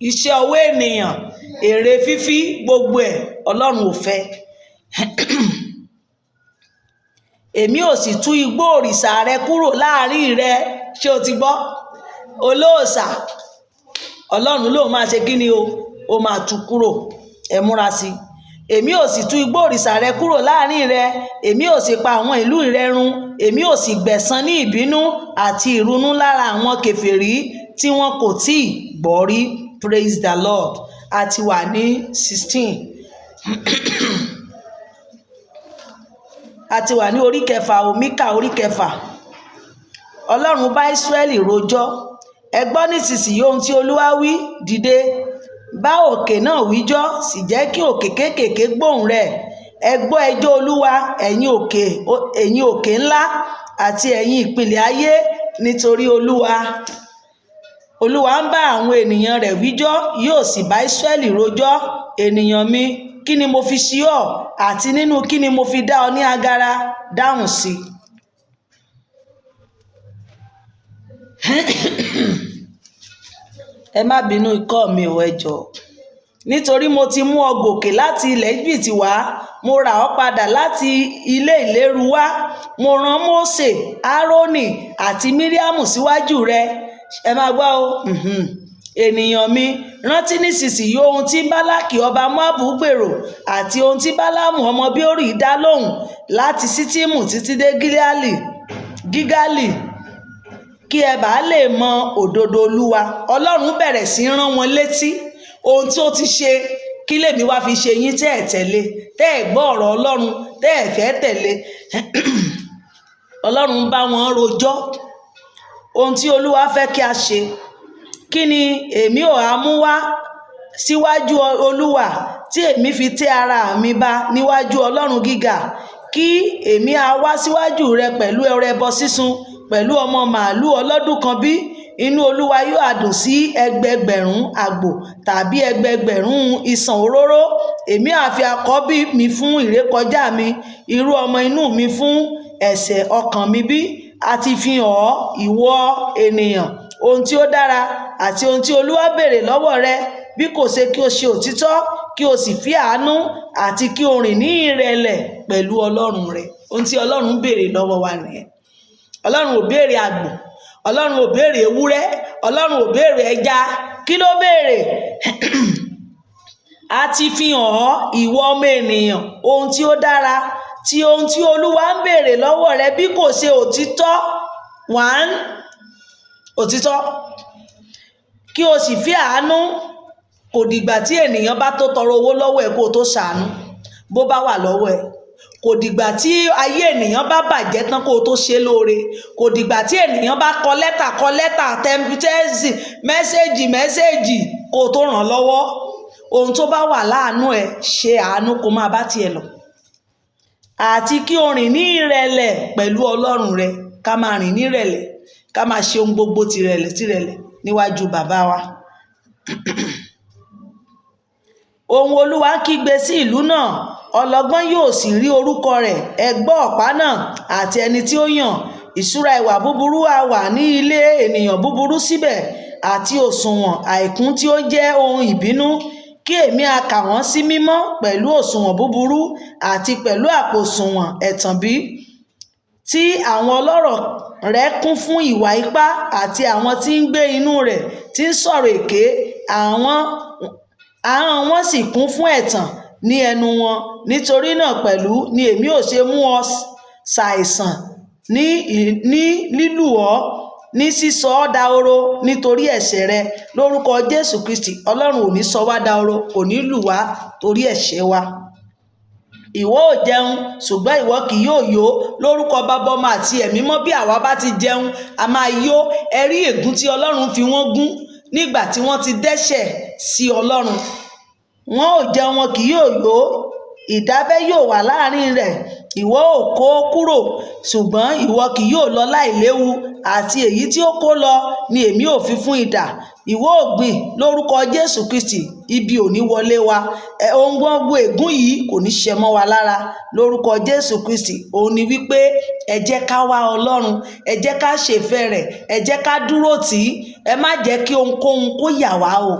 Iṣẹ́ ọwọ́ ènìyàn, èrè fífi, gbogbo ẹ̀ Ọlọ́run ò fẹ́. Èmi ò sì tú igbó òrìṣà rẹ kúrò láàrin rẹ. Ṣé o ti gbọ́? Olóòṣà, Ọlọ́run ló máa ṣe kí ni o? Ó máa tú kúrò. Ẹ múra sí i. Èmi ò sì tú igbó òrìṣà rẹ kúrò láàrin rẹ, èmi ò sì pa àwọn ìlú rẹ run, èmi ò sì gbẹ̀san ní ìbínú àti ìrunú lára àwọn kèfèrí tí wọn kò tí ì gbọ́ rí. Praise the Lord. A ti wà ní 16. A ti wà ní orí kẹfà, Míkà orí kẹfà. Ọlọ́run bá Ísírẹ́lì rojọ́. ẹ gbọ́ nísinsìnyí ohun tí Olúwa wí, dìde, bá òkè náà wíjọ́, sì jẹ́ kí òkè kéékèèké gbóhùn rẹ̀. Ẹ gbọ́ ẹjọ́ Olúwa, ẹ̀yin òkè ńlá àti ẹ̀yin ìpìlẹ̀ ayé, nítorí Olúwa ń bá àwọn ènìyàn rẹ̀ wíjọ́, yóò sì bá Ísírẹ́lì rojọ́. Ènìyàn mi, kí ni mo fi ṣe ọ́, àti nínú kí ni mo fi dá ọ ní agara? Dáhùn sí i. Ẹ má bínú ikọ́ mi ò, ẹ jọ̀ọ́. Nítorí mo ti mú ọ gòkè láti ilẹ̀ Íjíbítì wá, mo rà ọ́ padà láti ilé ìléru wá. Mo rán Mósè, Árónì àti Míríámù síwájú rẹ. Ẹ máa gbọ́ o. Ènìyàn mi, rántí nísinsìnyí ohun tí Bálákì ọba Móábù gbèrò, àti ohun tí Bálámù ọmọ Béórì dá lóhùn láti Ṣíttímù títí dé Gígálì, kí ẹ bá lè mọ òdodo Olúwa. Ọlọ́run bẹ̀rẹ̀ sí rán wọn létí ohun tí ó ti ṣe. Kí lèmi wá fi ṣe yín tẹ́ ẹ̀ tẹ̀lé, tẹ́ ẹ̀ gbọ́ ọ̀rọ̀ Ọlọ́run, tẹ́ ẹ̀ fẹ́ tẹ̀lé? Ọlọ́run bá wọn rojọ́ ohun tí Olúwa fẹ́ kí a ṣe. Kí ni èmi ò á mú wá síwájú Olúwa tí èmi fi tẹ́ ara mi ba níwájú Ọlọ́run gíga? Kí èmi á wá síwájú rẹ pẹ̀lú ẹrẹ ẹbọ sísun, pẹ̀lú ọmọ màálù ọlọ́dún kan bí? Inú Olúwa yóò àdùn sí ẹgbẹẹgbẹ̀rún àgbò tàbí ẹgbẹẹgbẹ̀rún ìsàn òróró. Èmi á fi àkọ́bí mi fún ìrékọjá mi, irú ọmọ inú mi fún ẹ̀ṣẹ̀ ọkàn mi bí? A ti fi hàn ọ́, ìwọ ènìyàn, ohun tí ó dára àti ohun tí Olúwa béèrè lọ́wọ́ rẹ, bí kò ṣe kí o ṣe òtítọ́, kí o sì fi àánú, àti kí o rìn ní ìrẹ̀lẹ̀ pẹ̀lú Ọlọ́run rẹ. Ohun tí Ọlọ́run béèrè lọ́wọ́ wa nìyẹn. Ọlọ́run ò béèrè àgbò, Ọlọ́run ò béèrè ewúrẹ́, Ọlọ́run ò béèrè ẹja. Kí ló béèrè? A ti fi hàn ọ́, ìwọ ọmọ ènìyàn, ohun tí ó dára, tí ohun tí Olúwa ń béèrè lọ́wọ́ rẹ, bí kò ṣe òtítọ́. 1. Òtítọ́. Kí o sì fi àánú. Kò dìgbà tí ènìyàn bá tó tọrọ owó lọ́wọ́ ẹ kó o tó ṣàánú bó bá wà lọ́wọ́ ẹ. Kò dìgbà tí ayé ènìyàn bá bàjẹ́ tán kó o tó ṣe lóore. Kò dìgbà tí ènìyàn bá kọ lẹ́tà tẹ́ḿpítẹ́ẹ̀sì mẹ́sẹ́jì kó o tó ràn lọ́wọ́. Ohun tó bá wà láàánú ẹ, ṣe àánú kó máa bá tiẹ̀ lọ. Àti kí o rìn ní ìrẹ̀lẹ̀ pẹ̀lú Ọlọ́run rẹ. Ká máa rìn ní ìrẹ̀lẹ̀, ká máa ṣe ohun gbogbo tìrẹ̀lẹ̀ níwájú bàbá wa. Ohun Olúwa kígbe sí ìlú náà, ọlọ́gbọ́n yóò sì rí orúkọ rẹ̀. Ẹ gbọ́ ọ̀pá náà àti ẹni tí ó yàn. Ìṣúra ìwà búburú á wà ní ilé ènìyàn búburú síbẹ̀, àti òṣùwọ̀n àìkún tí ó jẹ́ ohun ìbínú. Kí èmi á kà wọ́n sí mímọ́ pẹ̀lú òṣùwọ̀n búburú, àti pẹ̀lú àpò òṣùwọ̀n ẹ̀tàn bí? Tí àwọn ọlọ́rọ̀ rẹ̀ kún fún ìwà ipá, àti àwọn tí ń gbé inú rẹ̀ tí ń sọ̀rọ̀ èké, ahọ́n wọn sì kún fún ẹ̀tàn ní ẹnu wọn. Nítorí náà pẹ̀lú ni èmi ò ṣe mú ọ ṣàìsàn, ní lílù ọ́, ní sísọ ọ́ dahoro nítorí ẹ̀ṣẹ̀ rẹ. Lórúkọ Jésù Kristi, Ọlọ́run ò ní sọ wá dahoro, kò ní lù wá torí ẹ̀ṣẹ̀ wa. Ìwọ ò jẹun, ṣùgbọ́n ìwọ kì yóò yó. Lórúkọ Baba, Ọmọ àti Ẹ̀mí Mímọ́, bí àwa bá ti jẹun, a máa yó. Ẹ rí ègún tí Ọlọ́run fi wọ́n gún nígbà tí wọ́n ti dẹ́ṣẹ̀ sí Ọlọ́run. Wọn ò jẹun, wọn kì yóò yó. Ìdábẹ́ yóò wà láàrin rẹ̀. Ìwọ ò kó kúrò, ṣùgbọ́n ìwọ kì yóò lọ láìléwu, àti èyí tí ó kó lọ ni èmi ò fi fún idà. Ìwọ ò gbìn. Lórúkọ Jésù Kristi, ibi ò ní wọlé wa. Ohun gbogbo ègún yìí kò ní ṣẹ mọ́ wa lára. Lórúkọ Jésù Kristi. Òun ni wípé ẹ jẹ́ ká wá Ọlọ́run, ẹ jẹ́ ká ṣèfẹ́ rẹ̀, ẹ jẹ́ ká dúró tì í. Ẹ má jẹ́ kí ohunkóhun kó yà wá o.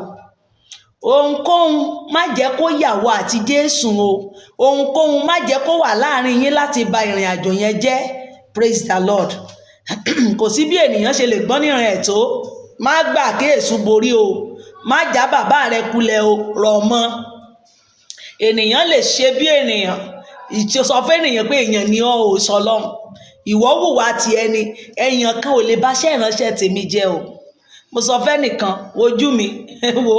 Ohunkóhun má jẹ́ kó yà wá àti Jésù o. Ohunkóhun má jẹ́ kó wà láàrin yín láti ba ìrìn àjò yẹn jẹ́. Praise the Lord. Kò sí bí ènìyàn ṣe lè gbọ́n nírìn ẹ̀ tó. Má gbà kí èṣù borí o. Má já bàbá rẹ kulẹ̀ o. Rọ̀ mọ́. Ènìyàn lè ṣe bí ènìyàn. Sọ fún ènìyàn pé èèyàn ni ọ́ ò sọ Ọlọ́run. Ìwọ hùwà ti ẹni. Èèyàn kan ò lè bá ṣẹ́ ìránṣẹ́ tèmi jẹ́ o. Mo sọ fẹ́nìkan, wojú mi, wo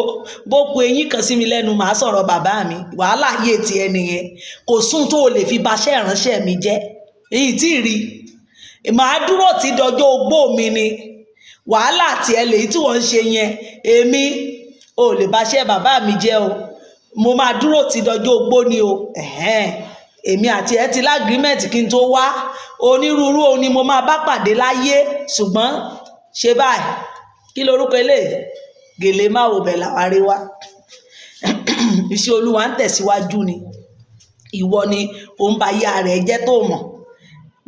bó ku eyín kan sí mi lẹ́nu, màá sọ̀rọ̀ bàbá mi. Wàhálà yé ti ẹni yẹn. Kò sún tó o lè fi bá ṣẹ́ ìránṣẹ́ mi jẹ́. Èyí tí rí. Màá dúró tí dọjọ́ ogbó mi ni. wàhálà tiẹ̀ lèyí tí wọ́n ń ṣe yẹn, èmi ò lè bá ṣe bàbá mi jẹ́ o, mo máa dúró ti dọjọ́ ogbó ni o. Èmi àti ẹ ti lágrímẹ̀tì kí n tó wá, onírúurú òun ni mo máa bá pàdé láyé, ṣùgbọ́n ṣe báyìí kí lorúkọ eléyìí, gèlè má wò bẹ̀ làwárí wá. Iṣẹ́ Olúwa ń tẹ̀síwájú ni, ìwọ ni ó ń ba yá rẹ̀ jẹ́ tó mọ̀,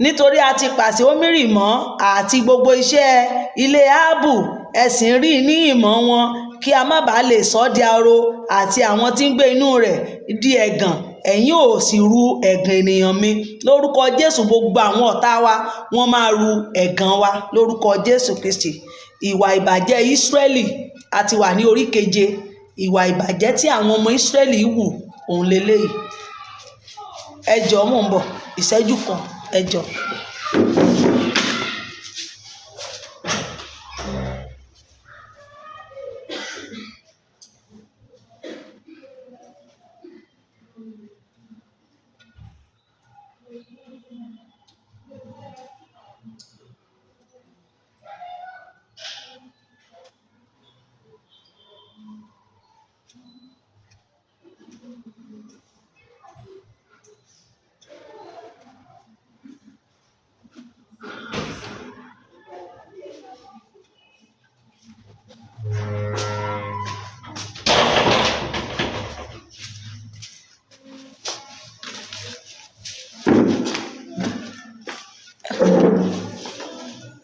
nítorí a ti pàṣẹ Ómírì mọ́ àti gbogbo iṣẹ́ ilé Áhábù, ẹ̀sìn rí ní ìmọ̀ wọn, kí a má bàa lè sọ di ahoro àti àwọn tí ń gbé inú rẹ̀ di ẹ̀gàn. Ẹ̀yin ò sì ru ẹ̀gàn ènìyàn mi. Lórúkọ Jésù, gbogbo àwọn ọ̀tá wa wọ́n máa ru ẹ̀gàn wa lórúkọ Jésù Kristi. Ìwà ìbàjẹ́ Ísírẹ́lì, a ti wà ní orí 7. Ìwà ìbàjẹ́ tí àwọn ọmọ Ísírẹ́lì hù òun leléyìí. Ẹ jọ̀ọ́ mò ń bọ̀, ìṣẹ́jú kan, ẹ jọ̀ọ́.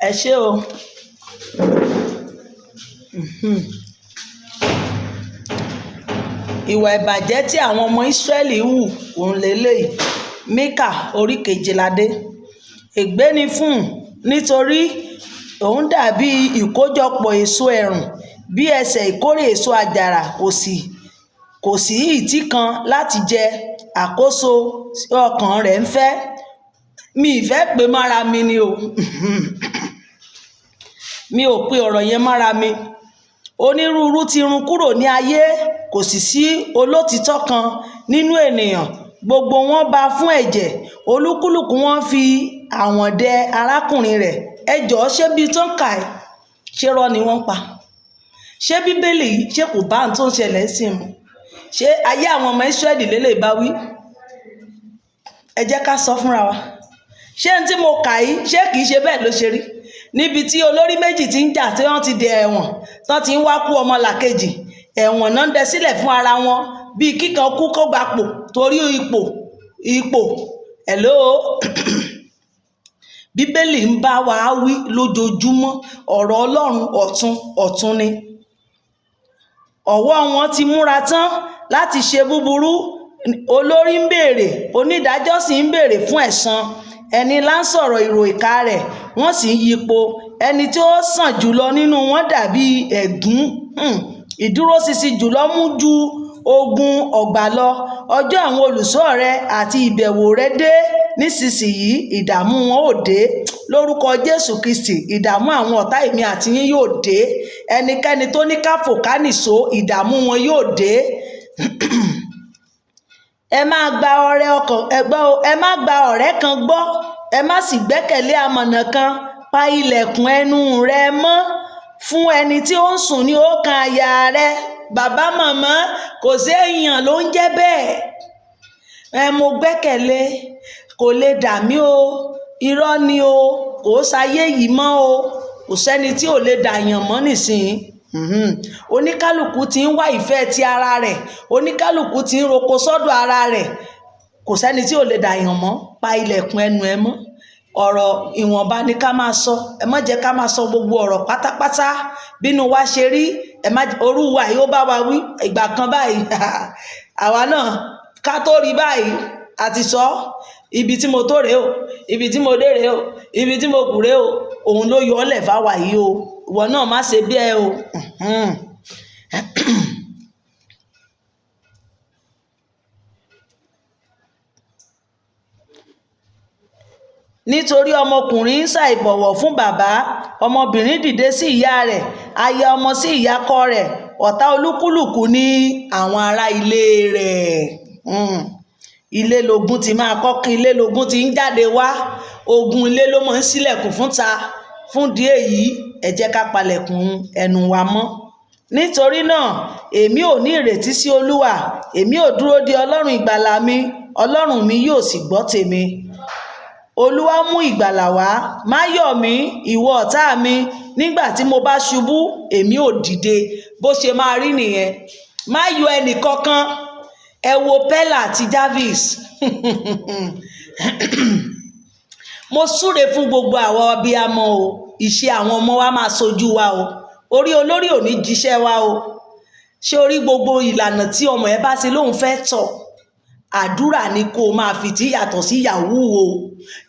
Ẹ ṣé o. Ìwà ìbàjẹ́ tí àwọn ọmọ Ísírẹ́lì hù òun leléyìí. Míkà orí 7 Ègbé ni fún un, nítorí òun dàbí ìkójọpọ̀ èso ẹ̀rùn, bí ẹsẹ̀ ìkórè èso àjàrà, kò sí ìtí kan láti jẹ, àkóso ọkàn rẹ̀ ń fẹ́. Mi ìfẹ́ pé mára mi ni o. Mi ò pe ọ̀rọ̀ yẹn mára mi. Onírúurú ti run kúrò ní ayé, kò sì sí olótìtọ́ kan nínú ènìyàn. Gbogbo wọn bá fún ẹ̀jẹ̀, olúkúlùkù wọn fi àwọ̀n dẹ arákùnrin rẹ̀. Ẹ jọ̀ọ́, ṣé bí tó ń kà ẹ́, ṣé rọ́ ni wọ́n pa? Ṣé Bíbélì yìí ṣé kò bá ń tó ń ṣẹlẹ̀ sí mu? Ṣé ayé àwọn ọmọ Ísírẹ́lì lélẹ̀ bá wí? Ẹ jẹ́ ká sọ fúnra wa. Ṣé n tí mo kà yìí ṣé kìí ṣe bẹ́ẹ̀ ló ṣe rí? Níbi tí olórí méjì ti ń jà tí wọ́n ti dẹ ẹ̀wọ̀n, tán ti ń wá kú ọmọ làkejì, ẹ̀wọ̀n náà ń dẹ sílẹ̀ fún ara wọn, bíi kíkan kú kó gbapò torí ipò. Hello. Bíbélì ń bá wa wí lójoojúmọ́, ọ̀rọ̀ Ọlọ́run ọ̀tun ni. Ọwọ́ wọn ti múra tán láti ṣe búburú. Olórí ń béèrè, onídàájọ́ sì ń béèrè fún ẹ̀san. Ẹni là ń sọ̀rọ̀ ìrò ìkà rẹ̀, wọ́n sì ń yípo. Ẹni tí ó sàn jùlọ nínú wọn dàbí ẹ̀gún. Ìdúróṣinṣin jùlọ mú ju ogun ọ̀gbà lọ. Ọjọ́ àwọn olùṣọ́ rẹ àti ìbẹ̀wò rẹ dé. Nísinsìnyí ìdààmú wọn ò dé. Lórúkọ Jésù Kristi, ìdààmú àwọn ọ̀tá èmi àti yín yóò dé. Ẹnikẹ́ni tó ní káfò kánìṣó, ìdààmú wọn yóò dé. Ẹ má gba ọ̀rẹ́ kan gbọ́, ẹ má sì gbẹ́kẹ̀lé amọ̀nà kan. Pa ilẹ̀kùn ẹnu rẹ mọ́ fún ẹni tí ó ń sùn ní ọkàn àyà rẹ. Bàbá màmá, kò sí èèyàn ló ń jẹ́ bẹ́ẹ̀. Mo gbẹ́kẹ̀lé, kò lè dà mí o, irọ́ ni o, kò sáyé yìí mọ́ o, kò sẹ́ni tí ò lè dàyàn mọ́ nísìnyí. Oníkálùkù ti ń wá ìfẹ́ ti ara rẹ̀, oníkálùkù ti ń roko sọ́dọ̀ ara rẹ̀, kò sẹ́ni tí ò lè dàyàn mọ́. Pa ilẹ̀kùn ẹnu ẹ mọ́. Ọ̀rọ̀ ìwọ̀nba ni ká máa sọ, ẹ má jẹ́ ká máa sọ gbogbo ọ̀rọ̀ pátápátá bínú wa ṣe rí. Orú wa yìí ó bá wa wí ìgbà kan báyìí. Àwa náà ká tó rí báyìí àti sọ, ibi tí mo tó rèé o, ibi tí mo dé rèé o, ibi tí mo kù rèé o, òun ló yọ ọ́ lẹ̀ fáwa yìí o. Ìwọ náà má ṣe bí ẹ o. Nítorí ọmọkùnrin ń ṣàìbọ̀wọ̀ fún bàbá, ọmọbìnrin dìde sí ìyá rẹ̀, aya ọmọ sí ìyákọ rẹ̀. Ọ̀tá olúkúlùkù ní àwọn ará ilé rẹ̀. Ilé lógún ti máa kọ́kọ́, ilé lógún ti ń jáde wá. Ogun ilé ló máa ń ṣílẹ̀kùn fún ta. Fún ìdí èyí, ẹ jẹ́ ká palẹ̀kùn ẹnu wa mọ́. Nítorí náà èmi ò ní ìrètí sí Olúwa, èmi ò dúró de Ọlọ́run ìgbàlà mi, Ọlọ́run mi yóò sì gbọ́ tèmi. Olúwa mú ìgbàlà wá, má yọ̀ mí ìwọ ọ̀tá mi, nígbà tí mo bá ṣubú èmi ò dìde. Bó ṣe máa rí nìyẹn. Má yọ ẹnì kankan. Ẹ wo Pẹ́là àti Javis. Mo súre fún gbogbo àwọn abiyamọ o, ìṣe àwọn ọmọ wa máa sojú wa o, orí olórí ò ní jíṣẹ́ wa o. Ṣé orí gbogbo ìlànà tí ọmọ ẹ bá ti lóun fẹ́ tọ̀, àdúrà ni kó o máa fi tí, yàtọ̀ sí yahoo o,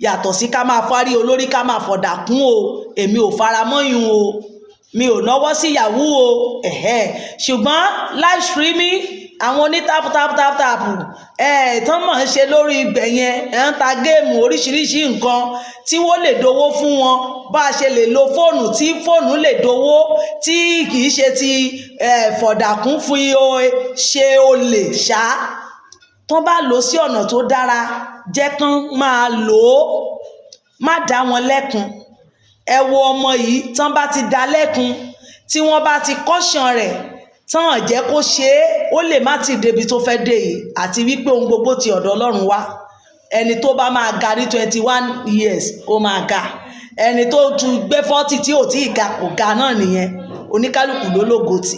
yàtọ̀ sí ká máa fárí olórí ká máa fọ̀dà kún o. Èmi ò fara mọ́yún o, mi ò náwó sí yahoo o. Ṣùgbọ́n live streaming àwọn oní tápù tán mọ̀ ń ṣe lórí ibẹ̀ yẹn, ń ta géèmù oríṣiríṣi nǹkan tí wọ́n lè dowó fún wọn. Bá a ṣe lè lo fóònù tí fóònù lè dowó, tí kì í ṣe ti fọ̀dàkún fún ṣe olè ṣá. Tán bá lò sí ọ̀nà tó dára, jẹ́ kán máa lò ó, má dá wọn lẹ́kun. Ẹ wo ọmọ yìí, tán bá ti dá lẹ́kun, tí wọ́n bá ti kọ́ṣàn rẹ̀, tán jẹ́ kó ṣe é, ó lè má ti débi tó fẹ́ dé yìí. Àti wípé ohun gbogbo ti ọ̀dọ̀ Ọlọ́run wá. Ẹni tó bá máa ga ní 21 years ó máa ga, ẹni tó tún gbé 40 tí ò tí ì ga kò ga náà nìyẹn. Oníkálùkù ló lógo tì,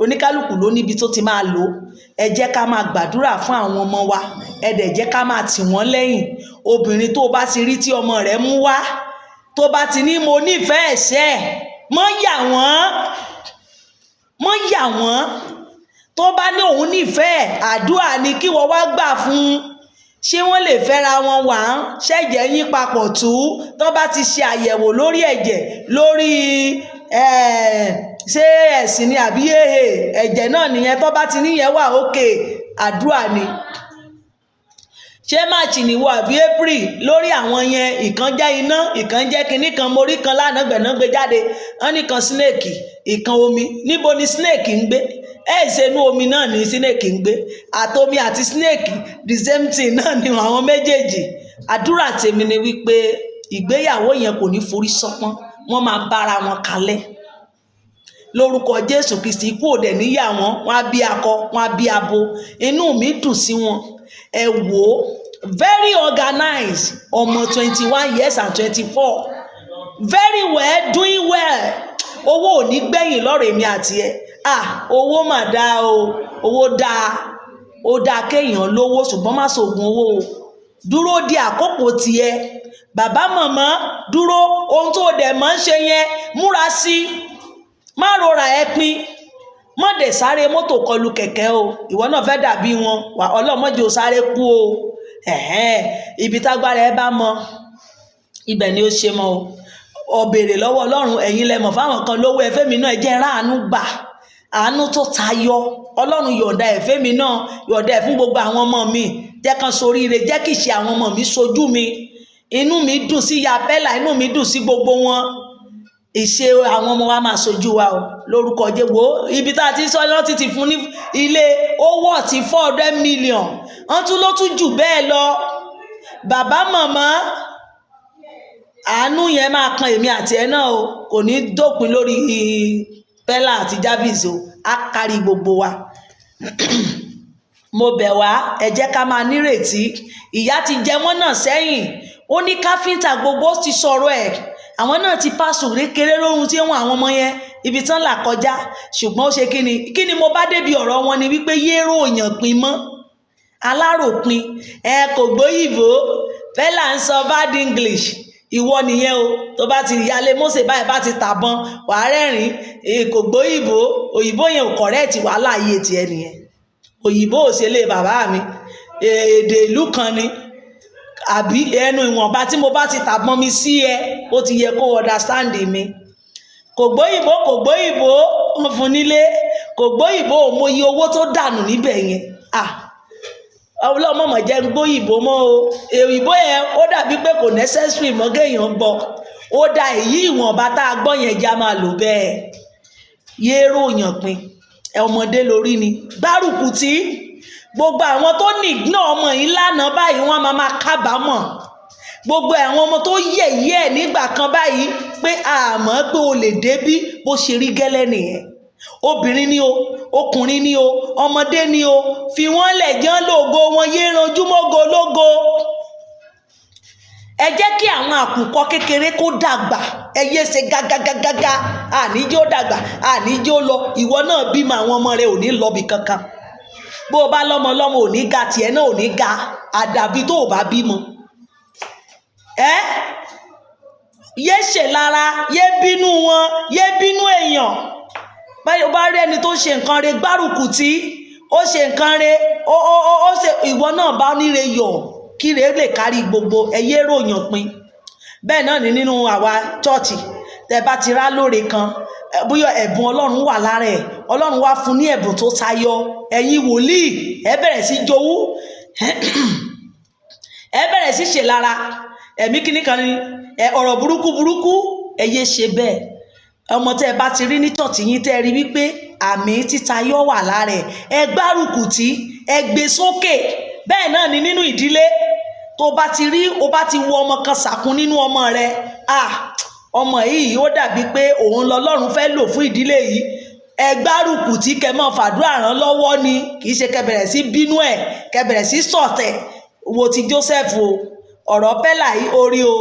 oníkálùkù ló níbi tó ti máa lò. Ẹ jẹ́ ká máa gbàdúrà fún àwọn ọmọ wa, ẹ dẹ̀ jẹ́ ká máa tì wọ́n lẹ́yìn. Obìnrin tó bá ti rí tí ọmọ rẹ̀ mú wá, tó bá ti ní mo nífẹ̀ẹ́ ẹ̀ṣẹ́, mọ́ yà wọ́n. Tó bá ní òun nífẹ̀ẹ́, àdúrà ni kí wọ́n wá gbà fún. Ṣé wọ́n lè fẹ́ra wọn wá? Ṣẹ́jẹ̀ yín papọ̀ tú? Tó bá ti ṣe àyẹ̀wò lórí ẹ̀jẹ̀, lórí ṣé ẹ̀sìn ni àbí ẹ̀jẹ̀ náà nìyẹn. Tó bá ti níyẹn wà òkè, àdúrà ni. Ṣé March ni wọ àbí April? Lórí àwọn yẹn, ìkan jẹ́ iná, ìkan jẹ́ kinní kan. Mo rí kan lánàá gbẹ̀nàgbé jáde, wọ́n ní kan snake, ìkan omi. Níbo ni snake ń gbé? Ṣenú omi náà ni snake ń gbé. Àtomi àti snake the same thing náà ni àwọn méjèèjì. Àdúrà tèmi ni wípé ìgbéyàwó yẹn kò ní forí sọpọ́n, wọ́n máa bára wọn kalẹ̀. Lórúkọ Jésù Kristi, ikú òdẹ níyà wọn, wọn á bí akọ, wọn á bí abo. Inú mi dùn sí wọn. Ẹ wò ó, very organized, ọmọ 21 years and 24, very well, doing well. Owó ò ní gbẹ̀yìn lọ́rọ̀ èmi àti ẹ. Owó mà dáa o, owó dáa, ó dáa kéèyàn lówó, ṣùgbọ́n má ṣògùn owó o. Dúró di àkókò tiẹ̀. Bàbá màmá, dúró, ohun tó dẹ̀ máa ń ṣe yẹn, múra sí. Má rora ẹ pin, má dẹ̀ sáré mọ́tò kọlù kẹ̀kẹ́ o. Ìwọ náà fẹ́ dàbí wọn, wà ọlọ́mọdé ò sáré kú o. Ibi tágbára ẹ bá mọ, ibẹ̀ ni ó ṣe mọ́ o. Ó béèrè lọ́wọ́ Ọlọ́run, ẹ̀yin lẹ mọ̀ fáwọn kan lówó, ẹ fẹ́mi náà ẹ jẹ́ ráàánú gbà, àánú tó tayọ. Ọlọ́run yọ̀ǹda ẹ fẹ́mi náà, yọ̀ǹda ẹ fún gbogbo àwọn ọmọ mi, jẹ́ kan soríire, jẹ́ kí ìṣe àwọn ọmọ mi sojú mi. Inú mi dùn sí ya Pẹ́là, inú mi dùn sí gbogbo wọn. Ìṣe àwọn ọmọ wa máa sojú wa o. Lórúkọ Jésù. Wo ibi tá a ti sọ lọ́n ti fún ní ilé owó ti 400 million, wọ́n tún ló tún jù bẹ́ẹ̀ lọ. Bàbá màmá, àánú yẹn máa kan èmi àti ẹ náà o, kò ní dópin lórí Pẹ́là àti Javis o, á kárí gbogbo wa. Mo bẹ̀ wá, ẹ jẹ́ ká máa nírètí. Ìyá ti jẹ wọ́n náà sẹ́yìn, ó ní káfíńtà gbogbo ti sọ̀rọ̀ ẹ̀, àwọn náà ti pàṣù rékeré lórun tí wọ́n àwọn ọmọ yẹn ibi tán là kọjá. Ṣùgbọ́n ó ṣe kí ni mo bá débi ọ̀rọ̀ wọn ni wípé yérò òyàn pin mọ́, aláròpin. Kò gbóyìnbó, Pẹ́là ń sọ bad English, ìwọ nìyẹn o. Tó bá ti yálé Mósè báyìí bá ti tàbọn, wà á rẹ́rìn. Kò gbóyìnbó, òyìnbó yẹn ò kọ̀rẹ́ẹ̀tì, wàhálà ayé tiẹ̀ nìyẹn. Òyìnbó ò ṣe lé bàbá mi, èdè ìlú kan ni. Àbí ẹnu ìwọ̀nba tí mo bá ti tàbọn mi sí ẹ, ó ti yẹ kó understand mi. Kò gbóyìnbó, wọ́n fún nílé. Kò gbóyìnbó, mo yí owó tó dànù níbẹ̀ yẹn. Ọlọ́mọ jẹ́ ń gbóyìnbó mọ́ o. Òyìnbó yẹn ó dàbí pé kò necessary mọ́ kéèyàn gbọ́. Ó dá èyí ìwọ̀nba tá a gbọ́ yẹn já máa lò bẹ́ẹ̀. Yérò òyàn pin, ọmọdé lórí ni. Gbárùkù tí gbogbo àwọn tó ní ìgbọ́n ọmọ yìí lánàá báyìí wọ́n máa kábàámọ̀. gbogbo àwọn ọmọ tó yẹ̀yẹ́ ẹ̀ nígbà kan báyìí pé àmọ́ pé o lè débí bó ṣe rí gẹ́lẹ́ nìyẹn. Obìnrin ni o, ọkùnrin ni o, ọmọdé ni o, fi wọ́n lẹ̀ jẹ́ lógo wọn, yé ranjú mọ́go lógo. Ẹ jẹ́ kí àwọn àkùkọ kékeré kó dàgbà, ẹ yé ṣe gágágágá, àníjó dàgbà, àníjó lọ. Ìwọ náà bímọ, àwọn ọmọ rẹ ò ní lọ bí kankan. Bó o bá lọ́mọ lọ́mọ ò ní ga, tiẹ̀ náà ò ní ga, àdàbí tó o bá bímọ. Yé ṣe lára, yé bínú wọn, yé bínú èèyàn. Báyọ̀ bá rí ẹni tó ṣe nǹkan rẹ̀ gbárùkù tí ó ṣe nǹkan rẹ̀, ó ṣe, ìwọ náà bá níre yọ̀ kí rẹ̀ lè kárí gbogbo, ẹyẹ ròyàn pin. Bẹ́ẹ̀ náà ni nínú àwa chọ́ọ̀chì, tẹ bá ti rá lóore kan, bóyá ẹ̀bùn Ọlọ́run wà lára ẹ̀, Ọlọ́run wá fún ní ẹ̀bùn tó tayọ, ẹ̀yin wòlíì ẹ bẹ̀rẹ̀ sí jowú, ẹ bẹ̀rẹ̀ sí ṣe lára ẹ̀mí kíní kan ní ọ̀rọ̀ burúkú ẹ yé ṣe bẹ́ẹ̀. Ọmọ tẹ́ bá ti rí ní chọ́ọ̀chì yín tẹ́ rí wípé àmì títayọ wà lára ẹ̀, ẹ gbárùkù tí, ẹ gbé sókè. Bẹ́ẹ̀ náà ni nínú ìdílé, tó bá ti rí, o bá ti wo ọmọ kan sàkún nínú ọmọ rẹ, ọmọ yìí ó dàbí pé òun lọ́lọ́run fẹ́ lò fún ìdílé yìí, ẹ gbárùkù tí, kẹ́ máa fàdúrà ràn lọ́wọ́ ni, kì í ṣe kẹ́ bẹ̀rẹ̀ sí bínú ẹ̀, kẹ́ bẹ̀rẹ̀ sí sọ̀tẹ̀. Wo ti Joseph o, ọ̀rọ̀ Pẹ́là yìí orí o,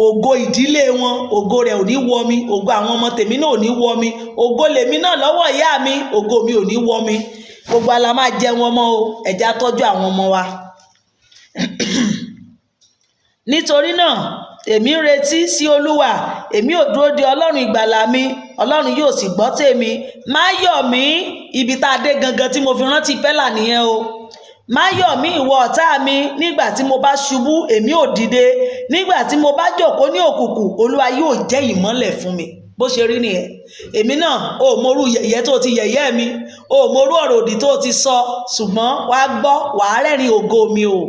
ògo ìdílé wọn, ògo rẹ̀ ò ní wọ mi, ògo àwọn ọmọ tèmi náà ò ní wọ mi, ògo lèmi náà lọ́wọ́ ìyá mi, ògo mi ò ní wọ mi. Gbogbo ala máa jẹ wọn mọ́ o, ẹ jẹ́ á tọ́jú àwọn ọmọ wa. Nítorí náà èmi ń retí sí Olúwa, èmi ò dúró de Ọlọ́run ìgbàlà mi, Ọlọ́run yóò sì gbọ́ tèmi. Má yọ̀ mí, ibi tá a dé gangan tí mo fi rántí Pẹ́là nìyẹn o. Má yọ̀ mí ìwọ ọ̀tá mi, nígbà tí mo bá ṣubú èmi ò dìde, nígbà tí mo bá jókòó ní òkùnkùn Olúwa yóò jẹ́ ìmọ́lẹ̀ fún mi. Bó ṣe rí nìyẹn. Èmi náà ò mọrú yẹ̀yẹ́ tó ti yẹ̀yẹ́ mi, ò mọrú ọ̀rọ̀ òdì tó ti sọ, ṣùgbọ́n wàá gbọ́, wàá rẹ́rìn ògo mi o,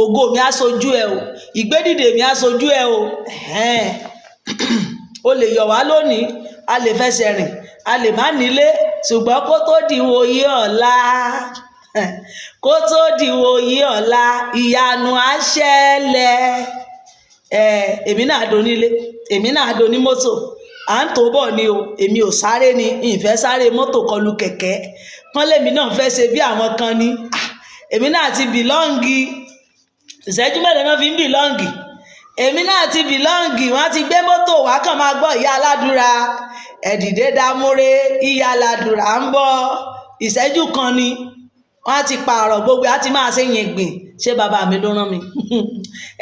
ògo mi á sojú ẹ o, ìgbédìde mi á sojú ẹ o. O lè yọ̀ wá lónìí, a lè fẹsẹ̀ rìn, a lè má nílé, ṣùgbọ́n kó tó dìwòye ọ̀la, kó tó dìwòye ọ̀la, ìyanu á ṣẹlẹ̀. Èmi náà do nílé, èmi náà do ní mọ́tò, à ń tó bọ̀ ni o, èmi ò sáré ni, ìfẹ́ sáré mọ́tò kọlù kẹ̀kẹ́, kán lèmi náà fẹ́ ṣe bí àwọn kan ni. Èmi náà ti bìlọ́ǹgì, ìṣẹ́jú mẹ́rin náà fi ń bìlọ́ǹgì, èmi náà ti bìlọ́ǹgì, wọ́n ti gbé mọ́tò wá, kàn máa gbọ́ ìyá aládùúrà, ẹ̀dìdé dámúré, ìyá aládùúrà ń bọ̀, ìṣẹ́jú kan ni wọ́n ti pààrọ̀ gbogbo, á ti máa ṣe yìngbìn. Ṣé bàbá mi ló rán mi?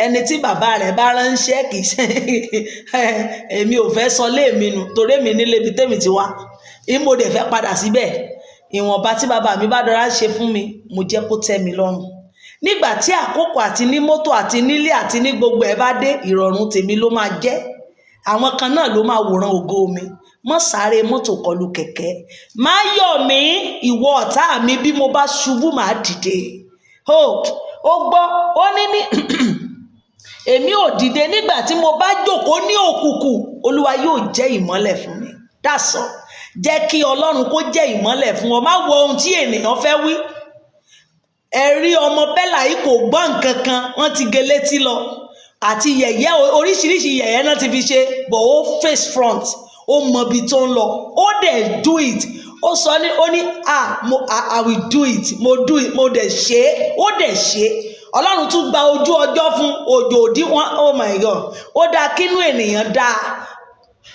Ẹni tí bàbá rẹ̀ bá ránṣẹ́ kì í ṣe èmi ò fẹ́ sọ léèmí nù, torí èmi nílé ibi tèmi ti wá, ìmọ̀ dẹ̀ fẹ́ padà síbẹ̀. Ìwọ̀nba tí bàbá mi bá dọ́ra ṣe fún mi, mo jẹ́ kó tẹ́ mi lọ́rùn. Nígbà tí àkókò àti ní mọ́tò àti nílé àti ní gbogbo ẹ̀ bá dé, ìrọ̀rùn tèmi ló máa jẹ́. Àwọn kan náà ló máa wòran ògo mi. Mọ́ sáré mọ́tò kọlù kẹ̀kẹ́. Má yọ̀ mí ìwọ ọ̀tá mi, bí mo bá ṣubú màá dìde. Ó gbọ́, ó ní èmi ò dìde, nígbà tí mo bá jókòó ní òkùnkùn Olúwa yóò jẹ́ ìmọ́lẹ̀ fún mi. That's all. Jẹ́ kí Ọlọ́run kó jẹ́ ìmọ́lẹ̀ fún ọ. Má wo ohun tí ènìyàn fẹ́ wí. Ẹ̀rí ọmọ Pẹ́là yìí kò gbọ́ nǹkan kan, wọ́n ti gé létí lọ, àti yẹ̀yẹ́, oríṣiríṣi yẹ̀yẹ́ náà ti fi ṣe, but ó face front, ó mọ ibi tó ń lọ, ó dẹ̀ do it. Ó sọ ní, ó ní I will do it, mo do it, mo dẹ̀ ṣe é, ó dẹ̀ ṣe é. Ọlọ́run tún gba ojú ọjọ́ fún òjò òdí wọn. Oh my God. Ó dáa kínú ènìyàn dáa,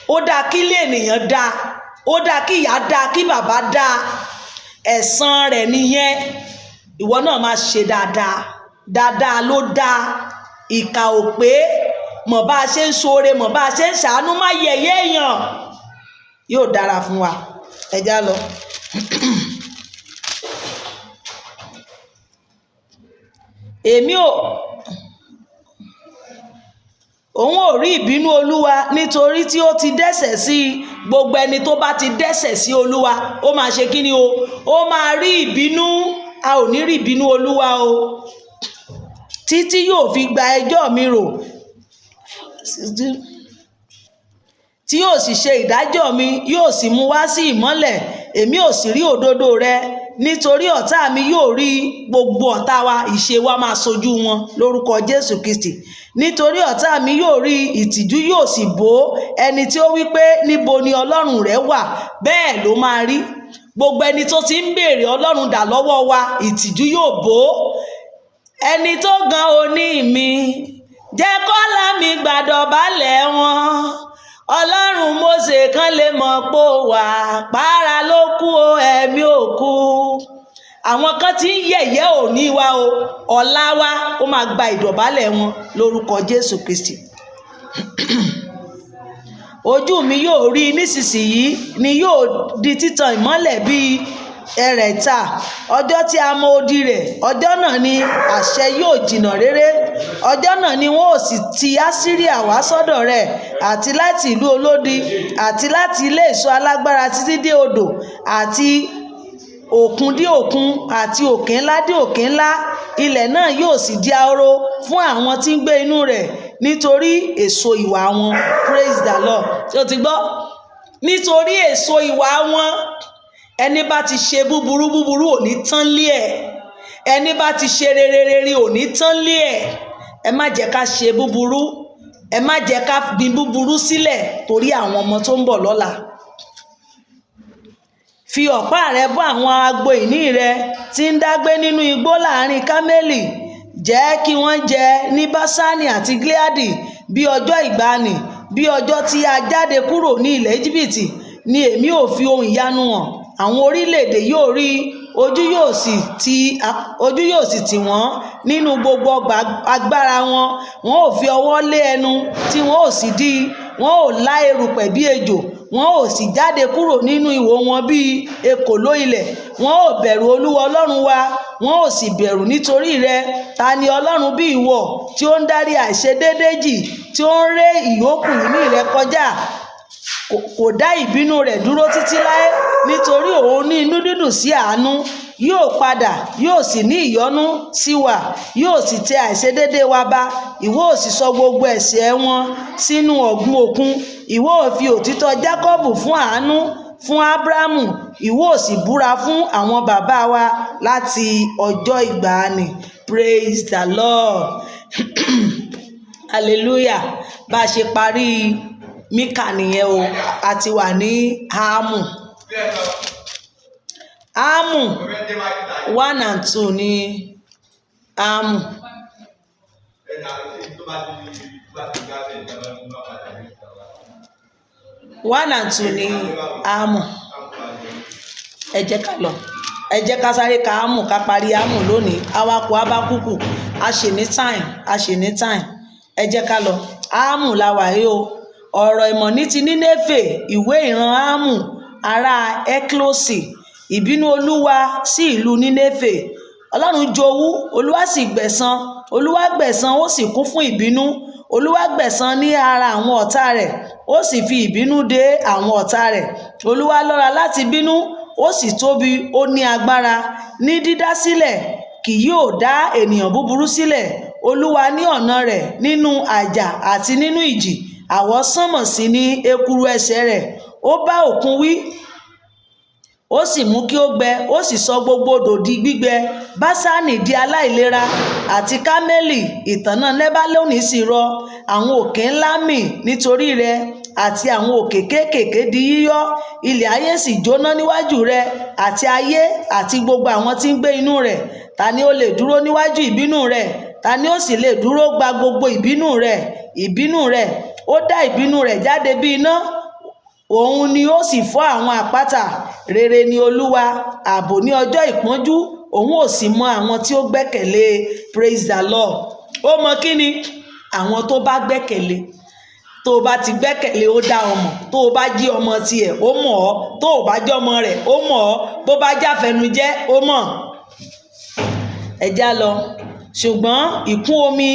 ó dáa kí ilé ènìyàn dáa, ó dáa kí ìyá dáa, kí bàbá dáa. Ẹ̀san rẹ̀ nìyẹn. Ìwọ náà máa ṣe dáadáa, dáadáa ló dáa. Ìkà ò pé, mọ̀ bá a ṣe ń ṣoore, mọ̀ bá a ṣe ń ṣàánú, má yẹ̀yẹ́ èèyàn. Yóò dára fún wa. Ẹ já lọ. Òun ò rí ìbínú Olúwa, nítorí tí ó ti dẹ́ṣẹ̀ sí i. Gbogbo ẹni tó bá ti dẹ́ṣẹ̀ sí Olúwa, ó máa ṣe kí ni o? Ó máa rí ìbínú. A ò ní rí ìbínú Olúwa o, títí yóò fi gba ẹjọ́ mi rò, tí yóò sì ṣe ìdájọ́ mi, yóò sì mú wá sí ìmọ́lẹ̀. Èmi ò sì rí òdodo rẹ nítorí ọ̀tá mi yóò rí gbogbo ọ̀tá wa ìṣe wa máa sojú wọn lórúkọ Jésù Kristi. Nítorí ọ̀tá mi yóò rí ìtìjú yóò sì bò ẹni tí ó wí pé níbo ni Ọlọ́run rẹ wà, bẹ́ẹ̀ ló máa rí. Gbogbo ẹni tó ti ń béèrè Ọlọ́run dà lọ́wọ́ wa, ìtìjú yóò bò ẹni tó gan oní mi, jẹ́ kọ́lá mi gbàdọ̀bálẹ̀ wọn. Ọlọ́run Mósè kan lè mọ̀ pé ó wà, pààrà ló kú o, ẹ̀mí ò kú. Àwọn kan tí ń yẹ̀yẹ́ òní wa o, ọ̀la wa ó máa gba ìdọ̀bálẹ̀ wọn lórúkọ Jésù Kristi. Ojú mi yóò rí nísinsìnyí ni yóò di títan ìmọ́lẹ̀ bíi ẹrẹ̀ta. Ọjọ́ tí a mọ odi rẹ̀, ọjọ́ náà ni àṣẹ yóò jìnnà réré. Ọjọ́ náà ni wọ́n ò sì ti Asiria wá sọ́dọ̀ rẹ̀, àti láti ìlú olódi, àti láti ilé ìṣọ́ alágbára títí dé odò, àti òkun dé òkun, àti òkè ńlá dé òkè ńlá. Ilẹ̀ náà yóò sì di ahoro fún àwọn tí ń gbé inú rẹ̀ nítorí èso ìwà wọn. Praise the Lord. Ṣé o ti gbọ́? Nítorí èso ìwà wọn. Ẹni bá ti ṣe búburú búburú ò ní tán lé ẹ̀. Ẹni bá ti ṣe rere rere ò ní tán lé ẹ̀. Ẹ má jẹ́ ká ṣe búburú. Ẹ má jẹ́ ká gbin búburú sílẹ̀ torí àwọn ọmọ tó ń bọ̀ lọ́la. Fi ọ̀pá rẹ bọ́ àwọn agbo ìní rẹ tí ń dágbé nínú igbó láàrin Kámélì. Jẹ́ kí wọ́n jẹ ní Báṣánì àti Gileadi bí ọjọ́ ìgbàanì, bí ọjọ́ tí a jáde kúrò ní ilẹ̀ Íjíbítì ni èmi ò fi ohun ìyanu hàn. Àwọn orílẹ̀-èdè yóò rí, ojú yóò sì tì wọ́n nínú gbogbo agbára wọn. Wọn ò fi ọwọ́ lé ẹnu tí wọn ò sì dí. Wọn ò lá erùpẹ̀ bí ejò. Wọn ò sì jáde kúrò nínú ìhó wọn bí ekòló ilẹ̀. Wọn ò bẹ̀rù Olúwa Ọlọ́run wa. Wọn ò sì bẹ̀rù nítorí rẹ. Ta ni Ọlọ́run bí ìwọ tí ó ń dárí àìṣedéédé jì, tí ó ń ré ìyókù ìní rẹ kọjá? Kò dá ìbínú rẹ̀ dúró títí láé, nítorí òun ní inú dídùn sí àánú. Yóò padà, yóò sì ní ìyọ́nú sí wa, yóò sì tẹ àìṣedéédé wa ba. Ìwọ ò sì sọ gbogbo ẹ̀ṣẹ̀ wọn sínú ọ̀gbun òkun. Ìwọ ò fi òtítọ́ Jákọ́bù fún àánú fún Ábúráhámù. Ìwọ ò sì búra fún àwọn bàbá wa láti ọjọ́ ìgbàanì. Praise the Lord. Hallelujah. Bá a ṣe parí Míkà nìyẹn o, a ti wà ní Áámù. Áámù 1 and 2 ní Áámù. 1 and 2 ní Áámù. Ẹ jẹ́ ká lọ. Ẹ jẹ́ ká sáré ka Áámù ká parí Áámù lónìí. Awakọ̀ Ábákúkù a ṣe ní time. Ẹ jẹ́ ká lọ. Áámù la wà yìí o. Ọ̀rọ̀ ìmọ̀ ní ti Nínéfè, ìwé ìran Áámù ará Eklosi. Ìbínú Olúwa sí ìlú Nínéfè. Ọlọ́run jowú, Olúwa sì gbẹ̀san. Olúwa gbẹ̀san ó sì kún fún ìbínú. Olúwa gbẹ̀san ní ara àwọn ọ̀tá rẹ̀, ó sì fi ìbínú dé àwọn ọ̀tá rẹ̀. Olúwa lọ́ra láti bínú, ó sì tóbi, ó ní agbára ní dídá sílẹ̀. Kì yóò dá ènìyàn búburú sílẹ̀. Olúwa ní ọ̀nà rẹ̀ nínú àjà àti nínú ìjì. Àwọsánmọ̀ sí ní ekuru ẹsẹ̀ rẹ̀. Ó bá òkun wí, ó sì mú kí ó gbẹ, ó sì sọ gbogbo odò di gbígbẹ. Báṣánì di aláìlera, àti Kámélì ìtànná Lẹ́bálónì sì rọ. Àwọn òkè ńlá mì nítorí rẹ̀, àti àwọn òkè kéékèèké di yíyọ́. Ilẹ̀ ayé sì jóná níwájú rẹ̀, àti ayé àti gbogbo àwọn tí ń gbé inú rẹ̀. Ta ni ó lè dúró níwájú ìbínú rẹ̀? Ta ni ó sì lè dúró gba gbogbo ìbínú rẹ̀? Ìbínú rẹ̀, ó dá ìbínú rẹ̀ jáde bí iná. Òun ni ó sì fọ́ àwọn àpáta. Rere ni Olúwa, ààbò ní ọjọ́ ìpọ́njú. Òun ò sì mọ àwọn tí ó gbẹ́kẹ̀lé. Praise the Lord. Ó mọ kí ni? Àwọn tó bá gbẹ́kẹ̀lé. Tó o bá ti gbẹ́kẹ̀lé, ó dá ọmọ. Tó o bá jí ọmọ tiẹ̀, ó mọ̀ ọ́. Tó o bá jẹ́ ọmọ rẹ̀, ó mọ̀ ọ́. Bó bá jáfẹnujẹ́, ó mọ̀. Ẹ já lọ. Ṣùgbọ́n ìkún omi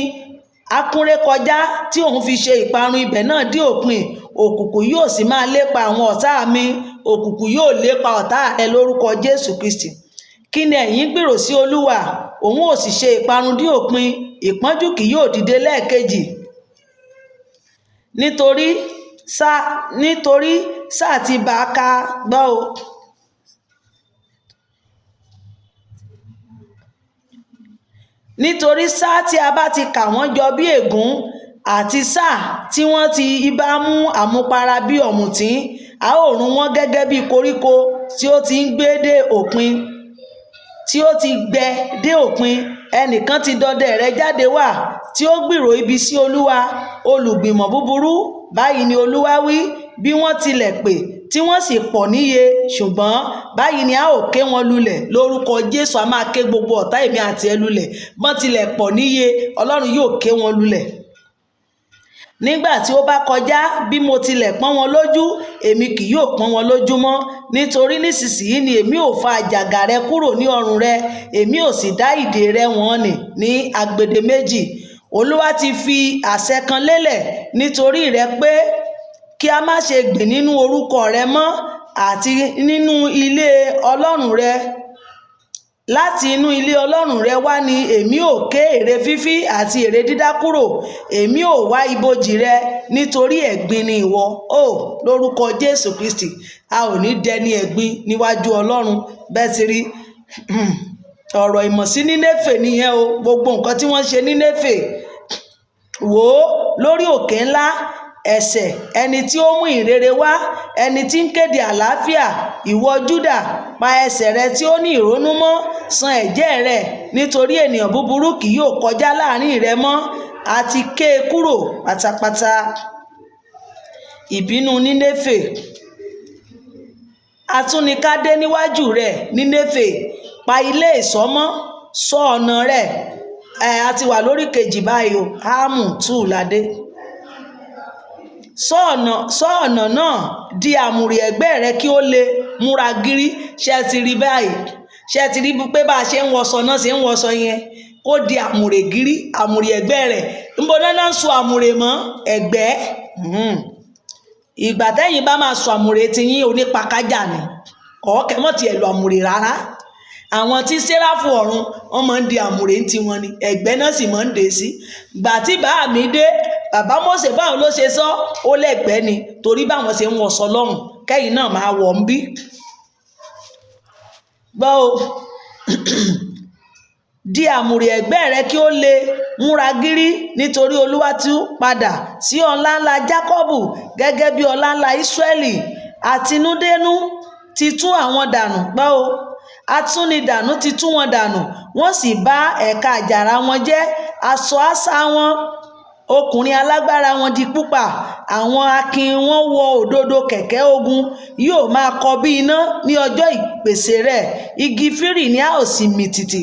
akúnré kọjá tí òun fi ṣe ìparun ibẹ̀ náà dé òpin. Òkùnkùn yóò sì máa lépa àwọn ọ̀tá mi. Òkùnkùn yóò lépa ọ̀tá rẹ lórúkọ Jésù Kristi. Kí ni ẹ̀yin gbèrò sí Olúwa? Òun ò sì ṣe ìparun dé òpin. Ìpọ́njú kì yóò dìde lẹ́ẹ̀kejì. Nítorí sáà ti bá a ká gbọ́ o. nítorí sáà tí a bá ti kà wọ́n jọ bí ègún àti sáà tí wọ́n ti ibà mú àmupara bí ọ̀mùtí, a ó run wọ́n gẹ́gẹ́ bí koríko tí ó ti ń gbé dé òpin, tí ó ti gbẹ dé òpin. Ẹnìkan ti dọdẹ rẹ jáde wá tí ó gbìrò ibi sí Olúwa, olùgbìmọ̀ búburú. Báyìí ni Olúwa wí, bí wọ́n tilẹ̀ pè tí wọ́n sì pọ̀ níye, ṣùgbọ́n báyìí ni a ó ké wọn lulẹ̀ lórúkọ Jésù. A máa ké gbogbo ọ̀tá èmi àti ẹ lulẹ̀. Bọ́n tilẹ̀ pọ̀ níye, Ọlọ́run yóò ké wọn lulẹ̀. Nígbà tí ó bá kọjá, bí mo tilẹ̀ pọ́n wọn lójú, èmi kì yóò pọ́n wọn lójú mọ́. Nítorí nísinsìnyí ni èmi ò fa àjàgà rẹ kúrò ní ọrùn rẹ, èmi ò sì dá ìdè rẹ wọ̀n nì ní agbede méjì. Olúwa ti fi àṣẹ kan lélẹ̀ nítorí rẹ pé kí a má ṣe gbìn nínú orúkọ rẹ mọ́ àti nínú ilé Ọlọ́run rẹ. Láti inú ilé Ọlọ́run rẹ wá ni èmi ò ké ère fífí àti ère dídá kúrò. Èmi ò wá ibojì rẹ nítorí ẹ̀gbin ni ìwọ. Lórúkọ Jésù Kristi, a ò ní dẹni ẹ̀gbin níwájú Ọlọ́run. Bẹ́ẹ̀ ti rí ọ̀rọ̀ ìmọ̀sí Nínéfè nìyẹn o. Gbogbo nǹkan tí wọ́n ṣe ní Nínéfè, wò ó lórí òkè ńlá, ẹ̀ṣẹ̀ ẹni tí ó mú ìrere wá, ẹni tí ń kéde àlàáfíà. Ìwọ Júdà, pa ẹsẹ̀ rẹ tí ó ní ìrónú mọ́, san ẹ̀jẹ̀ rẹ, nítorí ènìyàn búburú kì yóò kọjá láàrin rẹ mọ́. A ti ké e kúrò pátápátá. Ìbínú Nínéfè. Atúnikádé níwájú rẹ Nínéfè, pa ilé ìṣọ́ mọ́, ṣọ́ ọ̀nà rẹ̀. A ti wà lórí kejì báyìí o. Ámù 2 ládé. Ṣọ́ ọ̀nà náà, di àmùrè ẹ̀gbẹ́ rẹ kí ó lè múra gírí. Ṣé ti rí báyìí? Ṣé ti rí pé bá a ṣe ń wọṣọ náà ṣe ń wọṣọ yẹn? Kó di àmùrè gírí, àmùrè ẹ̀gbẹ́ rẹ̀. Níbo náà ń sọ àmùrè mọ́? Ẹ̀gbẹ́. Ìgbà tẹ́yìn bá máa sọ àmùrè ti yín onípakájà ni. Kọ̀ọ̀kẹ́ mọ̀ tiẹ̀ lo àmùrè rárá. Àwọn tí Séráfù ọ̀run wọ́n máa ń di àmùrè ń tiwọn ni, ẹ̀gbẹ́ náà sì máa ń dé sí. Gbà tí bàá mi dé, bàbá Mósè báwọn ló ṣe sọ, ó lẹ́gbẹ́ ni, torí báwọn ṣe ń wọṣọ lọ́rùn, kẹ́yìn náà máa wọ̀ ń bí. Gbọ́ o. Di àmùrè ẹ̀gbẹ́ rẹ kí ó lè múra gírí, nítorí Olúwa tún padà sí ọlá ńlá Jákọ́bù gẹ́gẹ́ bí ọlá ńlá Ísírẹ́lì. Àtinúdénú ti tún àwọn dànù. Gbọ́ o. Atúnidànù ti tú wọn dànù, wọ́n sì bá ẹ̀ka àjàrà wọn jẹ́. Aṣọ àṣà wọn, ọkùnrin alágbára wọn di púpà. Àwọn akin wọn wọ òdodo kẹ̀kẹ́ ogun, yóò máa kọ bí iná ní ọjọ́ ìpèsè rẹ̀. Igi fírì ni a ó sì mì tìtì.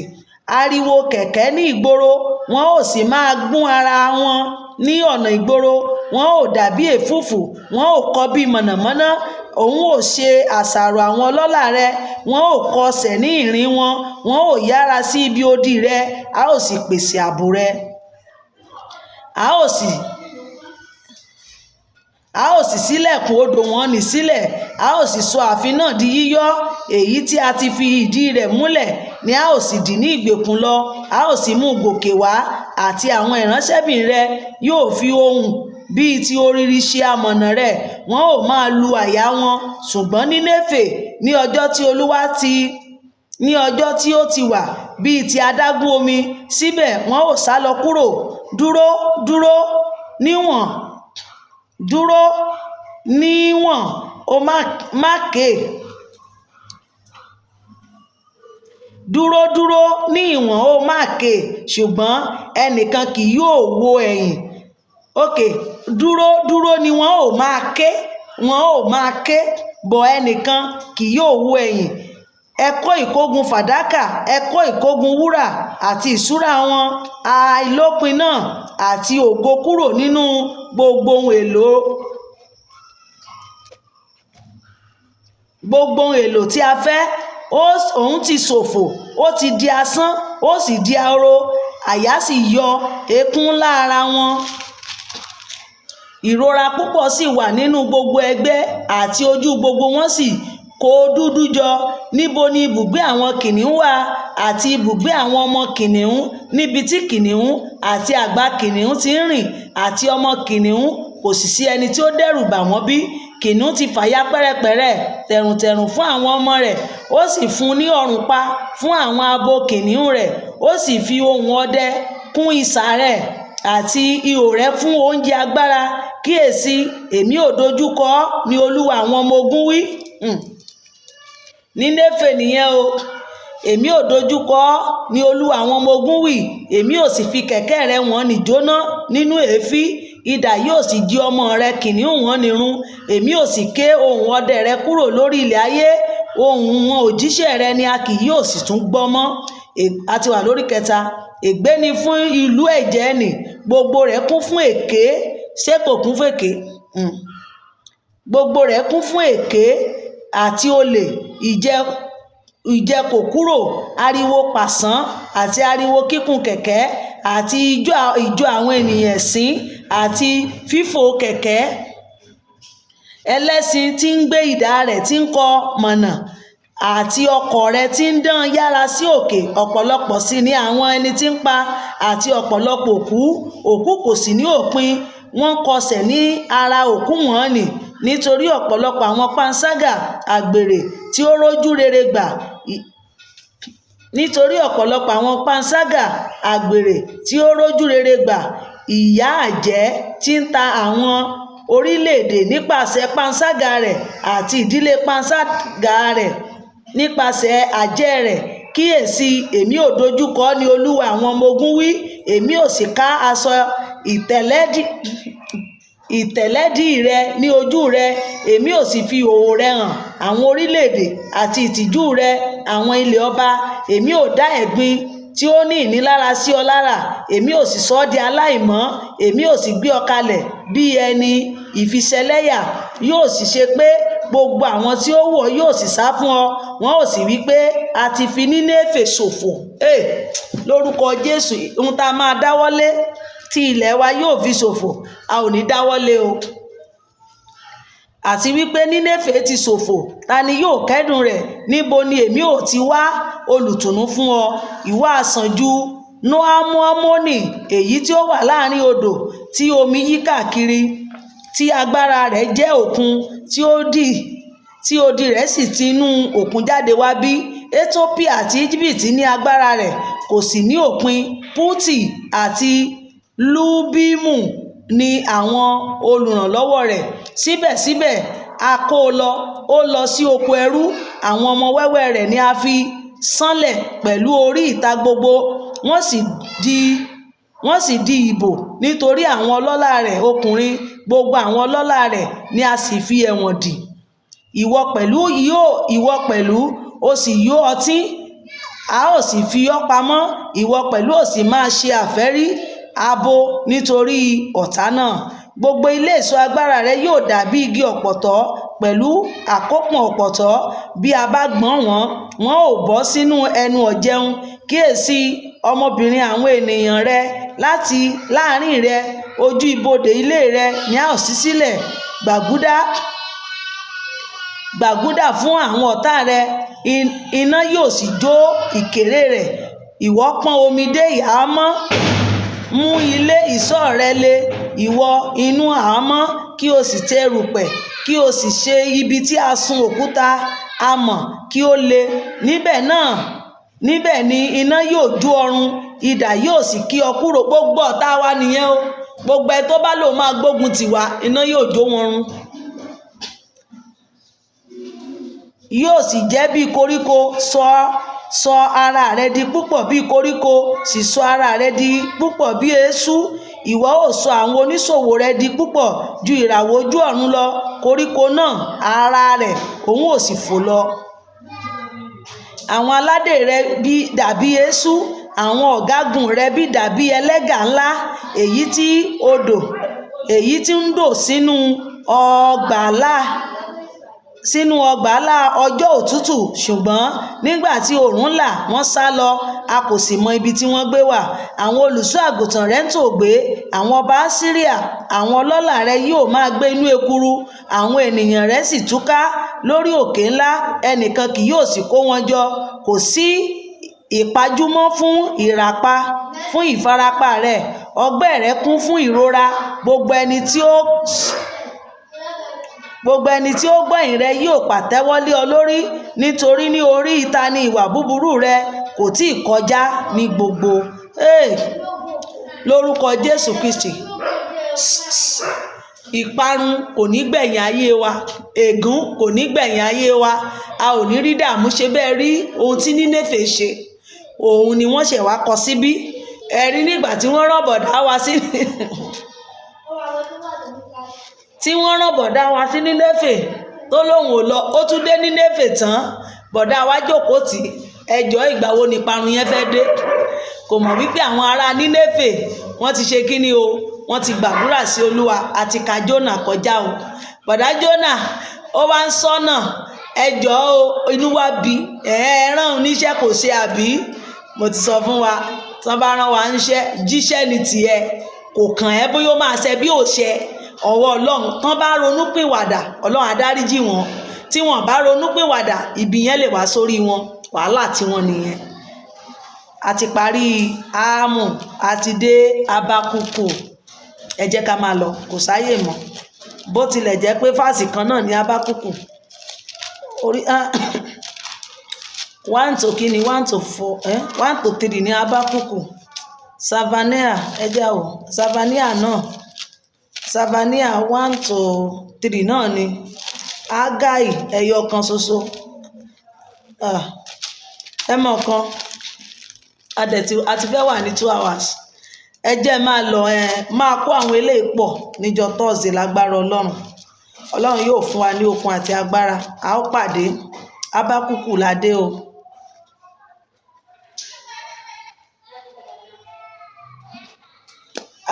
Ariwo kẹ̀kẹ́ ní ìgboro, wọn ó sì máa gún ara wọn ní ọ̀nà ìgboro. Wọn ó dàbí èfúùfù, wọn ó kọ bí mọ̀nàmọ́ná. Òun ò ṣe àṣàrò àwọn ọlọ́lá rẹ, wọn ò kọsẹ̀ ní ìrìn wọn. Wọn ò yára sí ibi odi rẹ, a ó sì pèsè ààbò rẹ. A ó sì ṣílẹ̀kùn odò wọn nì sílẹ̀. A ó sì sọ ààfin náà di yíyọ́, èyí tí a ti fi ìdí rẹ̀ múlẹ̀ ni a ó sì dì ní ìgbèkùn lọ. A ó sì mú gòkè wá, àti àwọn ìránṣẹ́bìnrin rẹ yóò fi ohùn bíi ti oriri ṣe amọ̀nà rẹ̀. Wọn ò máa lu àyà wọn. Ṣùgbọ́n Nínéfè ní ọjọ́ tí ó ti wà bíi ti adágún omi, síbẹ̀ wọn ò sá lọ kúrò. Dúró níwọ̀n o má ké. Dúró ní ìwọ̀n o má ké, ṣùgbọ́n ẹnìkan kì yóò wo ẹ̀yìn. Dúró ni wọn ò máa ké, bọ̀ ẹnìkan kì yóò wo ẹ̀yìn. Ẹ kó ìkógun fàdákà, ẹ kó ìkógun wúrà àti ìṣúra wọn àìlópin náà àti ògo kúrò nínú gbogbo ohun èlò tí a fẹ́. Òun ti ṣòfò, ó ti di asán, ó sì di ahoro, àyà sì yọ eékún lára wọn. Ìrora púpọ̀ sì wà nínú gbogbo ẹgbẹ́, àti ojú gbogbo wọn sì kó dúdú jọ. Níbo ni ibùgbé àwọn kìnìún wà, àti ibùgbé àwọn ọmọ kìnìún, níbi tí kìnìún àti àgbà kìnìún ti ń rìn, àti ọmọ kìnìún kò sì sí ẹni tí ó dẹ́rù bà wọ́n bí? kìnnìún ti fàya pẹ́rẹpẹ̀rẹ tẹ̀rùntẹ̀rùn fún àwọn ọmọ rẹ̀, ó sì fún ní ọ̀rùn pa fún àwọn abo kìnnìún rẹ̀, ó sì fi ohùn ọdẹ kún isà rẹ̀ àti ihò rẹ̀ fún oúnjẹ agbára. Kíyèsí, èmi ò dojúkọ ọ́ ni Olúwa àwọn ọmọ ogun wí. Nínéfè nìyẹn o. Èmi ò dojúkọ ọ́ ni Olúwa àwọn ọmọ ogun wí. Èmi ò sì fi kẹ̀kẹ́ rẹ̀ wọ́n ní jóná nínú èéfín. Idà yóò sì jí ọmọ rẹ̀ kìnnìún wọn nírun. Èmi ò sì ké ohùn ọdẹ rẹ̀ kúrò lórí ilẹ̀ ayé. Ohùn wọn òjíṣẹ́ rẹ̀ ni a kì yóò sì tún gbọ́ mọ́. A ti wà lórí kẹta. Ègbé ni fún ìlú ẹ̀jẹ̀ nì, gbogbo rẹ̀ kún fún èké. Ṣé kò kún fún èké? Gbogbo rẹ̀ kún fún èké àti olè, ìjẹ kò kúrò, ariwo pàṣán àti ariwo kíkùn kẹ̀kẹ́ àti ijó àwọn ènìyàn ẹ̀sín àti fífò kẹ̀kẹ́. Ẹlẹ́ṣin tí ń gbé idà rẹ̀ tí ń kọ mọ̀nà àti ọkọ̀ rẹ̀ tí ń dán yára sí òkè. Ọ̀pọ̀lọpọ̀ sì ni àwọn ẹni tí ń pa àti ọ̀pọ̀lọpọ̀ òkú kò sì ní òpin. Wọ́n kọsẹ̀ ní ara òkú wọn nì, nítorí ọ̀pọ̀lọpọ̀ àwọn panṣágà àgbèrè tí ó rójú rere gbà. Nítorí ọ̀pọ̀lọpọ̀ àwọn panṣágà àgbèrè tí ó rójú rere gbà, ìyà àjẹ́ tí ń ta àwọn orílẹ̀-èdè nípasẹ̀ panṣágà rẹ̀ àti ìdílé panṣágà rẹ̀ nípasẹ̀ àjẹ́ rẹ̀. Kíyèsí, èmi ò dojúkọ ni Olúwa àwọn ọmọ ogun wí. Èmi ò sì ká aṣọ ìtẹ̀lẹ́dì rẹ ní ojú rẹ. Èmi ò sì fi ìhòhò rẹ hàn àwọn orílẹ̀-èdè àti ìtìjú rẹ àwọn ilẹ̀ ọba. Èmi ò dá ẹ̀gbin tí ó ní ìnilára sí ọ lára. Èmi ò sì sọ ọ́ di aláìmọ́. Èmi ò sì gbé ọ kalẹ̀ bí ẹni ìfiṣẹ̀lẹ́yà. Yóò sì ṣe pé gbogbo àwọn tí ó wò yóò sì sá fún ọ. Wọn ò sì wí pé a ti fi Nínéfè ṣòfò. Lórúkọ Jésù, ohun tá a máa dáwọ́lé tí ilẹ̀ wa yóò fi ṣòfò, a ò ní dáwọ́lé o. Àti wípé Nínéfè ti ṣòfò, ta ni yóò kẹ́dùn rẹ̀? Níbo ni èmi ò ti wá olùtùnú fún ọ? Ìwọ àsànjù Nóámọ́nì, èyí tí ó wà láàrin odò tí omi yí káàkiri, tí agbára rẹ̀ jẹ́ òkun, tí odi rẹ̀ sì ti inú òkun jáde wá bí? Étópíà àti Íjíbítì ní agbára rẹ̀, kò sì ní òpin. Pútì àti Lúbímù ni àwọn olùrànlọ́wọ́ rẹ̀. Síbẹ̀síbẹ̀ a kó o lọ, ó lọ sí oko ẹrú. Àwọn ọmọ wẹ́wẹ́ rẹ̀ ni a fi sánlẹ̀ pẹ̀lú orí ìta gbogbo. Wọ́n sì di ìbò nítorí àwọn ọlọ́lá rẹ̀ ọkùnrin. Gbogbo àwọn ọlọ́lá rẹ̀ ni a sì fi ẹ̀wọ̀n dì. Ìwọ pẹ̀lú ó sì yó ọtí, a ó sì fi ọ́ pamọ́. Ìwọ pẹ̀lú ó sì máa ṣe àfẹ́rí abo nítorí ọ̀tá náà. Gbogbo ilé èso agbára rẹ yóò dàbí igi ọ̀pọ̀tọ́ pẹ̀lú àkópọ̀n ọ̀pọ̀tọ́. Bí a bá gbọ́n wọn, wọn ò bọ́ sínú ẹnu ọ̀jẹun. Kíyèsí, ọmọbìnrin àwọn ènìyàn rẹ láti láàrin rẹ, ojú ibodè ilé rẹ ni a ó ṣí sílẹ̀. Gbàgúdà fún àwọn ọ̀tá rẹ, iná yóò sì jó ìkéré rẹ̀. Ìwọ pọ́n omi dé ìhámọ́, mú ilé ìṣọ́ rẹ le, ìwọ inú àhámọ́, kí o sì tẹ erùpẹ̀, kí o sì ṣe ibi tí a sun òkúta amọ̀ kí ó le. Níbẹ̀ ni iná yóò jó ọrun, idà yóò sì kí ọ kúrò. Gbogbo ọ̀tá wa nìyẹn o. Gbogbo ẹ tó bá lò máa gbógun tiwa, iná yóò jó wọn run. Yóò sì jẹ́ bí koríko, sọ ara rẹ di púpọ̀ bí koríko, sì sọ ara rẹ di púpọ̀ bí eṣú. Ìwọ ó sọ àwọn oníṣòwò rẹ di púpọ̀ ju ìràwọ̀ ojú ọ̀run lọ. Koríko náà ara rẹ̀ òun ò sì fò lọ. Àwọn aládé rẹ bí dàbí eṣú, àwọn ọ̀gágun rẹ bí dàbí ẹlẹ́gà ńlá, èyí tí ń dò sínú ọgbàlà ọjọ́ òtútù. Ṣùgbọ́n nígbà tí oòrùn là, wọ́n sá lọ, a kò sì mọ ibi tí wọ́n gbé wà. Àwọn olùṣọ́ àgùntàn rẹ̀ ń tòògbé. Àwọn ọba Asiria, àwọn ọlọ́lá rẹ̀ yóò máa gbé inú ekuru. Àwọn ènìyàn rẹ̀ sì túká lórí òkè ńlá, ẹnìkan kì yóò sì kó wọn jọ. Kò sí ìpajúmọ́ fún ìfarapa rẹ̀. Ọgbẹ́ rẹ̀ kún fún ìrora. Gbogbo ẹni gbogbo ẹni tí ó gbọ́ ìyìn rẹ yóò pàtẹ́wọ́ lé ọ lórí, nítorí ní orí ìta ni ìwà búburú rẹ kò tí ì kọjá ní gbogbo. Lórúkọ Jésù Kristi, ìparun kò ní gbẹ̀yìn ayé wa, ègún kò ní gbẹ̀yìn ayé wa, a ò ní rí dààmú. Ṣe bẹ́ẹ̀ rí ohun tí Nínéfè ṣe, òun ni wọ́n ṣẹ̀ wá kọ síbí. Ẹ̀rí nígbà tí wọ́n rán bọ̀dá wa sí Nínéfè tó lóun ò lọ, ó tún dé Nínéfè tán, bọ̀dá wa jókòó tì. Ẹjọ́ ìgbà wo ni ìparun yẹn fẹ́ dé? Kò mọ̀ wípé àwọn ará Nínéfè wọ́n ti ṣe kíni o, wọ́n ti gbàdúrà sí Olúwa àti ka Jónà kọjá o. Bọ̀dá Jónà ó wá ń sọ́nà, ẹjọ́ o, inú wa bí ẹ̀ẹ́ràn oníṣẹ́ kò ṣe àbí? Mo ti sọ fún wa, tí wọ́n bá rán wa níṣẹ́, jíṣẹ́ ni tiẹ̀, kò kàn ẹ́ bóyá ó máa ṣe bí ò ṣe. Ọwọ́ Ọlọ́run, tán bá ronúpìwàdà, Ọlọ́run á dáríjì wọn. Tí wọ́n bá ronúpìwàdà, ibi yẹn lè wá sórí wọn, wàhálà tí wọ́n nìyẹn. A ti parí Áámù, a ti dé Ábákúkù. Ẹ jẹ́ ká máa lọ, kò sáyè mọ́. Bó tilẹ̀ jẹ́ pé fásì kan náà ní Ábákúkù. Orí 1 to 3 ní Ábákúkù. Savania, ẹ jẹ́ o, Savania náà. Savania 1 to 3 náà ni. Ágáì ẹyọ kan ṣoṣo. Ẹ mọ̀ kan, a ti fẹ́ wà ní 2 hours. Ẹ jẹ́ máa lọ, máa kó àwọn eléyìí pọ̀ níjọ́ Thursday lágbára Ọlọ́run. Ọlọ́run yóò fún wa ní okun àti agbára. A ó pàdé. Ábákúkù ládé o.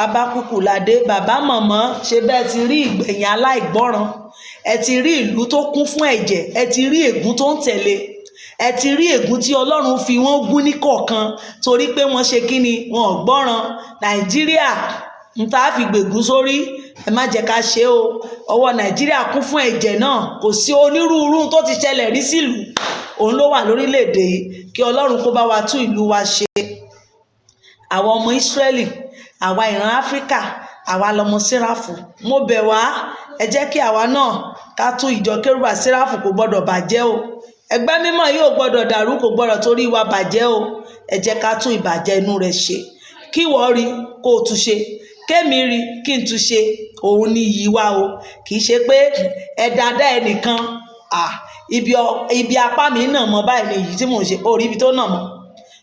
Ábákúkù ládé. Bàbá mọ̀mọ́, ṣe bẹ́ẹ̀ ti rí ìgbẹ̀yìn aláìgbọ́ràn, ẹ ti rí ìlú tó kún fún ẹ̀jẹ̀, ẹ ti rí ègún tó ń tẹ̀lé, ẹ ti rí ègún tí Ọlọ́run fi wọ́n gún ní kọ̀ọ̀kan torí pé wọ́n ṣe kíni, wọn ò gbọ́ràn. Nàìjíríà ń tá fi gbègún sórí, ẹ má jẹ́ ká ṣe o. Ọwọ́ Nàìjíríà kún fún ẹ̀jẹ̀ náà, kò sí onírúurú tó ti ṣẹlẹ̀ rí sílùú, òun ló wà lórílẹ̀‐èdè yìí. Kí Ọlọ́run kó bá wa tún ìlú wa ṣe. Àwa ọmọ Ísírẹ́lì, àwa ìran Áfíríkà, àwa lọmọ Séráfù. Mo bẹ̀ wá, ẹ jẹ́ kí àwa náà ká tún ìjọ Kérúbù àti Séráfù, kò gbọ́dọ̀ bàjẹ́ o. Ẹgbẹ́ mímọ́ yìí ò gbọ́dọ̀ dàrú, kò gbọ́dọ̀ torí wa bàjẹ́ o. Ẹ jẹ́ ká tún ìbàjẹ́ inú rẹ̀ ṣe. Kí wọ́n rí kó o tún ṣe, kémi rí kí n tún ṣe. Òun ni yìí wá o. Kì í ṣe pé ẹ dáadáa ẹnìkan, ibi apá mi náà mọ báyìí ni yìí tí mò ń ṣe, orí ibi tó náà mọ.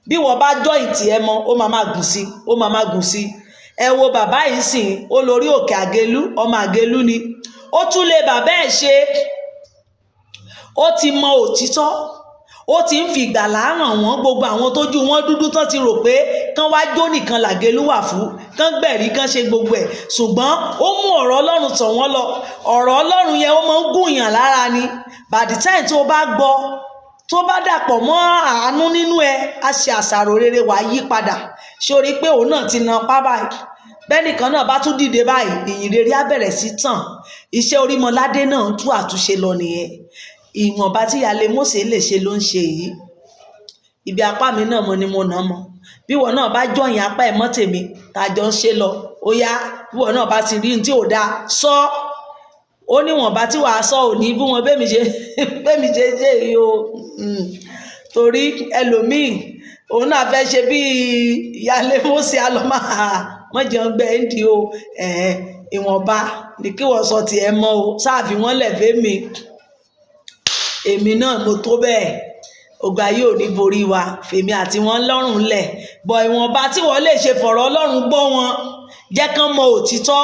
Bí wọ́n bá jọ ìtì ẹ mọ, ó máa gùn sí, ó máa gùn sí. Ẹ wo bàbá yìí sìn, ó lórí òkè Àgélú, ọmọ Àgélú ni. Ó tún lè bàbá ẹ̀ ṣe. Ó ti mọ òtítọ́, ó ti ń fi ìgbàlà hàn wọ́n. Gbogbo àwọn tójú wọn dúdú tán ti rò pé kán wá jó nìkan l'Àgélú wà fún, kán gbẹ̀rí, kán ṣe gbogbo ẹ̀. Ṣùgbọ́n ó mú ọ̀rọ̀ Ọlọ́run tọ̀ wọ́n lọ. Ọ̀rọ̀ Ọlọ́run yẹn ó máa ń gùn yàn lára ni. By the time tó bá gbọ́, tó bá dàpọ̀ mọ́ àánú nínú ẹ, á ṣe àṣàrò rere, wá yí padà. Sórí pé òun náà ti na pa báyìí. Bẹ́nìkan náà bá tún dìde báyìí, ìyìn rere á bẹ̀rẹ̀ sí tàn. Iṣẹ́ Orímọládé náà tú àtúnṣe lọ nìyẹn. Ìwọ̀nba tí ìyáálé Mósè lè ṣe ló ń ṣe yìí. Ibi apá mi náà mọ ni mo nà mọ́. Bí wọn náà bá jọyìn apá ẹ̀ mọ́ tèmi, tàjọ ń ṣe lọ, ó yá. Bí wọn náà bá ti rí ní tí ò dáa, sọ. Ó níwọ̀nba tí wàá sọ òní bí wọn bẹ́mi ṣe ṣe yìí o. Torí ẹlòmíì, òun náà fẹ́ ṣe bí ìyáálé Mósè alọ́mà, wọ́n jẹun gbẹ́ ń di o. Ìwọ̀nba ni kí wọ́n sọ tiẹ̀ mọ́ o. Sáàfì wọ́n lẹ̀ fẹ́mi. Èmi náà mo tó bẹ́ẹ̀. Ògbà yóò ní borí wa, fèmi àti wọn lọ́rùn lẹ̀. Bọ̀ ìwọ̀nba tí wọ́n lè ṣe fọ̀rọ̀ Ọlọ́run gbọ́ wọn, jẹ́ kán mọ òtítọ́.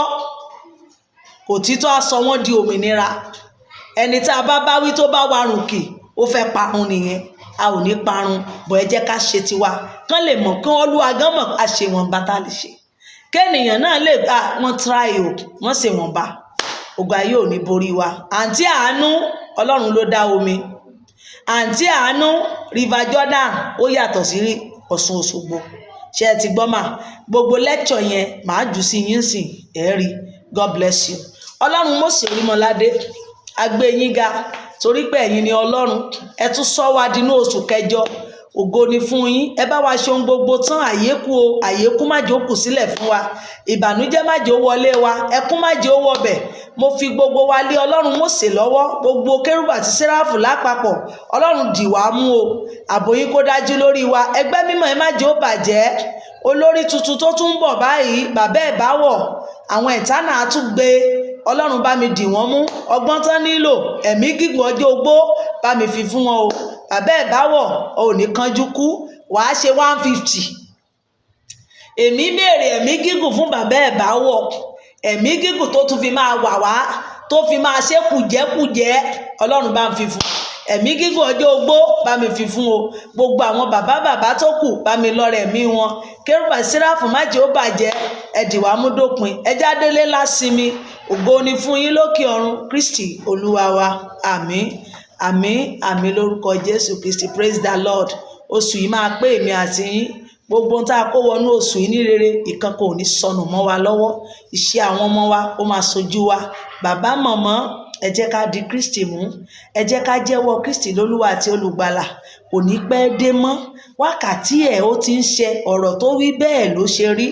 Òtítọ́ á sọ wọ́n di òmìnira. Ẹni tá a bá wí tó bá warùn kì, ó fẹ́ parun nìyẹn. A ò ní parun, bọ̀ ẹ jẹ́ ká ṣe tiwa. Kán lè mọ̀, kí wọ́n lú agán mọ̀, a ṣe wọ̀nba tá lè ṣe. Kéènìyàn náà lè gbà wọ́n try o, wọ́n ṣe wọ̀nba. Ògbà yóò ní borí wa. Àǹtí Àánú, Ọlọ́run ló dá omi. Àǹtí Àánú, River Jordan ó yàtọ̀ sí Ọ̀ṣun Òṣogbo. Ṣé ẹ ti gbọ́ mà? Gbogbo lecture yẹn màá jù sí yín sìn, ẹ rí. God bless you. Ọlọ́run Mósè Orímọládé, a gbé yín ga torí pé ẹ̀yin ni Ọlọ́run. Ẹ tún sọ wá dínú oṣù kẹjọ. ògo ni fún yín. Ẹ bá wa ṣe ohun gbogbo tán, àyékù o, àyékù má jẹ́ ó kù sílẹ̀ fún wa, ìbànújẹ́ má jẹ́ ó wọlé wa, ẹkún má jẹ́ ó wọbẹ̀. Mo fi gbogbo wa lé Ọlọ́run Mósè lọ́wọ́, gbogbo kérúbù àti séráfù lápapọ̀. Ọlọ́run dì wá mú o, ààbò yín kó dájú lórí wa. Ẹgbẹ́ mímọ́ ẹ má jẹ́ ó bàjẹ́. Olórí tuntun tó tún ń bọ̀ báyìí, bàbá ẹ̀ bá wọ̀, àwọn ìtánà á tún gbé. Ọlọ́run bá mi dì wọ́n mú, ọgbọ́n tán nílò, ẹ̀mí gígùn ọjọ́ ogbó bá mi fi fún wọn o. Bàbá ẹ̀ bá wọ̀, o ò ní kánjú kú, wàá ṣe 150. Èmi béèrè ẹ̀mí gígùn fún bàbá ẹ̀ bá wọ̀, ẹ̀mí gígùn tó tún fi máa wà wá, tó fi máa ṣe kùjẹ́kùjẹ́, Ọlọ́run bá ń fi fún. Ẹ̀mí gígùn ọjọ́ ogbó bá mi fi fún o. Gbogbo àwọn bàbá tó kù bá mi lọ́rẹ̀ ẹ̀mí wọn. Kérúbù àti séráfù má jẹ́ ó bàjẹ́, ẹ dì wá mú dópin. Ẹ jádélé lásinmi, ògo ni fún yín lókè ọ̀run, Kristi Olúwa wa. Àmín, àmín, àmín lórúkọ Jésù Kristi. Praise the Lord. Oṣù yìí máa pé èmi àti yín. Gbogbo ohun tá a kó wọnú oṣù yìí ní rere, ìkan kò ní sọnù mọ́ wa lọ́wọ́. Iṣẹ́ àwọn ọmọ wa ó máa sojú wa. Bàbá màmá, ẹ jẹ́ ká di Kristi mú. Ẹ jẹ́ ká jẹ́wọ́ Kristi lólúwa àti olùgbàlà. Kò ní pẹ́ dé mọ́. Wákàtí ẹ̀ ó ti ń ṣe, ọ̀rọ̀ tó wí bẹ́ẹ̀ ló ṣe rí.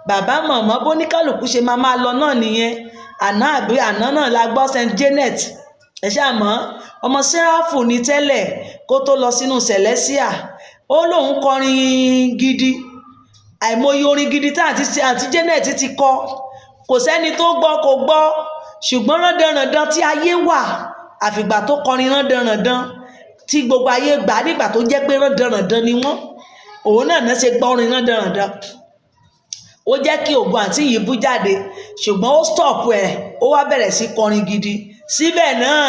Bàbá màmá, bóníkálùkù ṣe máa lọ náà nìyẹn. Àná náà la gbọ́ St. Janet, ẹ ṣáà mọ̀, ọmọ séráfù ní tẹ́lẹ̀ kó tó lọ sínú Celestia. Ó lóun kọrin gidi, àìmọye orin gidi tá àti Janet ti kọ, kò sẹ́ni tó gbọ́ kò gbọ́. Ṣùgbọ́n rándanrandan tí ayé wà, àfìgbà tó kọrin rándanrandan tí gbogbo ayé gbà nígbà tó jẹ́ pé rándanrandan ni wọ́n, òun náà ṣe gbọ́ orin rándanrandan. Ó jẹ́ kí ògùn àti yìí bú jáde, ṣùgbọ́n ó stop ẹ̀, ó wá bẹ̀rẹ̀ sí kọrin gidi. Síbẹ̀ náà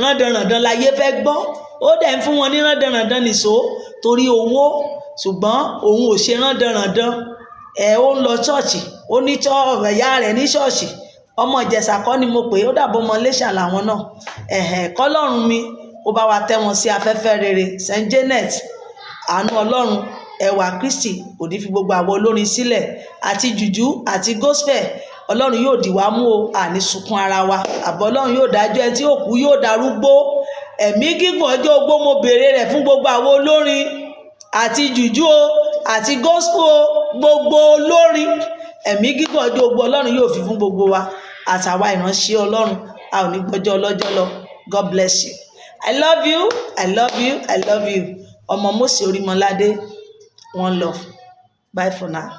rándanrandan láyé fẹ́ gbọ́, ó dẹ̀ ń fún wọn ní rándanrandan nìṣó torí owó. Ṣùgbọ́n òun ò ṣe rándanrandan. Ó ń lọ ṣọ́ọ̀ṣì, ó ní ẹ̀yà rẹ̀ ní ṣọ́ọ̀ṣì. Ọmọ Ìjẹ̀ṣà kọ́ ni mo pè é, ó dàbọ̀ ọmọ Iléṣà làwọn náà. Kọ́lọ́run mi ó bá wa tẹ́ wọn sí afẹ́fẹ́ rere. St. Janet, àánú Ọlọ́run, ẹwà Kristi kò ní fi gbogbo àwọn olórin sílẹ̀, àti jùjú àti gospel. Ọlọ́run yóò dì wá mú o, àní sunkún ara wa. Àbọ̀ Ọlọ́run yóò dájọ́ ẹ tí ó kú yóò darúgbó. Ẹ̀mí gígùn ọjọ́ ogbó mo béèrè rẹ̀ fún gbogbo àwọn olórin àti jùjú o àti gospel o, gbogbo olórin. Ẹ̀mí gígùn ọjọ́ ogbó Ọlọ́run yóò fi fún gbogbo wa àtàwa ìránṣẹ́ Ọlọ́run. A ò ní gbọ́jọ́ ọlọ́jọ́ lọ. God bless you. I love you, I love you, I love you. Ọmọ Mósè Orímọládé, one love. Bye for now.